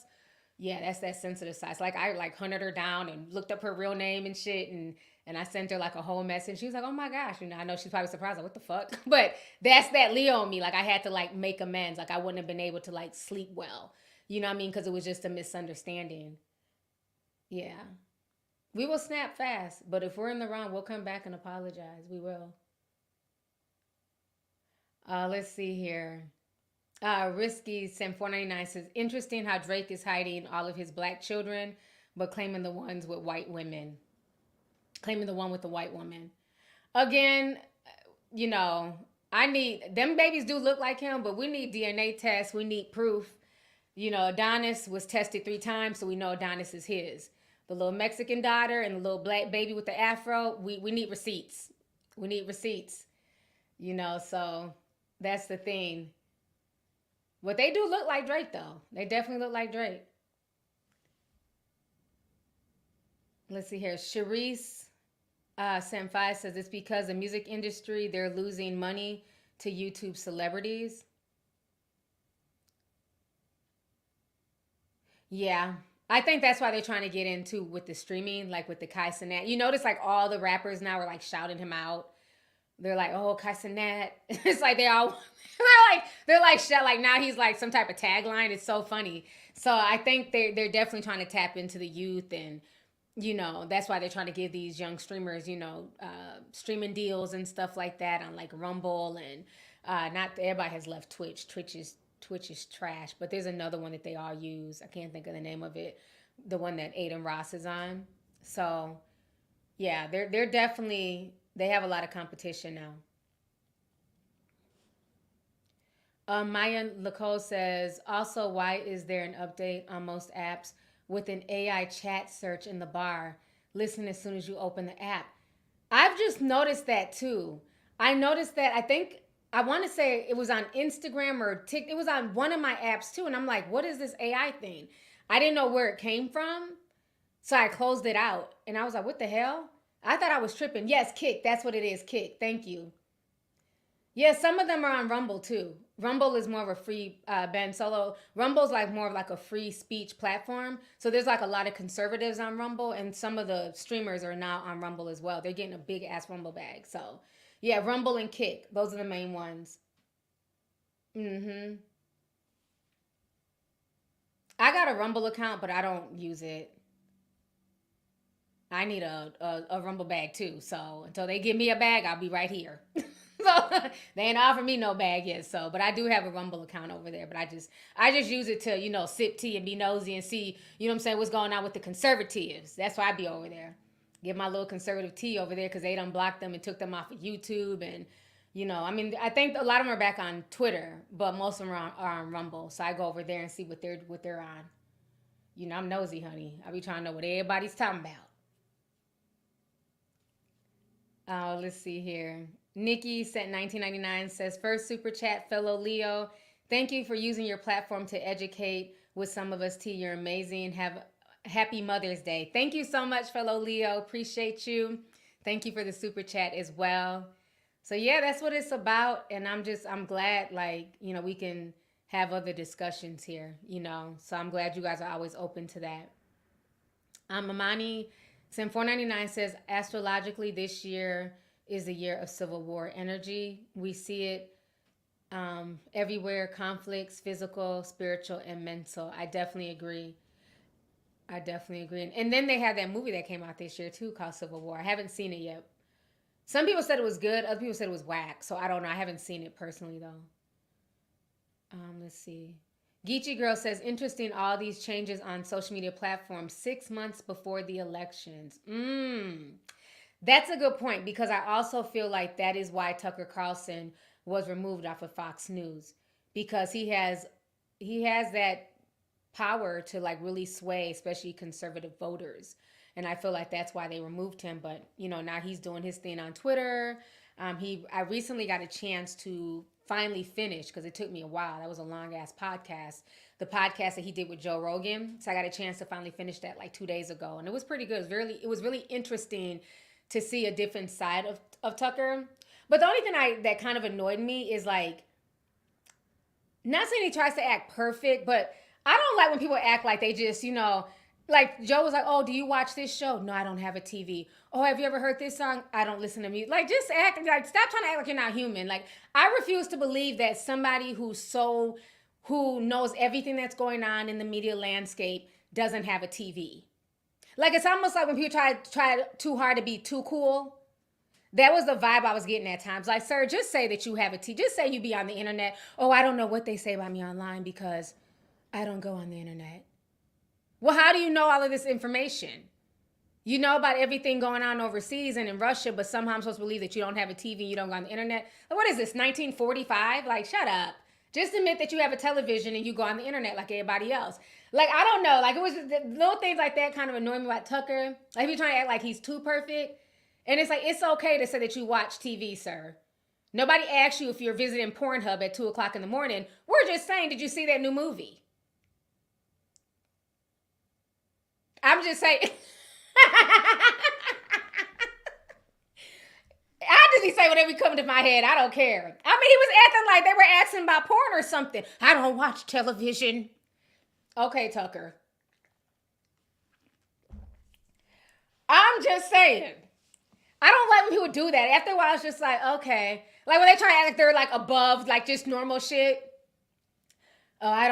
Yeah, that's that sensitive side. So, like, I like hunted her down and looked up her real name and shit, and I sent her like a whole message. She was like, "Oh my gosh," I know she's probably surprised, like, "What the fuck?" But that's that Leo in me. Like, I had to like make amends. Like, I wouldn't have been able to like sleep well. You know what I mean? Because it was just a misunderstanding. Yeah, we will snap fast, but if we're in the wrong, we'll come back and apologize. We will. Let's see here. Risky Sim 499 says, interesting how Drake is hiding all of his black children, but claiming the ones with white women. Claiming the one with the white woman. Again, I need, them babies do look like him, but we need DNA tests. We need proof. Adonis was tested 3 times, so we know Adonis is his. The little Mexican daughter and the little black baby with the afro, we need receipts. We need receipts. So that's the thing. But they do look like Drake, though. They definitely look like Drake. Let's see here. Sharice Senpai says it's because the music industry, they're losing money to YouTube celebrities. Yeah. I think that's why they're trying to get into with the streaming, like with the Kai Cenat. You notice like all the rappers now are like shouting him out. They're like, oh, Kai Cenat. It's like they're like now he's like some type of tagline. It's so funny. So I think they're definitely trying to tap into the youth, and that's why they're trying to give these young streamers, streaming deals and stuff like that on like Rumble, and not everybody has left Twitch. Twitch is trash, but there's another one that they all use. I can't think of the name of it. The one that Aiden Ross is on. So yeah, they're definitely. They have a lot of competition now. Maya Lacole says, also, why is there an update on most apps with an AI chat search in the bar? Listen as soon as you open the app. I've just noticed that too. I noticed that, I want to say it was on Instagram or TikTok. It was on one of my apps too. And I'm like, what is this AI thing? I didn't know where it came from. So I closed it out. And I was like, what the hell? I thought I was tripping. Yes, Kick. That's what it is. Kick. Thank you. Yeah, some of them are on Rumble too. Rumble is more of a free, Ben Solo. Rumble's like more of like a free speech platform. So there's like a lot of conservatives on Rumble, and some of the streamers are now on Rumble as well. They're getting a big ass Rumble bag. So yeah, Rumble and Kick. Those are the main ones. I got a Rumble account, but I don't use it. I need a Rumble bag too. So until they give me a bag, I'll be right here. So they ain't offered me no bag yet. So, but I do have a Rumble account over there. But I just use it to, sip tea and be nosy and see, what's going on with the conservatives. That's why I be over there. Get my little conservative tea over there because they done blocked them and took them off of YouTube. And, I think a lot of them are back on Twitter, but most of them are on Rumble. So I go over there and see what they're on. I'm nosy, honey. I be trying to know what everybody's talking about. Let's see here. Nikki sent 1999 says, first super chat, fellow Leo. Thank you for using your platform to educate with some of us, T. You're amazing. Have happy Mother's Day. Thank you so much, fellow Leo. Appreciate you. Thank you for the super chat as well. So yeah, that's what it's about. And I'm glad we can have other discussions here, so I'm glad you guys are always open to that. Mamani Sim 499 says, astrologically, this year is the year of civil war energy. We see it everywhere, conflicts, physical, spiritual, and mental. I definitely agree. And then they had that movie that came out this year too called Civil War. I haven't seen it yet. Some people said it was good. Other people said it was whack. So I don't know. I haven't seen it personally though. Let's see. Geechee Girl says, interesting, all these changes on social media platforms 6 months before the elections. That's a good point, because I also feel like that is why Tucker Carlson was removed off of Fox News, because he has that power to really sway, especially conservative voters. And I feel like that's why they removed him. But, now he's doing his thing on Twitter. I recently got a chance to finally finish, because it took me a while. That was a long ass podcast. The podcast that he did with Joe Rogan. So I got a chance to finally finish that 2 days ago. And it was pretty good. It was really interesting to see a different side of Tucker. But the only thing that kind of annoyed me is not saying he tries to act perfect, but I don't like when people act like they just, like Joe was like, oh, do you watch this show? No, I don't have a TV. Oh, have you ever heard this song? I don't listen to music. Like, just act, like, stop trying to act like you're not human. Like, I refuse to believe that somebody who knows everything that's going on in the media landscape doesn't have a TV. Like, it's almost like when people try too hard to be too cool. That was the vibe I was getting at times. Like, sir, just say that you have a TV. Just say you be on the internet. Oh, I don't know what they say about me online because I don't go on the internet. Well, how do you know all of this information? You know about everything going on overseas and in Russia, but somehow I'm supposed to believe that you don't have a TV and you don't go on the internet? Like, what is this, 1945? Like, shut up. Just admit that you have a television and you go on the internet like everybody else. Like, I don't know. Like, it was little things like that kind of annoy me about Tucker. Like, he's trying to act like he's too perfect. And it's like, it's okay to say that you watch TV, sir. Nobody asked you if you're visiting Pornhub at 2 o'clock in the morning. We're just saying, did you see that new movie? I'm just saying. I just be saying whatever comes to my head. I don't care. I mean, he was acting like they were asking about porn or something. I don't watch television. Okay, Tucker. I'm just saying. I don't like when people do that. After a while, it's just like, okay. Like when they try to act like they're like above, like just normal shit. Oh, I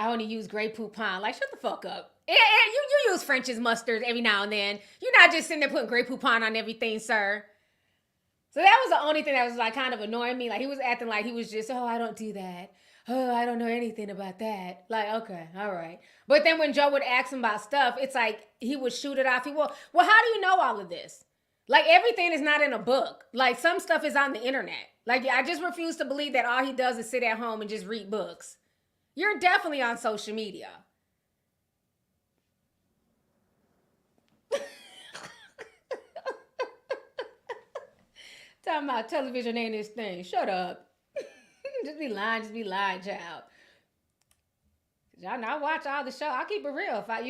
only use Grey Poupon. Like, shut the fuck up. And you use French's mustard every now and then. You're not just sitting there putting Grey Poupon on everything, sir. So that was the only thing that was like kind of annoying me. Like he was acting like he was just, oh, I don't do that. Oh, I don't know anything about that. Like, okay, all right. But then when Joe would ask him about stuff, it's like he would shoot it off. Well, how do you know all of this? Like everything is not in a book. Like some stuff is on the internet. Like I just refuse to believe that all he does is sit at home and just read books. You're definitely on social media. Talking about television ain't his thing. Shut up. Just be lying, child. Y'all know I watch all the show. I'll keep it real. If I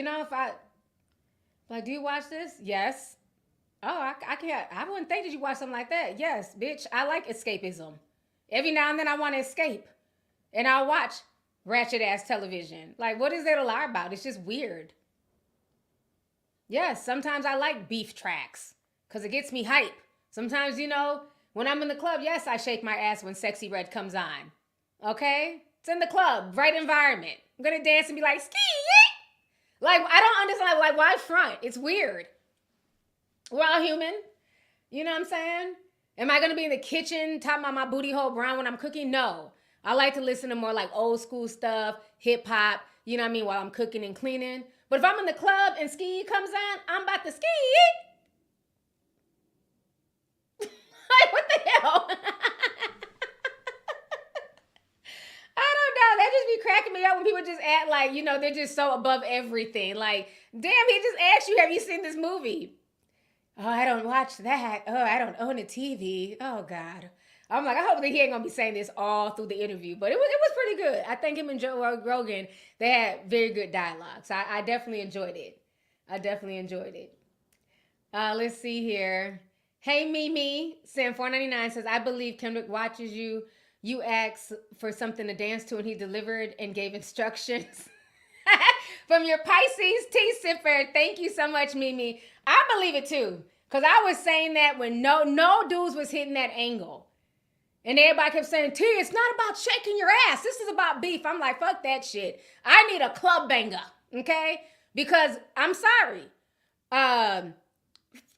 do you watch this? Yes. Oh, I can't. I wouldn't think that you watch something like that. Yes, bitch. I like escapism. Every now and then I want to escape. And I'll watch ratchet ass television. Like, what is there to lie about? It's just weird. Yes, sometimes I like beef tracks because it gets me hype. Sometimes, when I'm in the club, yes, I shake my ass when Sexy Red comes on. Okay? It's in the club, right environment. I'm going to dance and be like, ski. Like, I don't understand. Like, why front? It's weird. We're all human. You know what I'm saying? Am I going to be in the kitchen talking about my booty hole brown when I'm cooking? No. I like to listen to more like old school stuff, hip hop, you know what I mean, while I'm cooking and cleaning. But if I'm in the club and ski comes on, I'm about to ski. Like, what the hell? I don't know. That just be cracking me up when people just act like, they're just so above everything. Like, damn, he just asked you, have you seen this movie? Oh, I don't watch that. Oh, I don't own a TV. Oh, God. I'm like, I hope that he ain't going to be saying this all through the interview. But it was pretty good. I think him and Joe Rogan, they had very good dialogue. So I definitely enjoyed it. Let's see here. Hey, Mimi, Sam 499 says, I believe Kendrick watches you. You asked for something to dance to and he delivered and gave instructions. From your Pisces tea sipper. Thank you so much, Mimi. I believe it too. Because I was saying that when no dudes was hitting that angle. And everybody kept saying, T, it's not about shaking your ass. This is about beef. I'm like, fuck that shit. I need a club banger, okay? Because I'm sorry.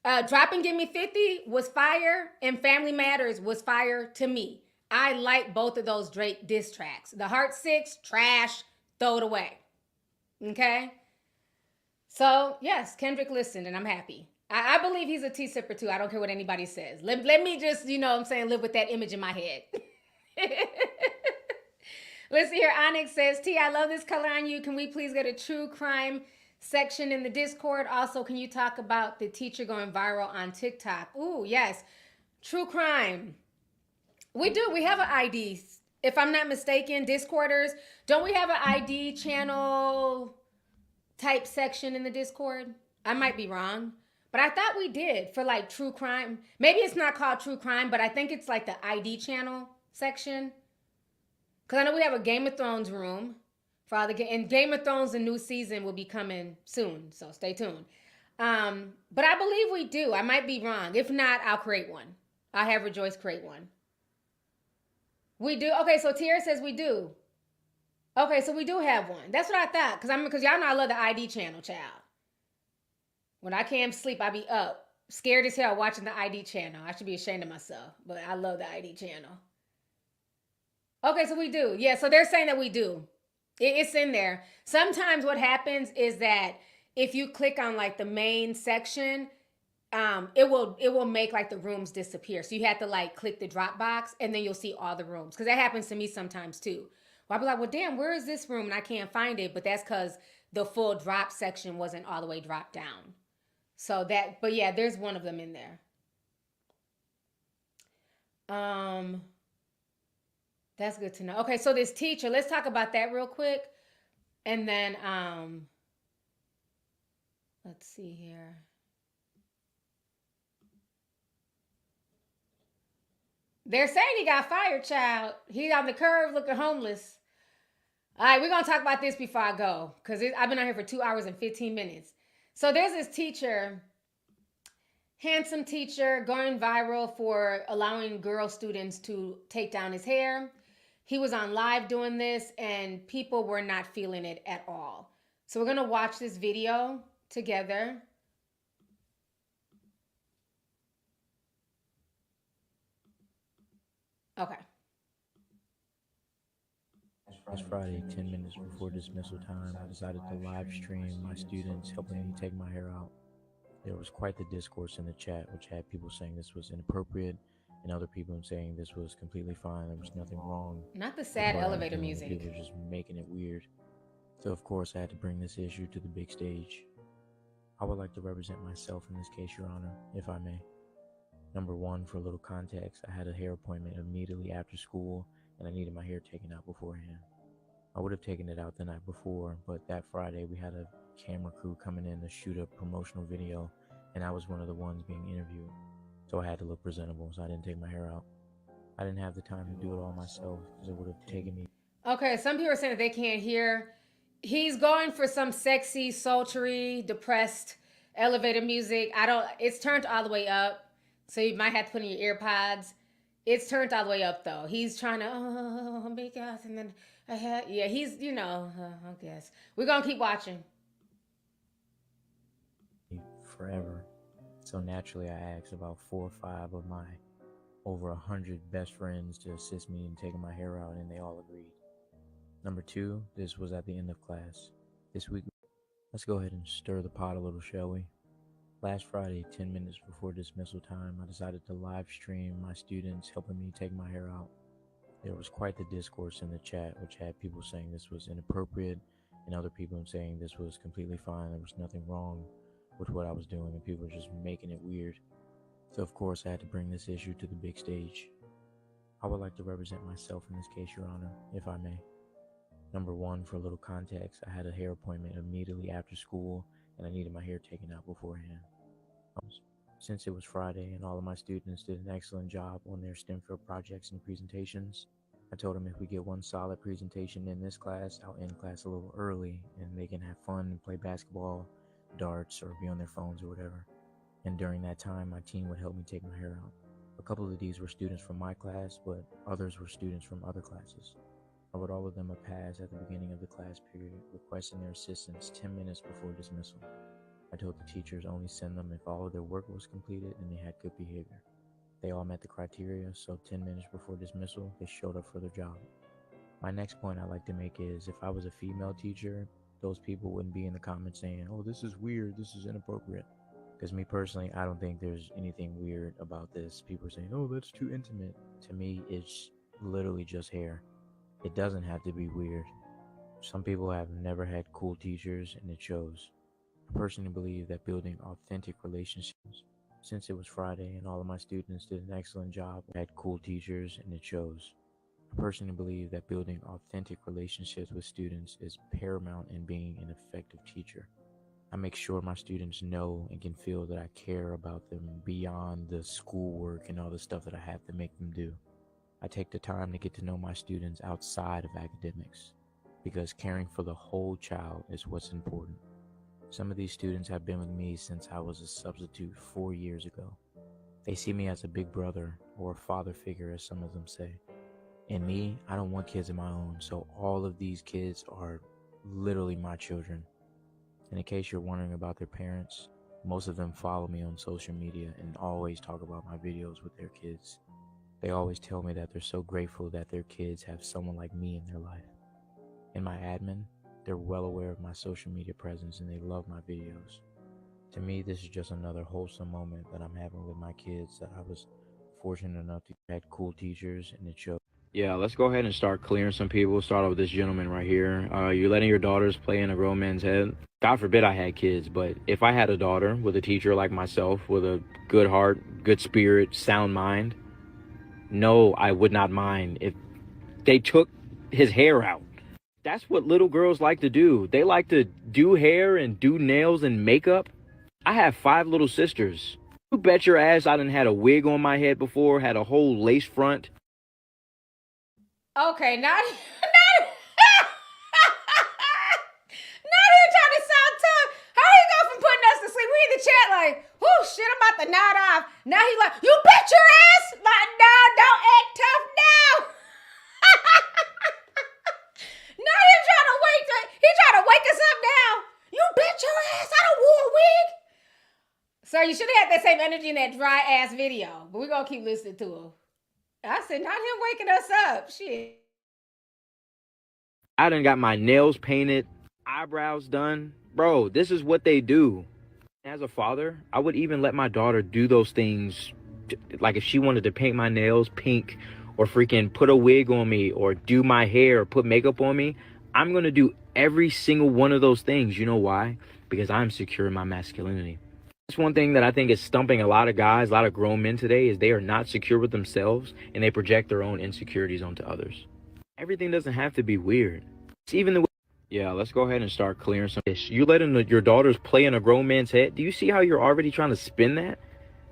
Drop and Give Me 50 was fire, and Family Matters was fire to me. I like both of those Drake diss tracks. The Heart 6, trash, throw it away. Okay? So, yes, Kendrick listened, and I'm happy. I believe he's a tea sipper, too. I don't care what anybody says. Let me just, live with that image in my head. Let's see here. Onyx says, T, I love this color on you. Can we please get a true crime section in the Discord? Also, can you talk about the teacher going viral on TikTok? Ooh, yes. True crime. We do. We have an ID. If I'm not mistaken, Discorders, don't we have an ID channel type section in the Discord? I might be wrong. But I thought we did for like true crime. Maybe it's not called true crime, but I think it's like the ID channel section. Because I know we have a Game of Thrones room for all the and Game of Thrones, the new season will be coming soon, so stay tuned. But I believe we do. I might be wrong. If not, I'll create one. I'll have Rejoice create one. We do. Okay, so Tierra says we do. Okay, so we do have one. That's what I thought. Because y'all know I love the ID channel, child. When I can't sleep, I be up, scared as hell watching the ID channel. I should be ashamed of myself, but I love the ID channel. Okay, so we do. Yeah, so they're saying that we do. It's in there. Sometimes what happens is that if you click on like the main section, it will make like the rooms disappear. So you have to like click the drop box and then you'll see all the rooms. Because that happens to me sometimes too. Well, I'll be like, well, damn, where is this room? And I can't find it. But that's because the full drop section wasn't all the way dropped down. So that, but yeah, there's one of them in there. That's good to know. Okay, so this teacher, let's talk about that real quick. And then, let's see here. They're saying he got fired, child. He's on the curve looking homeless. All right, we're going to talk about this before I go. Because I've been on here for 2 hours and 15 minutes. So there's this teacher, handsome teacher, going viral for allowing girl students to take down his hair. He was on live doing this and people were not feeling it at all. So we're going to watch this video together. Okay. Last Friday, 10 minutes before dismissal time, I decided to live stream my students helping me take my hair out. There was quite the discourse in the chat, which had people saying this was inappropriate and other people saying this was completely fine. There was nothing wrong. Not the sad elevator music. People were just making it weird. So of course I had to bring this issue to the big stage. I would like to represent myself in this case, Your Honor, if I may. Number one, for a little context, I had a hair appointment immediately after school and I needed my hair taken out beforehand. I would have taken it out the night before, but that Friday we had a camera crew coming in to shoot a promotional video and I was one of the ones being interviewed. So I had to look presentable, so I didn't take my hair out. I didn't have the time to do it all myself because it would have taken me. Okay, some people are saying that they can't hear. He's going for some sexy, sultry, depressed elevator music. It's turned all the way up, so you might have to put in your ear pods. It's turned all the way up though. He's trying to, oh my God, and then he's, I guess. We're gonna keep watching. Forever. So naturally I asked about 4 or 5 of my over 100 best friends to assist me in taking my hair out and they all agreed. Number 2, this was at the end of class. This week, let's go ahead and stir the pot a little, shall we? Last Friday, 10 minutes before dismissal time, I decided to live stream my students helping me take my hair out. There was quite the discourse in the chat, which had people saying this was inappropriate and other people saying this was completely fine. There was nothing wrong with what I was doing and people were just making it weird. So of course I had to bring this issue to the big stage. I would like to represent myself in this case, Your Honor, if I may. Number one, for a little context, I had a hair appointment immediately after school and I needed my hair taken out beforehand. Since it was Friday and all of my students did an excellent job on their STEM field projects and presentations, I told them if we get one solid presentation in this class, I'll end class a little early and they can have fun and play basketball, darts, or be on their phones or whatever. And during that time, my team would help me take my hair out. A couple of these were students from my class, but others were students from other classes. I wrote all of them a pass at the beginning of the class period, requesting their assistance 10 minutes before dismissal. I told the teachers only send them if all of their work was completed and they had good behavior. They all met the criteria, so 10 minutes before dismissal, they showed up for their job. My next point I'd like to make is if I was a female teacher, those people wouldn't be in the comments saying, oh, this is weird, this is inappropriate. Because me personally, I don't think there's anything weird about this. People are saying, oh, that's too intimate. To me, it's literally just hair. It doesn't have to be weird. Some people have never had cool teachers, and it shows. I personally believe that building authentic relationships, since it was Friday and all of my students did an excellent job, had cool teachers, and it shows. I personally believe that building authentic relationships with students is paramount in being an effective teacher. I make sure my students know and can feel that I care about them beyond the schoolwork and all the stuff that I have to make them do. I take the time to get to know my students outside of academics, because caring for the whole child is what's important. Some of these students have been with me since I was a substitute 4 years ago. They see me as a big brother or a father figure, as some of them say. And me, I don't want kids of my own, so all of these kids are literally my children. And in case you're wondering about their parents, most of them follow me on social media and always talk about my videos with their kids. They always tell me that they're so grateful that their kids have someone like me in their life. And my admin, they're well aware of my social media presence and they love my videos. To me, this is just another wholesome moment that I'm having with my kids, that I was fortunate enough to have cool teachers, and it showed. Yeah, let's go ahead and start clearing some people. Start off with this gentleman right here. You're letting your daughters play in a grown man's head. God forbid I had kids, but if I had a daughter with a teacher like myself, with a good heart, good spirit, sound mind, no, I would not mind if they took his hair out. That's what little girls like to do. They like to do hair and do nails and makeup. I have 5 little sisters. You bet your ass I done had a wig on my head before, had a whole lace front. Okay, not him trying to sound tough. How he go from putting us to sleep? We in the chat like, oh shit, I'm about to nod off. Now he like, you bet your ass. Like, no, don't act tough now. Now he trying to wake us up now. You bet your ass I done wore a wig. Sir, you should have had that same energy in that dry ass video, but we're gonna keep listening to him. I said, not him waking us up. Shit. I done got my nails painted, eyebrows done. Bro, this is what they do. As a father, I would even let my daughter do those things. Like if she wanted to paint my nails pink, or freaking put a wig on me, or do my hair, or put makeup on me, I'm going to do every single one of those things. You know why? Because I'm secure in my masculinity. That's one thing that I think is stumping a lot of guys, a lot of grown men today, is they are not secure with themselves and they project their own insecurities onto others. Everything doesn't have to be weird. It's even the way. Yeah, let's go ahead and start clearing some ish. You letting your daughters play in a grown man's head? Do you see how you're already trying to spin that?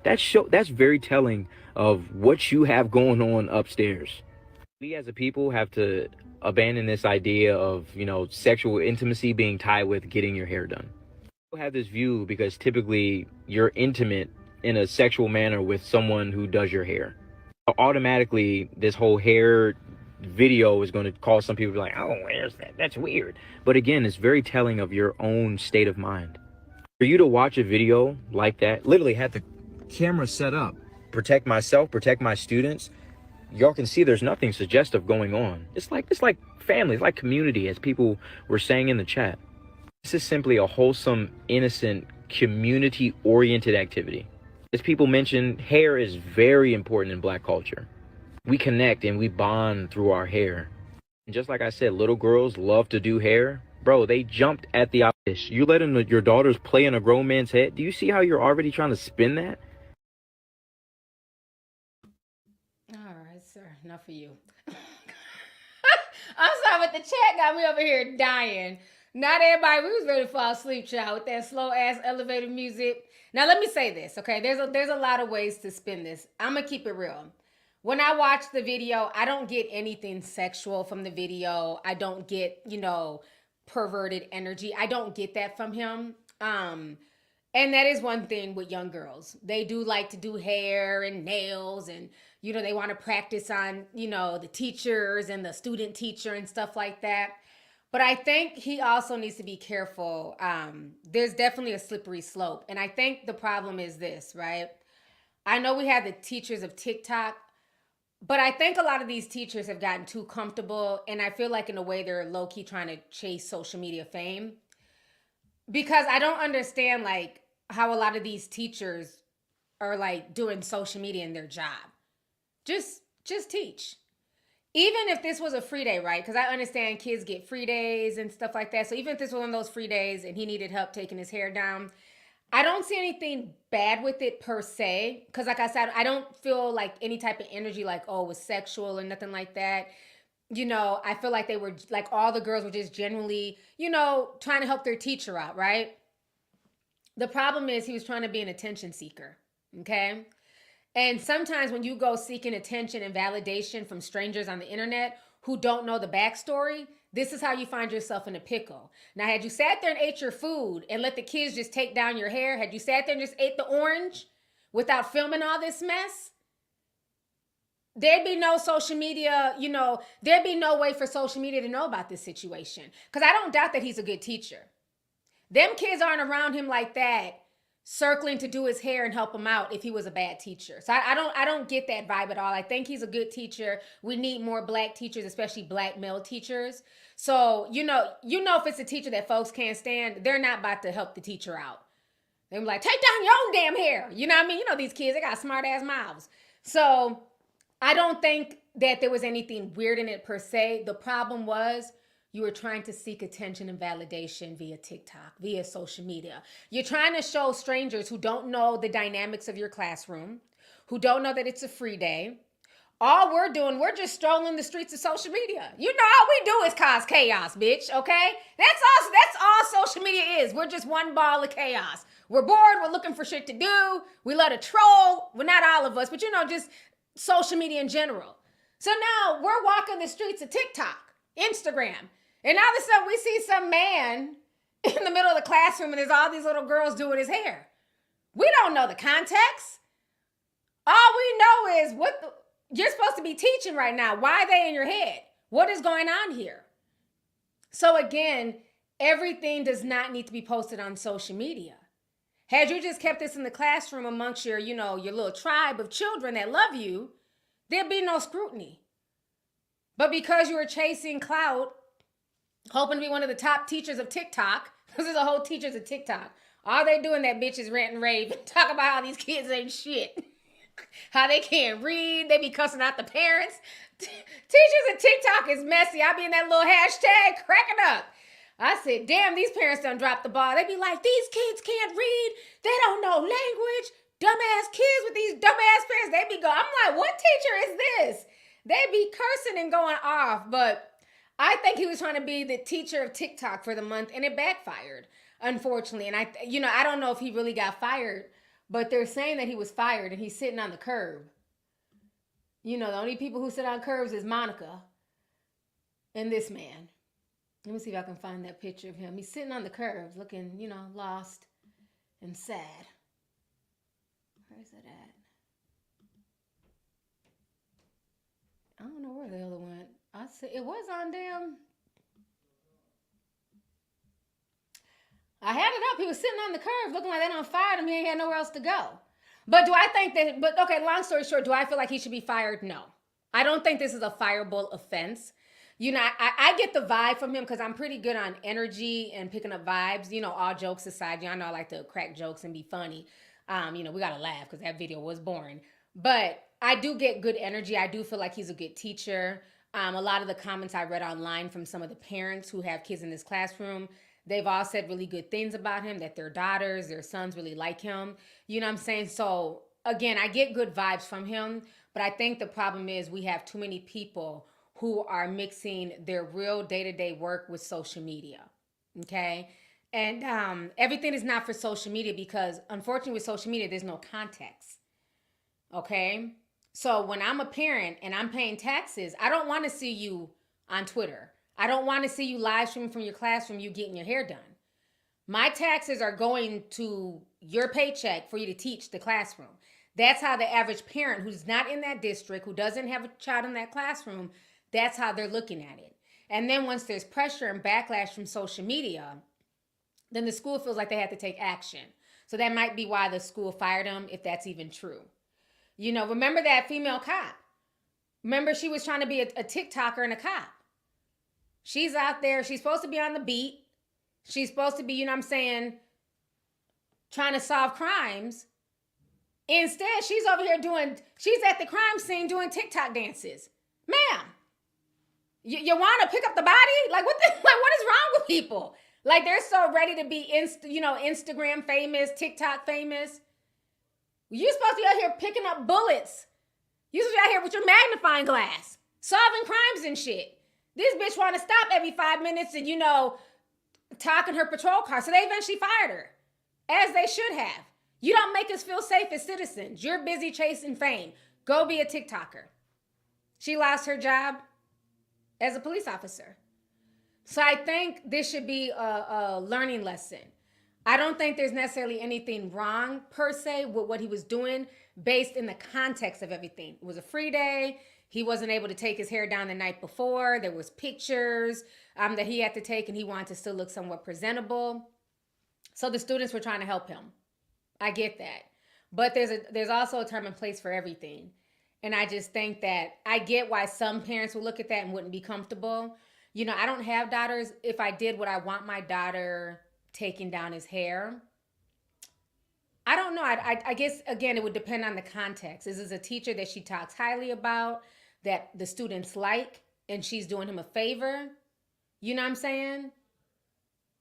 That's very telling of what you have going on upstairs. We as a people have to abandon this idea of, sexual intimacy being tied with getting your hair done. Have this view because typically you're intimate in a sexual manner with someone who does your hair. Automatically, this whole hair video is going to cause some people to be like, oh, where's that? That's weird. But again, it's very telling of your own state of mind. For you to watch a video like that, literally had the camera set up, protect myself, protect my students. Y'all can see there's nothing suggestive going on. It's like family, it's like community, as people were saying in the chat. This is simply a wholesome, innocent, community-oriented activity. As people mentioned, hair is very important in Black culture. We connect and we bond through our hair. And just like I said, little girls love to do hair. Bro, they jumped at the opportunity. You letting your daughters play in a grown man's head? Do you see how you're already trying to spin that? All right, sir. Enough for you. I'm sorry, but the chat got me over here dying. Not everybody, we was ready to fall asleep, child, with that slow ass elevator music. Now let me say this, okay? There's a lot of ways to spin this. I'm gonna keep it real. When I watch the video, I don't get anything sexual from the video. I don't get, perverted energy. I don't get that from him. And that is one thing with young girls. They do like to do hair and nails, and they want to practice on, the teachers and the student teacher and stuff like that. But I think he also needs to be careful. There's definitely a slippery slope. And I think the problem is this, right? I know we have the teachers of TikTok, but I think a lot of these teachers have gotten too comfortable. And I feel like in a way they're low-key trying to chase social media fame. Because I don't understand how a lot of these teachers are doing social media in their job. Just teach. Even if this was a free day, right? Because I understand kids get free days and stuff like that. So even if this was one of those free days and he needed help taking his hair down, I don't see anything bad with it per se. Because like I said, I don't feel like any type of energy it was sexual or nothing like that. I feel like they were, all the girls were just genuinely, trying to help their teacher out, right? The problem is he was trying to be an attention seeker, okay? And sometimes when you go seeking attention and validation from strangers on the internet who don't know the backstory, this is how you find yourself in a pickle. Now, had you sat there and ate your food and let the kids just take down your hair, had you sat there and just ate the orange without filming all this mess, there'd be no social media, there'd be no way for social media to know about this situation. Because I don't doubt that he's a good teacher. Them kids aren't around him like that, circling to do his hair and help him out if he was a bad teacher. So I don't get that vibe at all. I think he's a good teacher. We need more black teachers, especially black male teachers. So, if it's a teacher that folks can't stand, they're not about to help the teacher out. They're like, take down your own damn hair. You know what I mean? These kids, they got smart ass mouths. So I don't think that there was anything weird in it per se. The problem was you were trying to seek attention and validation via TikTok, via social media. You're trying to show strangers who don't know the dynamics of your classroom, who don't know that it's a free day. All we're doing, we're just strolling the streets of social media. All we do is cause chaos, bitch, okay? That's all social media is. We're just one ball of chaos. We're bored, we're looking for shit to do. We love to troll. Well, not all of us, but just social media in general. So now we're walking the streets of TikTok, Instagram, and all of a sudden we see some man in the middle of the classroom and there's all these little girls doing his hair. We don't know the context. All we know is you're supposed to be teaching right now. Why are they in your head? What is going on here? So again, everything does not need to be posted on social media. Had you just kept this in the classroom amongst your little tribe of children that love you, there'd be no scrutiny. But because you were chasing clout, hoping to be one of the top teachers of TikTok, because there's a whole teachers of TikTok, all they do in that bitch is rant and rave and talk about how these kids ain't shit. How they can't read, they be cussing out the parents. Teachers of TikTok is messy. I be in that little hashtag cracking up. I said, damn, these parents done dropped the ball. They be like, these kids can't read. They don't know language. Dumbass kids with these dumbass parents. They be going, I'm like, what teacher is this? They be cursing and going off. But I think he was trying to be the teacher of TikTok for the month, and it backfired, unfortunately. And I don't know if he really got fired, but they're saying that he was fired and he's sitting on the curb. The only people who sit on curbs is Monica and this man. Let me see if I can find that picture of him. He's sitting on the curb looking, lost and sad. Where is it at? I don't know where the hell it went. I said it was on damn. I had it up. He was sitting on the curb looking like they done fired him. He ain't had nowhere else to go. But do I think that, okay, long story short, do I feel like he should be fired? No. I don't think this is a fireable offense. I get the vibe from him because I'm pretty good on energy and picking up vibes. All jokes aside, y'all know I like to crack jokes and be funny. We got to laugh because that video was boring. But I do get good energy. I do feel like he's a good teacher. A lot of the comments I read online from some of the parents who have kids in this classroom, they've all said really good things about him, that their daughters, their sons really like him. You know what I'm saying? So, again, I get good vibes from him. But I think the problem is we have too many people who are mixing their real day-to-day work with social media, okay? And everything is not for social media because, unfortunately, with social media, there's no context, okay? So when I'm a parent and I'm paying taxes, I don't want to see you on Twitter. I don't want to see you live streaming from your classroom, you getting your hair done. My taxes are going to your paycheck for you to teach the classroom. That's how the average parent who's not in that district, who doesn't have a child in that classroom, that's how they're looking at it. And then once there's pressure and backlash from social media, then the school feels like they have to take action. So that might be why the school fired him, if that's even true. Remember that female cop? Remember she was trying to be a TikToker and a cop. She's out there. She's supposed to be on the beat. She's supposed to be, trying to solve crimes. Instead, she's over here she's at the crime scene doing TikTok dances. Ma'am, you want to pick up the body? Like, what is wrong with people? Like, they're so ready to be, Instagram famous, TikTok famous. You're supposed to be out here picking up bullets. You're supposed to be out here with your magnifying glass, solving crimes and shit. This bitch want to stop every 5 minutes and, talking her patrol car. So they eventually fired her, as they should have. You don't make us feel safe as citizens. You're busy chasing fame. Go be a TikToker. She lost her job as a police officer. So I think this should be a learning lesson. I don't think there's necessarily anything wrong per se with what he was doing based in the context of everything. It was a free day. He wasn't able to take his hair down the night before. There was pictures that he had to take, and he wanted to still look somewhat presentable. So the students were trying to help him. I get that. But there's also a time and place for everything. And I just think that I get why some parents would look at that and wouldn't be comfortable. You know, I don't have daughters. If I did, would I want my daughter taking down his hair? I don't know. I guess, again, it would depend on the context. Is this a teacher that she talks highly about, that the students like, and she's doing him a favor? You know what I'm saying?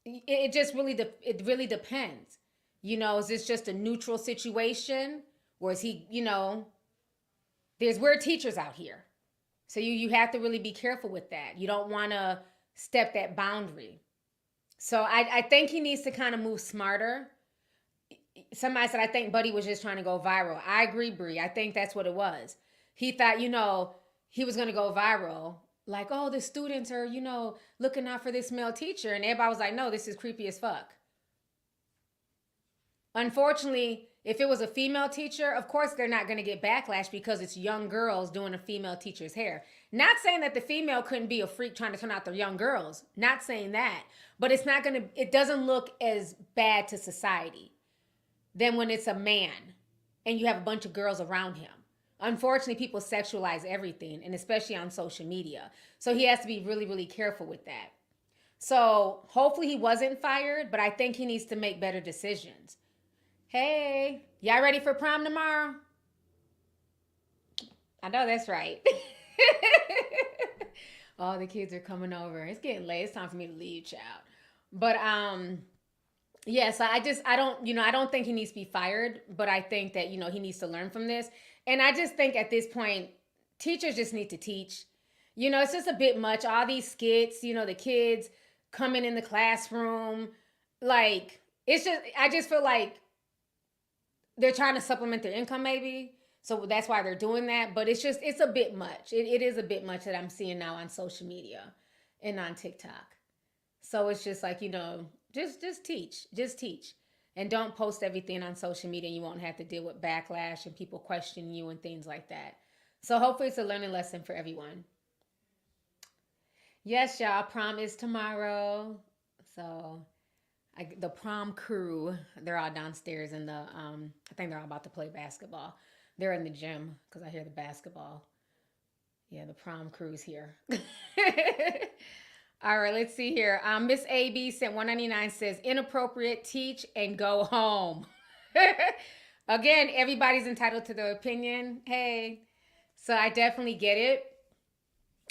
It just really, it really depends. You know, is this just a neutral situation? Or is he, you know, we're teachers out here. So you have to really be careful with that. You don't want to step that boundary. So I think he needs to kind of move smarter. Somebody said, I think Buddy was just trying to go viral. I agree, Bree. I think that's what it was. He thought, you know, he was going to go viral. Like, oh, the students are, you know, looking out for this male teacher. And everybody was like, no, this is creepy as fuck. Unfortunately, if it was a female teacher, of course they're not going to get backlash because it's young girls doing a female teacher's hair. Not saying that the female couldn't be a freak trying to turn out their young girls. Not saying that. But it's not going to, it doesn't look as bad to society than when it's a man and you have a bunch of girls around him. Unfortunately, people sexualize everything, and especially on social media. So he has to be really, really careful with that. So hopefully he wasn't fired, but I think he needs to make better decisions. Hey, y'all ready for prom tomorrow? I know that's right. All the kids are coming over. It's getting late. It's time for me to leave, child. But yeah, so I don't think he needs to be fired, but I think that, you know, he needs to learn from this. And I just think at this point, teachers just need to teach. You know, it's just a bit much. All these skits, you know, the kids coming in the classroom, like, it's just, I just feel like they're trying to supplement their income maybe. So that's why they're doing that. But it's just, it's a bit much. It is a bit much that I'm seeing now on social media and on TikTok. So it's just like, you know, just teach. Just teach. And don't post everything on social media. And you won't have to deal with backlash and people questioning you and things like that. So hopefully it's a learning lesson for everyone. Yes, y'all, prom is tomorrow. So the prom crew, they're all downstairs in the, I think they're all about to play basketball. They're in the gym because I hear the basketball. Yeah, the prom crew's here. All right, let's see here. Miss AB sent $1.99, says, inappropriate, teach, and go home. Again, everybody's entitled to their opinion. Hey, so I definitely get it.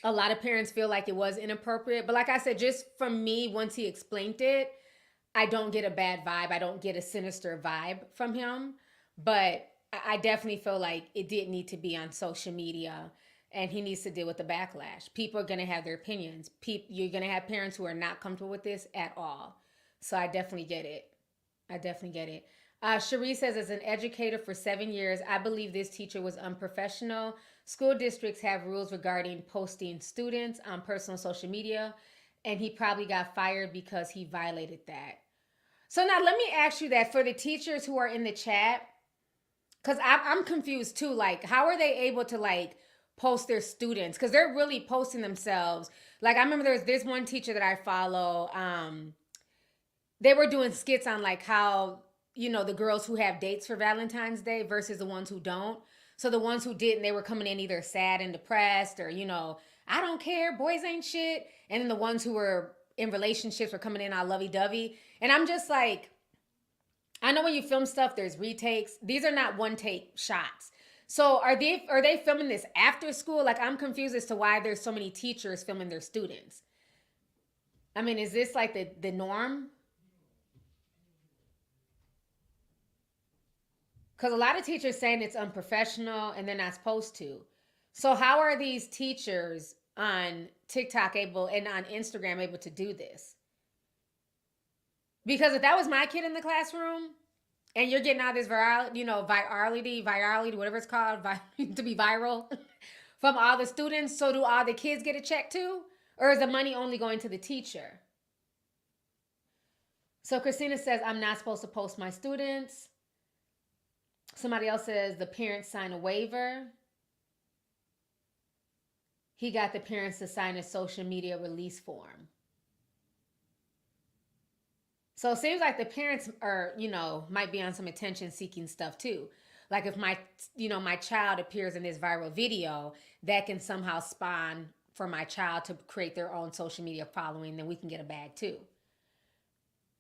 A lot of parents feel like it was inappropriate. But like I said, just from me, once he explained it, I don't get a bad vibe. I don't get a sinister vibe from him. But I definitely feel like it did need to be on social media. And he needs to deal with the backlash. People are going to have their opinions. You're going to have parents who are not comfortable with this at all. So I definitely get it. I definitely get it. Cherie says, as an educator for 7 years, I believe this teacher was unprofessional. School districts have rules regarding posting students on personal social media, and he probably got fired because he violated that. So now let me ask you that for the teachers who are in the chat, because I'm confused too. Like, how are they able to like post their students? Because they're really posting themselves. Like, I remember there's this one teacher that I follow. They were doing skits on like how, you know, the girls who have dates for Valentine's Day versus the ones who don't. So the ones who didn't, they were coming in either sad and depressed or, you know, I don't care, boys ain't shit. And then the ones who were in relationships were coming in all lovey-dovey. And I'm just like, I know when you film stuff, there's retakes. These are not one-take shots. So are they filming this after school? Like, I'm confused as to why there's so many teachers filming their students. I mean, is this like the norm? Because a lot of teachers saying it's unprofessional and they're not supposed to. So how are these teachers on TikTok able and on Instagram able to do this? Because if that was my kid in the classroom, and you're getting all this virality, whatever it's called, to be viral from all the students. So do all the kids get a check too? Or is the money only going to the teacher? So Christina says, I'm not supposed to post my students. Somebody else says the parents sign a waiver. He got the parents to sign a social media release form. So it seems like the parents are, might be on some attention seeking stuff too. Like if my child appears in this viral video, that can somehow spawn for my child to create their own social media following, then we can get a bag too.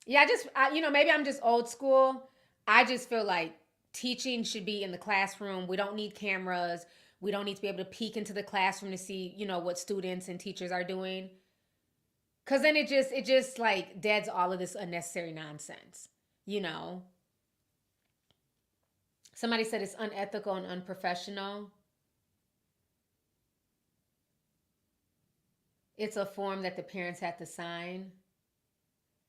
Yeah, maybe I'm just old school. I just feel like teaching should be in the classroom. We don't need cameras. We don't need to be able to peek into the classroom to see, what students and teachers are doing. Because then it just like deads all of this unnecessary nonsense, Somebody said it's unethical and unprofessional. It's a form that the parents have to sign.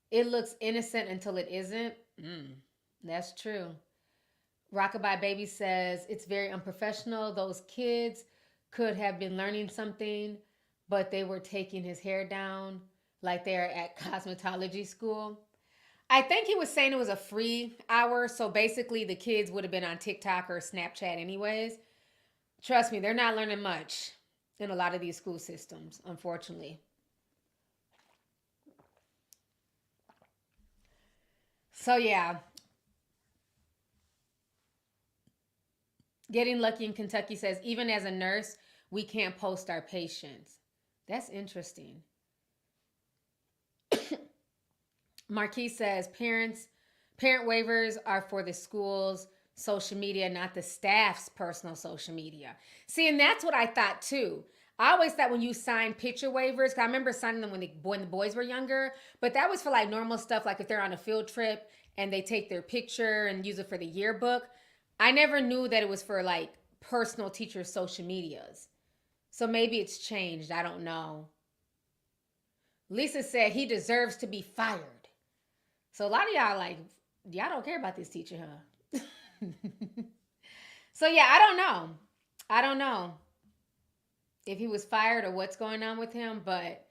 It looks innocent until it isn't. That's true. Rockabye Baby says it's very unprofessional. Those kids could have been learning something, but they were taking his hair down like they're at cosmetology school. I think he was saying it was a free hour, so basically the kids would have been on TikTok or Snapchat anyways. Trust me, they're not learning much in a lot of these school systems, unfortunately. So yeah. Getting Lucky in Kentucky says, even as a nurse, we can't post our patients. That's interesting. Marquis says, parent waivers are for the school's social media, not the staff's personal social media. See, and that's what I thought too. I always thought when you sign picture waivers, because I remember signing them when the boys were younger, but that was for like normal stuff, like if they're on a field trip and they take their picture and use it for the yearbook. I never knew that it was for like personal teachers' social medias. So maybe it's changed. I don't know. Lisa said he deserves to be fired. So a lot of y'all y'all don't care about this teacher, huh? So yeah, I don't know if he was fired or what's going on with him, but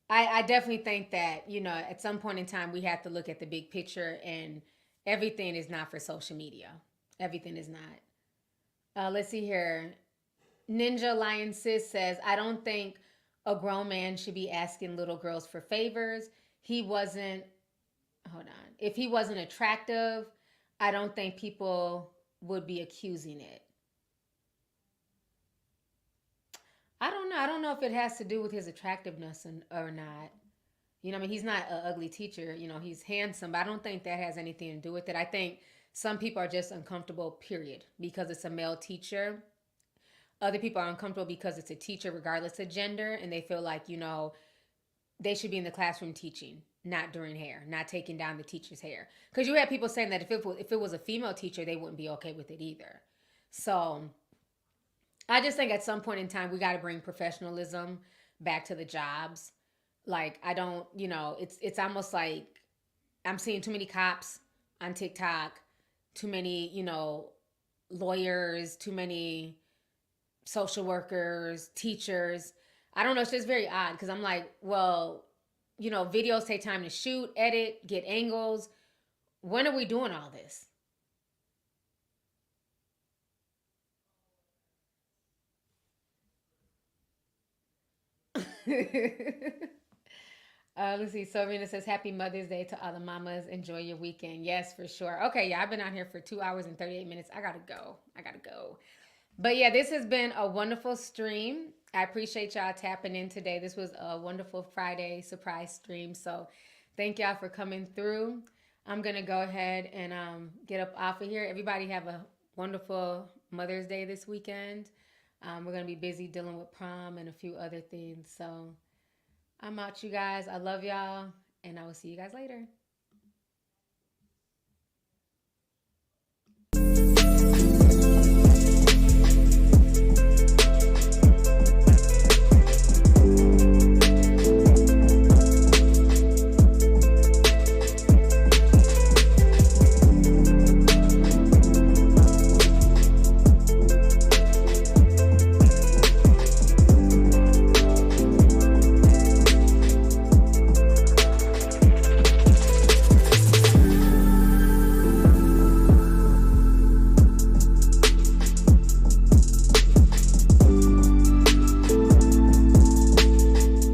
I definitely think that, at some point in time, we have to look at the big picture, and everything is not for social media. Everything is not. Let's see here. Ninja Lion Sis says, I don't think a grown man should be asking little girls for favors. If he wasn't attractive, I don't think people would be accusing it. I don't know. I don't know if it has to do with his attractiveness or not. He's not an ugly teacher. He's handsome, but I don't think that has anything to do with it. I think some people are just uncomfortable, period, because it's a male teacher. Other people are uncomfortable because it's a teacher, regardless of gender, and they feel like, they should be in the classroom teaching, not doing hair, not taking down the teacher's hair. Because you have people saying that if it was a female teacher, they wouldn't be okay with it either. So I just think at some point in time, we got to bring professionalism back to the jobs. Like, I don't, it's almost like I'm seeing too many cops on TikTok, too many, lawyers, too many social workers, teachers. I don't know. It's just very odd because I'm like, well, videos take time to shoot, edit, get angles. When are we doing all this? Let's see. Serena says, happy Mother's Day to all the mamas. Enjoy your weekend. Yes, for sure. Okay, yeah, I've been out here for 2 hours and 38 minutes. I gotta go. But yeah, this has been a wonderful stream. I appreciate y'all tapping in today. This was a wonderful Friday surprise stream. So thank y'all for coming through. I'm going to go ahead and get up off of here. Everybody have a wonderful Mother's Day this weekend. We're going to be busy dealing with prom and a few other things. So I'm out, you guys. I love y'all, and I will see you guys later.